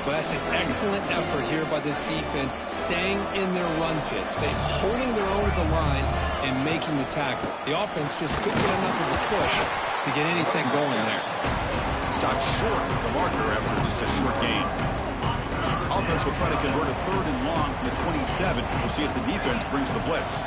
I: But that's an excellent effort here by this defense, staying in their run fits. They're holding their own at the line and making the tackle. The offense just couldn't get enough of a push to get anything going there.
H: Stopped short of the marker after just a short gain. Offense will try to convert a 3rd and long from the 27. We'll see if the defense brings the blitz.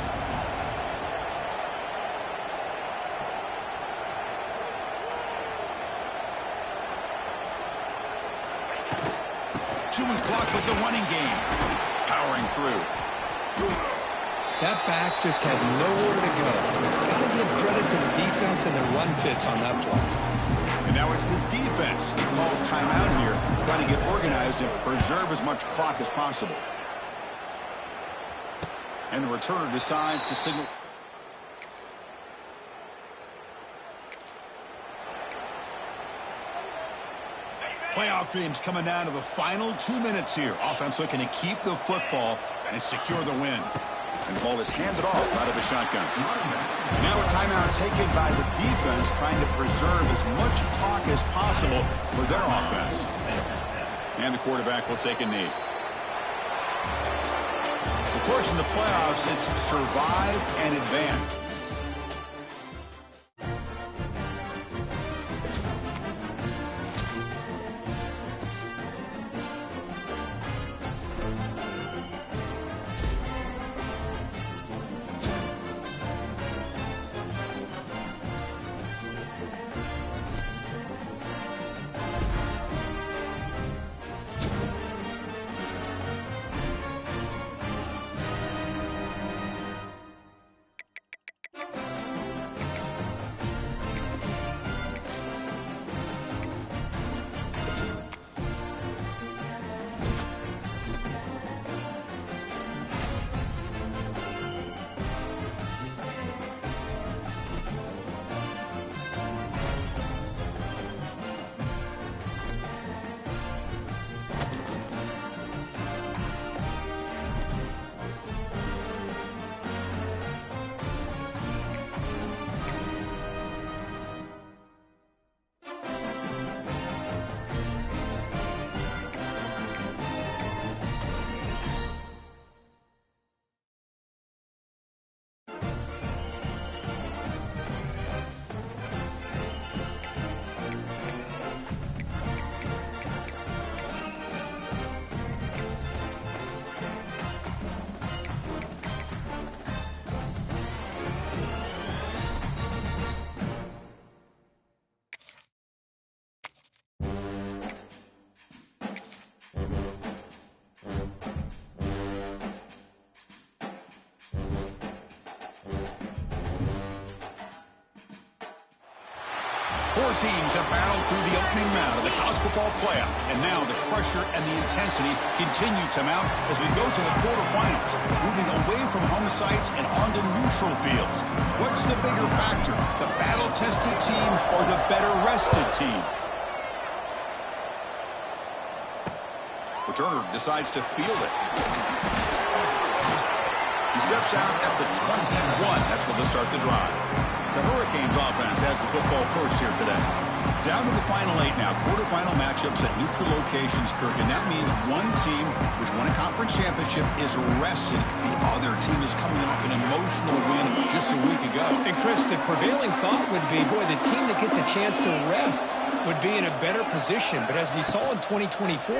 H: Chewing clock with the running game. Powering through.
I: That back just had nowhere to go. Got to give credit to the defense and their run fits on that play.
H: And now it's the defense that calls timeout here, trying to get organized and preserve as much clock as possible. And the returner decides to signal. Playoff dreams coming down to the final 2 minutes here. Offense looking to keep the football and secure the win. And the ball is handed off out of the shotgun. Now a timeout taken by the defense, trying to preserve as much clock as possible for their offense. And the quarterback will take a knee. Of course, in the playoffs, it's survive and advance. Four teams have battled through the opening round of the college football playoff, and now the pressure and the intensity continue to mount as we go to the quarterfinals, moving away from home sites and onto neutral fields. What's the bigger factor, the battle-tested team or the better-rested team? Returner decides to field it. He steps out at the 21. That's where they'll start the drive. The Hurricanes offense has the football first here today. Down to the final 8 now. Quarterfinal matchups at neutral locations, Kirk. And that means one team, which won a conference championship, is rested. The other team is coming off an emotional win just a week ago.
I: And, Chris, the prevailing thought would be, boy, the team that gets a chance to rest would be in a better position. But as we saw in 2024,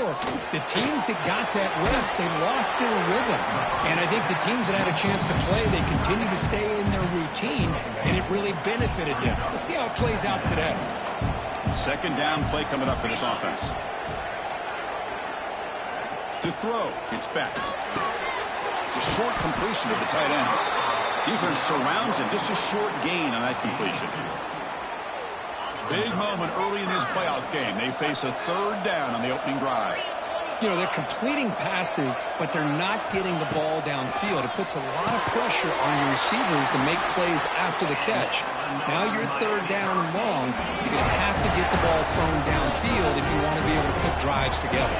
I: the teams that got that rest, they lost their rhythm. And I think the teams that had a chance to play, they continue to stay in their routine, and it really benefited them. Let's see how it plays out today.
H: Second down play coming up for this offense. To throw, it's back. It's a short completion of the tight end. Defense surrounds him, just a short gain on that completion. Big moment early in this playoff game. They face a third down on the opening drive.
I: You know, they're completing passes, but they're not getting the ball downfield. It puts a lot of pressure on your receivers to make plays after the catch. Now you're third down and long. You're going to have to get the ball thrown downfield if you want to be able to put drives together.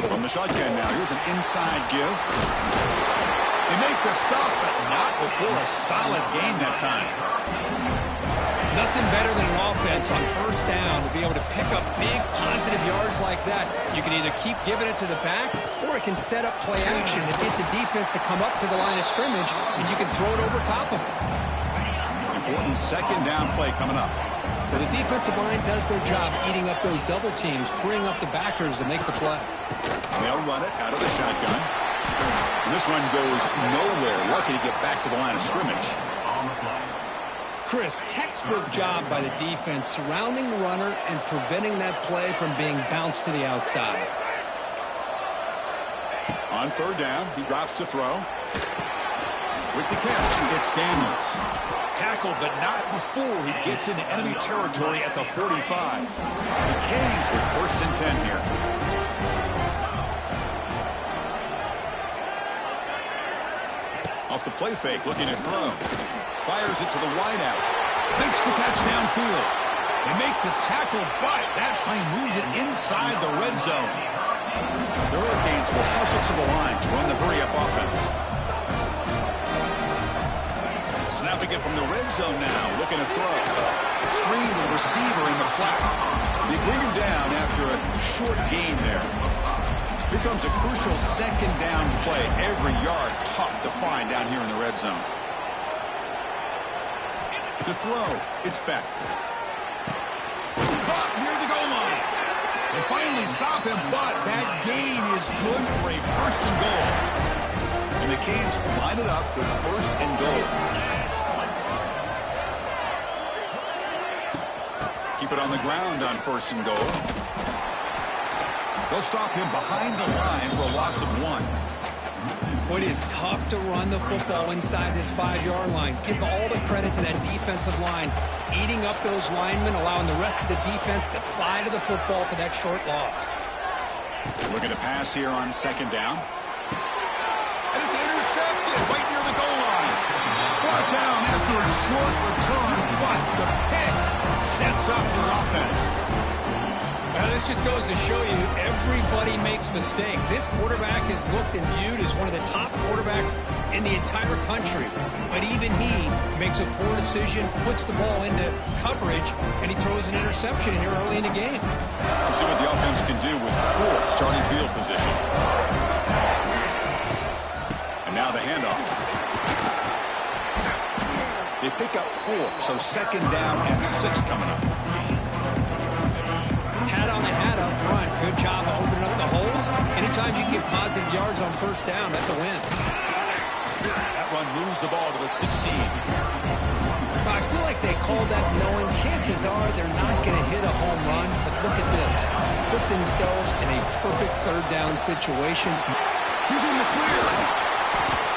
H: From the shotgun now, here's an inside give. They make the stop, but not before a solid gain that time.
I: Nothing better than an offense on first down to be able to pick up big positive yards like that. You can either keep giving it to the back, or it can set up play action and get the defense to come up to the line of scrimmage, and you can throw it over top of it.
H: Important second down play coming up.
I: Well, the defensive line does their job eating up those double teams, freeing up the backers to make the play.
H: They'll run it out of the shotgun. And this one goes nowhere. Lucky to get back to the line of scrimmage.
I: Chris, textbook job by the defense surrounding the runner and preventing that play from being bounced to the outside.
H: On third down, he drops to throw. With the catch, it's Daniels. Tackled, but not before he gets into enemy territory at the 45. The Canes with first and 10 here. Off the play fake, looking to throw. Fires it to the wideout. Makes the catch downfield. They make the tackle, but that plane moves it inside the red zone. The Hurricanes will hustle to the line to run the hurry-up offense. Snapping it from the red zone now, looking to throw. Screen to the receiver in the flat. They bring him down after a short gain there. Here comes a crucial second down play. Every yard tough to find down here in the red zone. To throw, it's back. Caught near the goal line. They finally stop him, but that gain is good for a first and goal. And the Canes line it up with first and goal. Keep it on the ground on first and goal. They'll stop him behind the line for a loss of 1.
I: It is tough to run the football inside this 5-yard line. Give all the credit to that defensive line, eating up those linemen, allowing the rest of the defense to fly to the football for that short loss.
H: Looking to pass here on second down. And it's intercepted right near the goal line. Brought down after a short return, but the pick sets up his offense.
I: Well, this just goes to show you everybody makes mistakes. This quarterback is looked and viewed as one of the top quarterbacks in the entire country. But even he makes a poor decision, puts the ball into coverage, and he throws an interception here early in the game.
H: We'll see what the offense can do with poor starting field position. And now the handoff. They pick up 4, so second down and 6 coming up.
I: Hat on the hat up front. Good job of opening up the holes. Anytime you can get positive yards on first down, that's a win.
H: That run moves the ball to the 16.
I: I feel like they called that knowing chances are they're not going to hit a home run, but look at this. Put themselves in a perfect third down situation.
H: He's in the clear.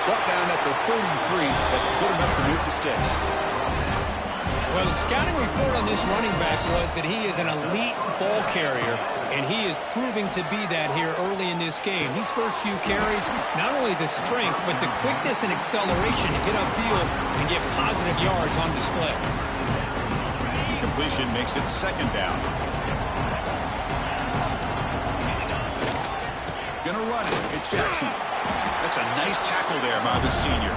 H: Brought down at the 33. That's good enough to move the sticks.
I: Well, the scouting report on this running back was that he is an elite ball carrier, and he is proving to be that here early in this game. These first few carries, not only the strength, but the quickness and acceleration to get upfield and get positive yards on display.
H: Completion makes it second down. Gonna run it. It's Jackson. That's a nice tackle there by the senior.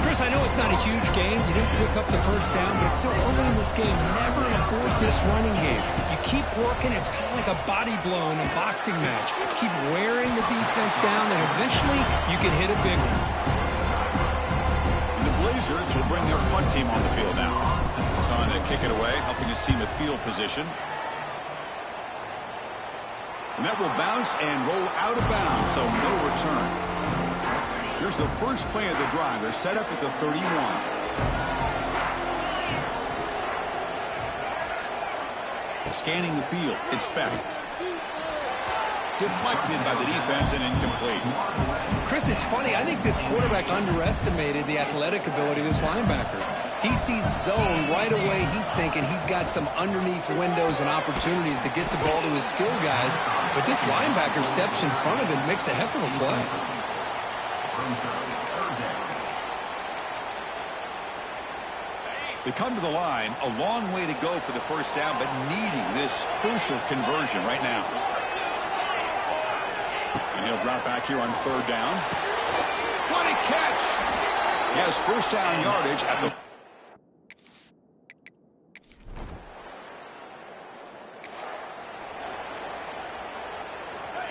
I: Chris, I know it's not a huge game. You didn't pick up the first down, but it's still early in this game. Never abort this running game. You keep working. It's kind of like a body blow in a boxing match. Keep wearing the defense down, and eventually you can hit a big one.
H: And the Blazers will bring their punt team on the field now. He's on to kick it away, helping his team with field position. And that will bounce and roll out of bounds, so no return. Here's the first play of the drive. They're set up at the 31. Scanning the field. It's Beck. Deflected by the defense and incomplete.
I: Chris, it's funny. I think this quarterback underestimated the athletic ability of this linebacker. He sees zone right away. He's thinking he's got some underneath windows and opportunities to get the ball to his skill guys. But this linebacker steps in front of him, makes a heck of a play.
H: They come to the line, a long way to go for the first down, but needing this crucial conversion right now. And he'll drop back here on third down. What a catch! He has first down yardage at the...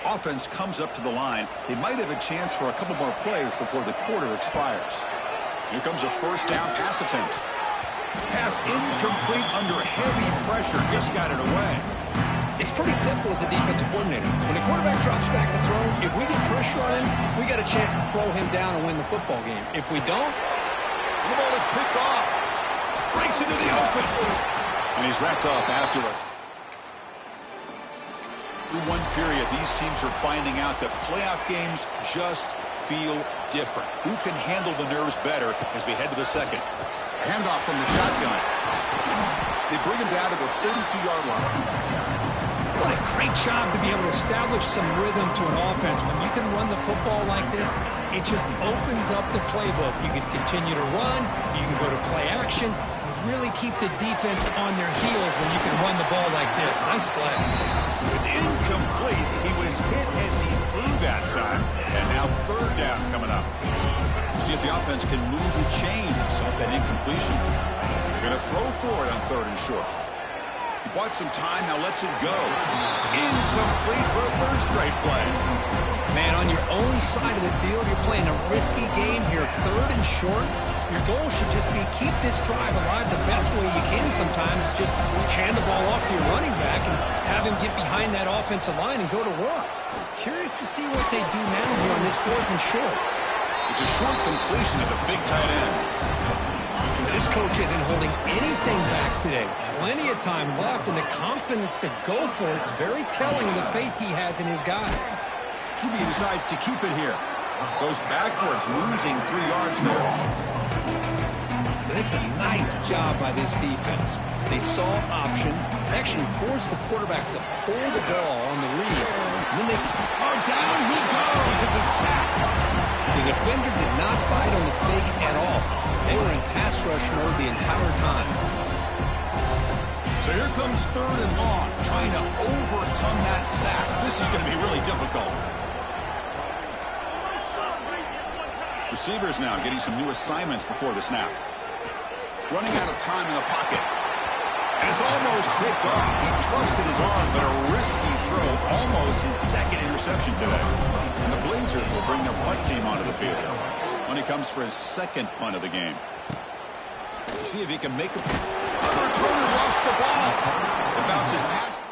H: Offense comes up to the line. They might have a chance for a couple more plays before the quarter expires. Here comes a first down pass attempt. Pass incomplete under heavy pressure. Just got it away.
I: It's pretty simple as a defensive coordinator. When the quarterback drops back to throw, if we get pressure on him, we got a chance to slow him down and win the football game. If we don't,
H: the ball is picked off. Breaks into the open. And he's wrapped up after us. Through one period, these teams are finding out that playoff games just feel different. Who can handle the nerves better as we head to the second? Handoff from the shotgun. They bring him down to the 32-yard line.
I: What a great job to be able to establish some rhythm to an offense. When you can run the football like this, it just opens up the playbook. You can continue to run. You can go to play action. You really keep the defense on their heels when you can run the ball like this. Nice play.
H: It's incomplete. He was hit as he threw that time. And now third down coming up. See if the offense can move the chains off that incompletion. They're going to throw for it on third and short. He bought some time, now lets it go. Incomplete for a third straight play.
I: Man, on your own side of the field, you're playing a risky game here, third and short. Your goal should just be keep this drive alive the best way you can sometimes. Just hand the ball off to your running back and have him get behind that offensive line and go to work. Curious to see what they do now here on this fourth and short.
H: It's a short completion of the big tight end.
I: This coach isn't holding anything back today. Plenty of time left, and the confidence to go for it is very telling of the faith he has in his guys.
H: QB decides to keep it here. Goes backwards, losing 3 yards there.
I: It's a nice job by this defense. They saw option, actually forced the quarterback to pull the ball on the read. And then
H: down he goes. It's a sack.
I: The defender did not bite on the fake at all. They were in pass rush mode the entire time.
H: So here comes third and long, trying to overcome that sack. This is going to be really difficult. Receivers now getting some new assignments before the snap. Running out of time in the pocket. And it's almost picked off. He trusted his arm, but a risky throw. Almost his second interception today. And the Blazers will bring their punt team onto the field. When he comes for his second punt of the game. See if he can make a... Other returner lost the ball. It bounces past...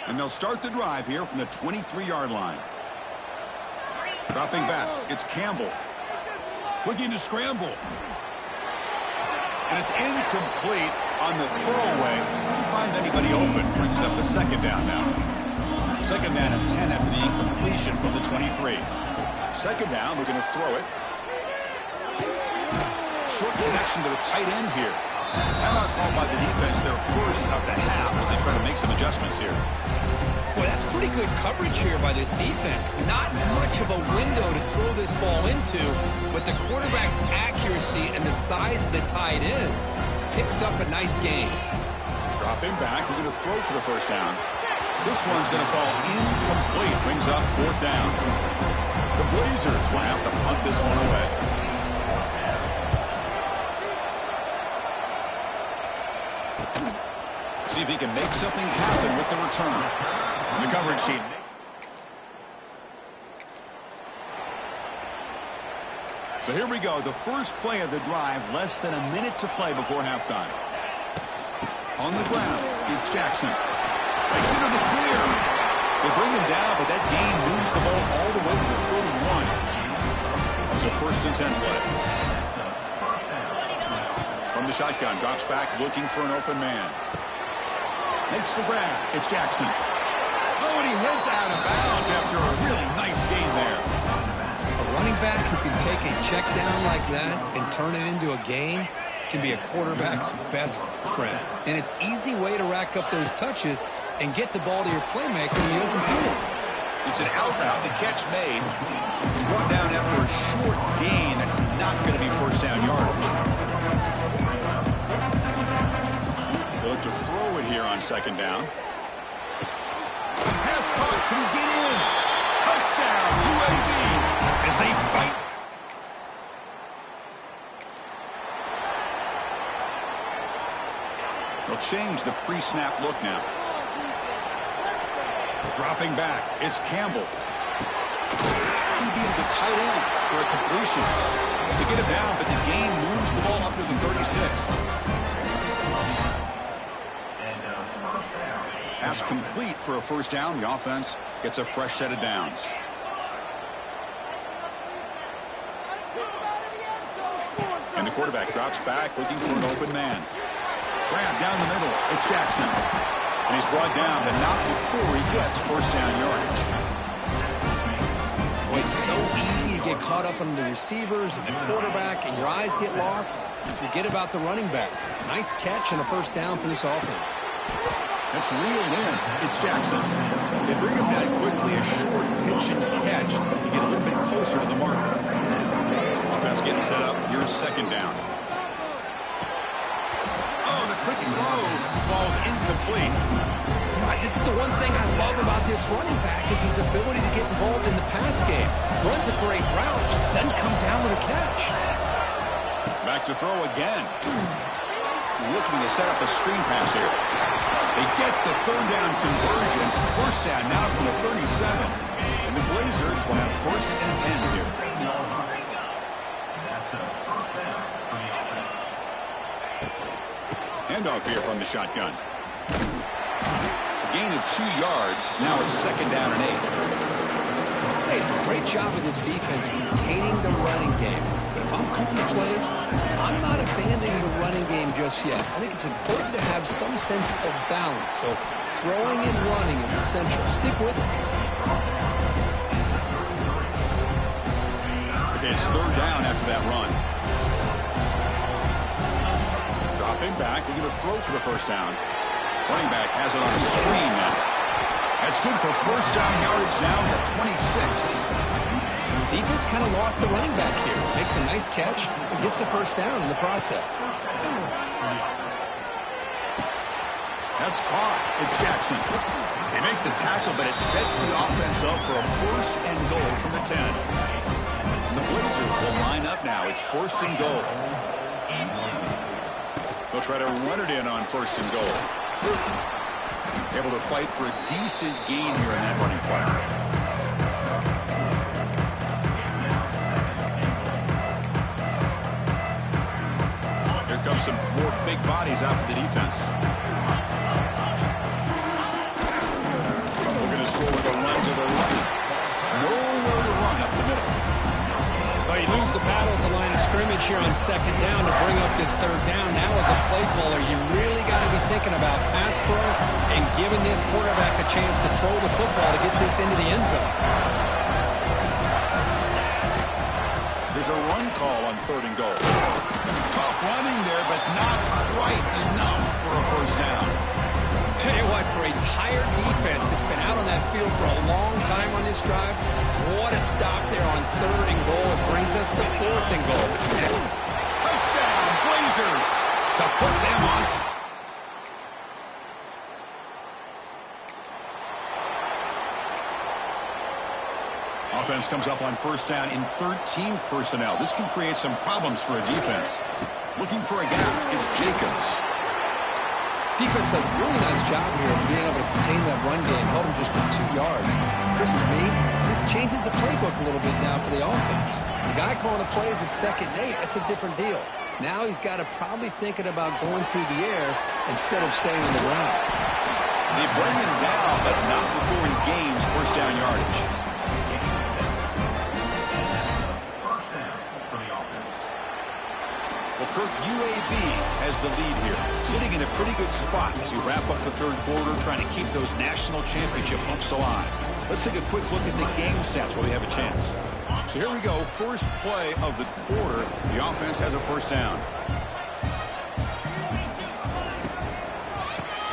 H: And they'll start the drive here from the 23-yard line. Dropping back, it's Campbell. Looking to scramble. And it's incomplete on the throwaway. Didn't find anybody open. Brings up the second down now. Second down and 10 after the incompletion from the 23. Second down, we're going to throw it. Short connection to the tight end here. Timeout called by the defense, their first of the half as they try to make some adjustments here.
I: Boy, that's pretty good coverage here by this defense. Not much of a window to throw this ball into, but the quarterback's accuracy and the size of the tight end picks up a nice gain.
H: Dropping back, we're going to throw for the first down. This one's going to fall incomplete. Brings up fourth down. The Blazers will have to punt this one away. See if he can make something happen with the return. The coverage team. So here we go. The first play of the drive. Less than a minute to play before halftime. On the ground, it's Jackson. Breaks into the clear. They bring him down, but that gain moves the ball all the way to the 31. It's a first and 10 play. From the shotgun, drops back, looking for an open man. Makes the grab. It's Jackson. Oh, and he heads out of bounds after a really nice gain there.
I: A running back who can take a check down like that and turn it into a gain can be a quarterback's best friend. And it's an easy way to rack up those touches and get the ball to your playmaker in the open field.
H: It's an out route. The catch made. He's brought down after a short gain. That's not going to be first down yardage. They look to throw it here on second down. Pass caught. Can he get in? Touchdown, UAB, as they fight. They'll change the pre-snap look now. Dropping back, it's Campbell. QB to the tight end for a completion. They get it down, but the gain moves the ball up to the 36. Pass complete for a first down. The offense gets a fresh set of downs. And the quarterback drops back, looking for an open man. Grab down the middle. It's Jackson. And he's brought down, but not before he gets first down yardage.
I: Well, it's so easy to get caught up on the receivers and the quarterback, and your eyes get lost. You forget about the running back. Nice catch and a first down for this offense.
H: That's reeled in. It's Jackson. They bring him down quickly, a short pitch and catch to get a little bit closer to the marker. Offense getting set up. Here's second down. Oh, the quick throw falls incomplete.
I: You know, this is the one thing I love about this running back is his ability to get involved in the pass game. Runs a great route, just doesn't come down with a catch.
H: Back to throw again. Looking to set up a screen pass here. They get the third down conversion. First down now from the 37. And the Blazers will have first and 10 here. Handoff here from the shotgun. Gain of 2 yards. Now it's second down and 8.
I: Hey, it's a great job of this defense containing the running game. But if I'm calling the plays, I'm not abandoning the running game just yet. I think it's important to have some sense of balance. So throwing and running is essential. Stick with it.
H: Okay, it's third down after that run. Dropping back. We're going to throw for the first down. Running back has it on a screen now. That's good for first down yardage now at 26.
I: Defense kind of lost the running back here. Makes a nice catch and gets the first down in the process.
H: That's caught. It's Jackson. They make the tackle, but it sets the offense up for a first and goal from the 10. And the Blazers will line up now. It's first and goal. They'll try to run it in on first and goal. Able to fight for a decent gain here in that running play. Here comes some more big bodies out for the defense. We're going to score with a run to the right. Nowhere to run up the middle.
I: Well, you lose the battle at the line of scrimmage here on second down to bring up this third down. Now, as a play caller, you really got to be thinking about pass pro and giving this quarterback a chance to throw the football to get this into the end zone.
H: There's a run call on 3rd and goal. Tough running there, but not quite enough for a first down.
I: Tell you what, for a tired defense that's been out on that field for a long time on this drive, what a stop there on 3rd and goal. It brings us to 4th and goal.
H: Touchdown, Blazers, to put them on top. Offense comes up on first down in 13 personnel. This can create some problems for a defense. Looking for a gap, it's Jacobs.
I: Defense does a really nice job here of being able to contain that run game, held him just for 2 yards. Chris, to me, this changes the playbook a little bit now for the offense. The guy calling the plays at 2nd and 8, that's a different deal. Now he's got to probably thinking about going through the air instead of staying on the ground.
H: They bring him down, but not before he gains first down yardage.
D: First down for the offense.
H: Well, Kirk, UAB has the lead here, sitting in a pretty good spot as we wrap up the 3rd quarter, trying to keep those national championship hopes alive. Let's take a quick look at the game stats while we have a chance. So here we go, first play of the quarter. The offense has a first down.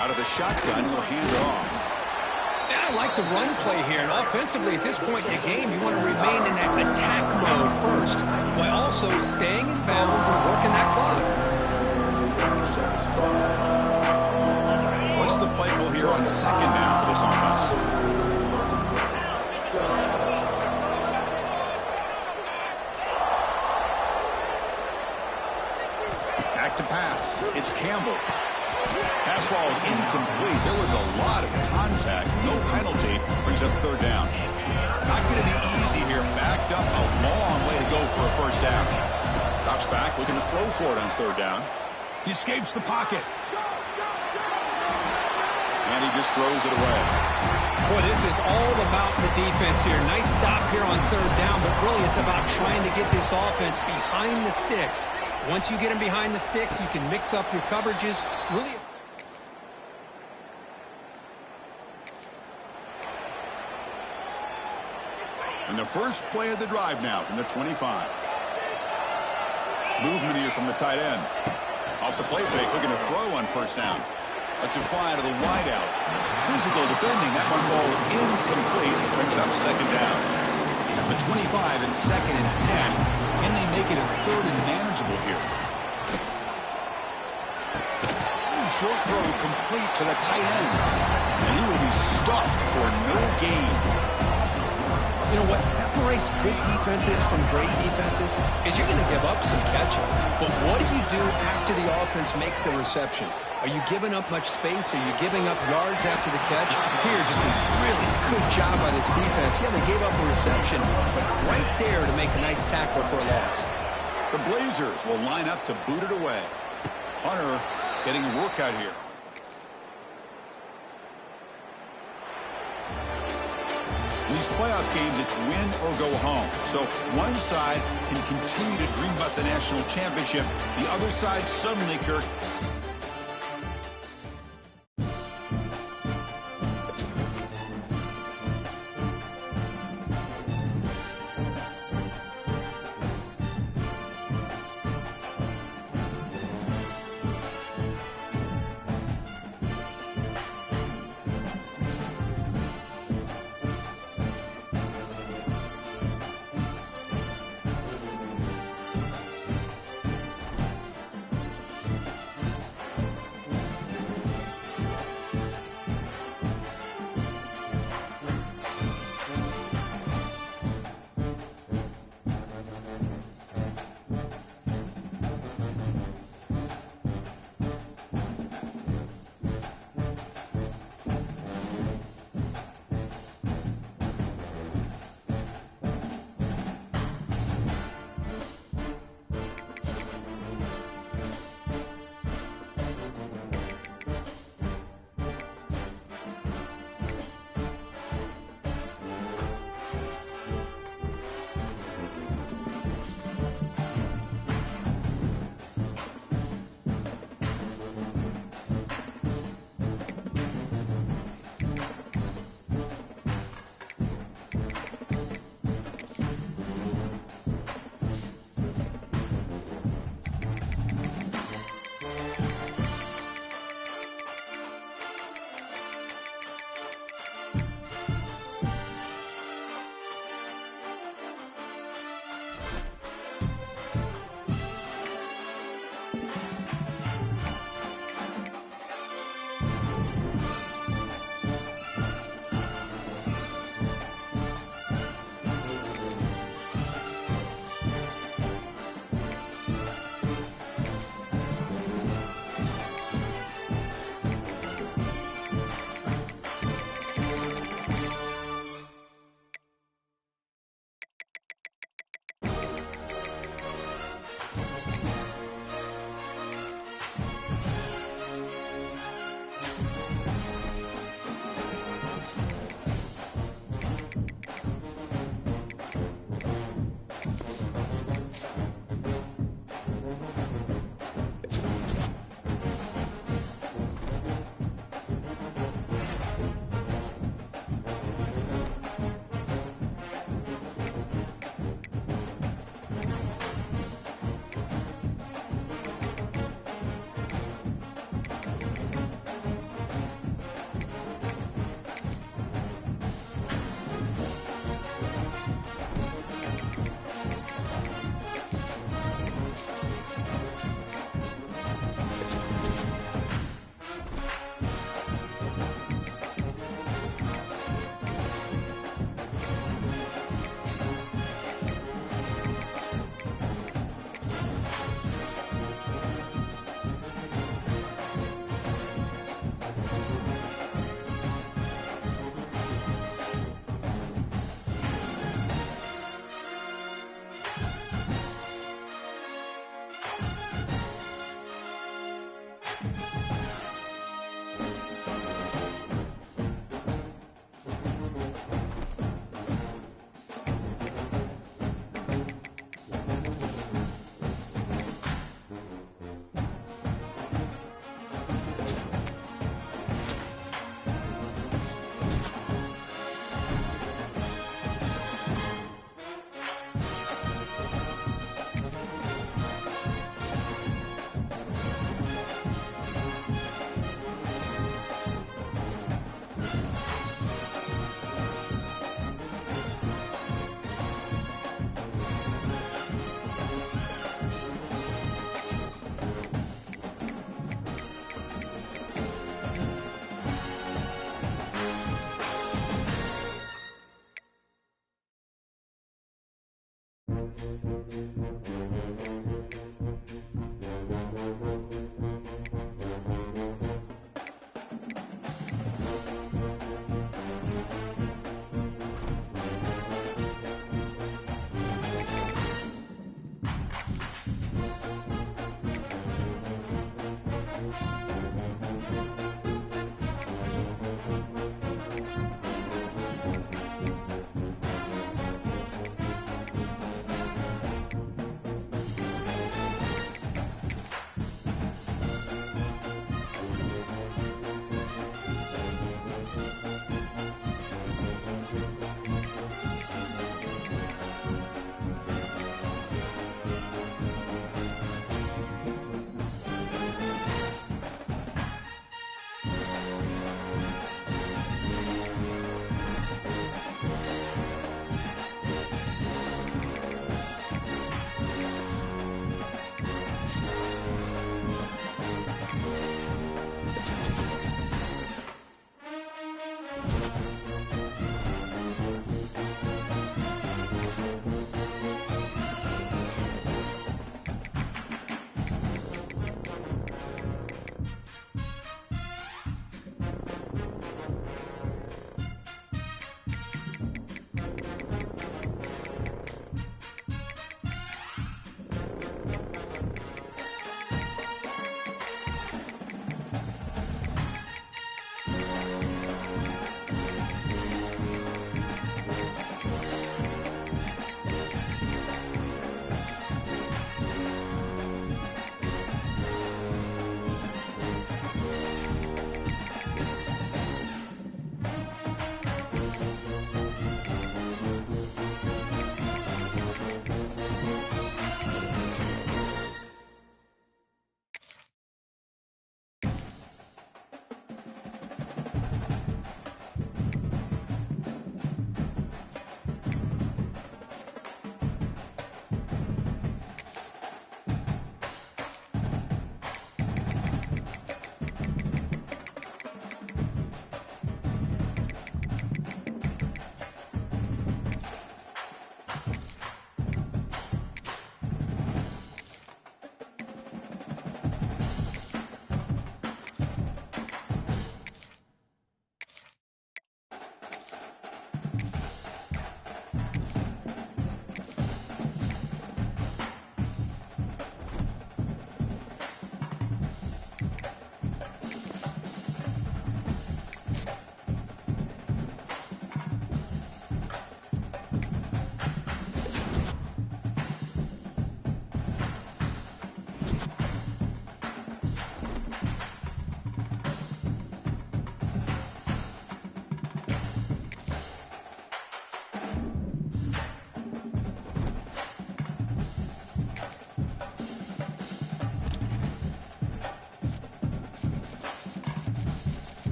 H: Out of the shotgun, he'll hand it off.
I: Yeah, I like the run play here, and offensively at this point in the game, you want to remain in that attack mode first, while also staying in bounds and working that clock.
H: What's the play call here on 2nd down for this offense? Back to pass. It's Campbell. Pass ball is incomplete. There was a lot of contact. No penalty. Brings up 3rd down. Not going to be easy here. Backed up a long way to go for a first down. Drops back, looking to throw for it on 3rd down. He escapes the pocket. And he just throws it away.
I: Boy, this is all about the defense here. Nice stop here on 3rd down, but really it's about trying to get this offense behind the sticks. Once you get them behind the sticks, you can mix up your coverages. Really.
H: And the first play of the drive now from the 25. Movement here from the tight end. Off the play fake, looking to throw on first down. Lets it fly to the wideout. Physical defending. That one falls incomplete. Brings up 2nd down. The 25 and 2nd and 10. Can they make it a 3rd and manageable here? Short throw complete to the tight end. And he will be stuffed for no gain.
I: You know, what separates good defenses from great defenses is you're going to give up some catches. But what do you do after the offense makes the reception? Are you giving up much space? Are you giving up yards after the catch? Here, just a really good job by this defense. Yeah, they gave up a reception, but right there to make a nice tackle for a loss.
H: The Blazers will line up to boot it away. Hunter getting a workout here. In these playoff games, it's win or go home. So one side can continue to dream about the national championship. The other side suddenly, Kirk,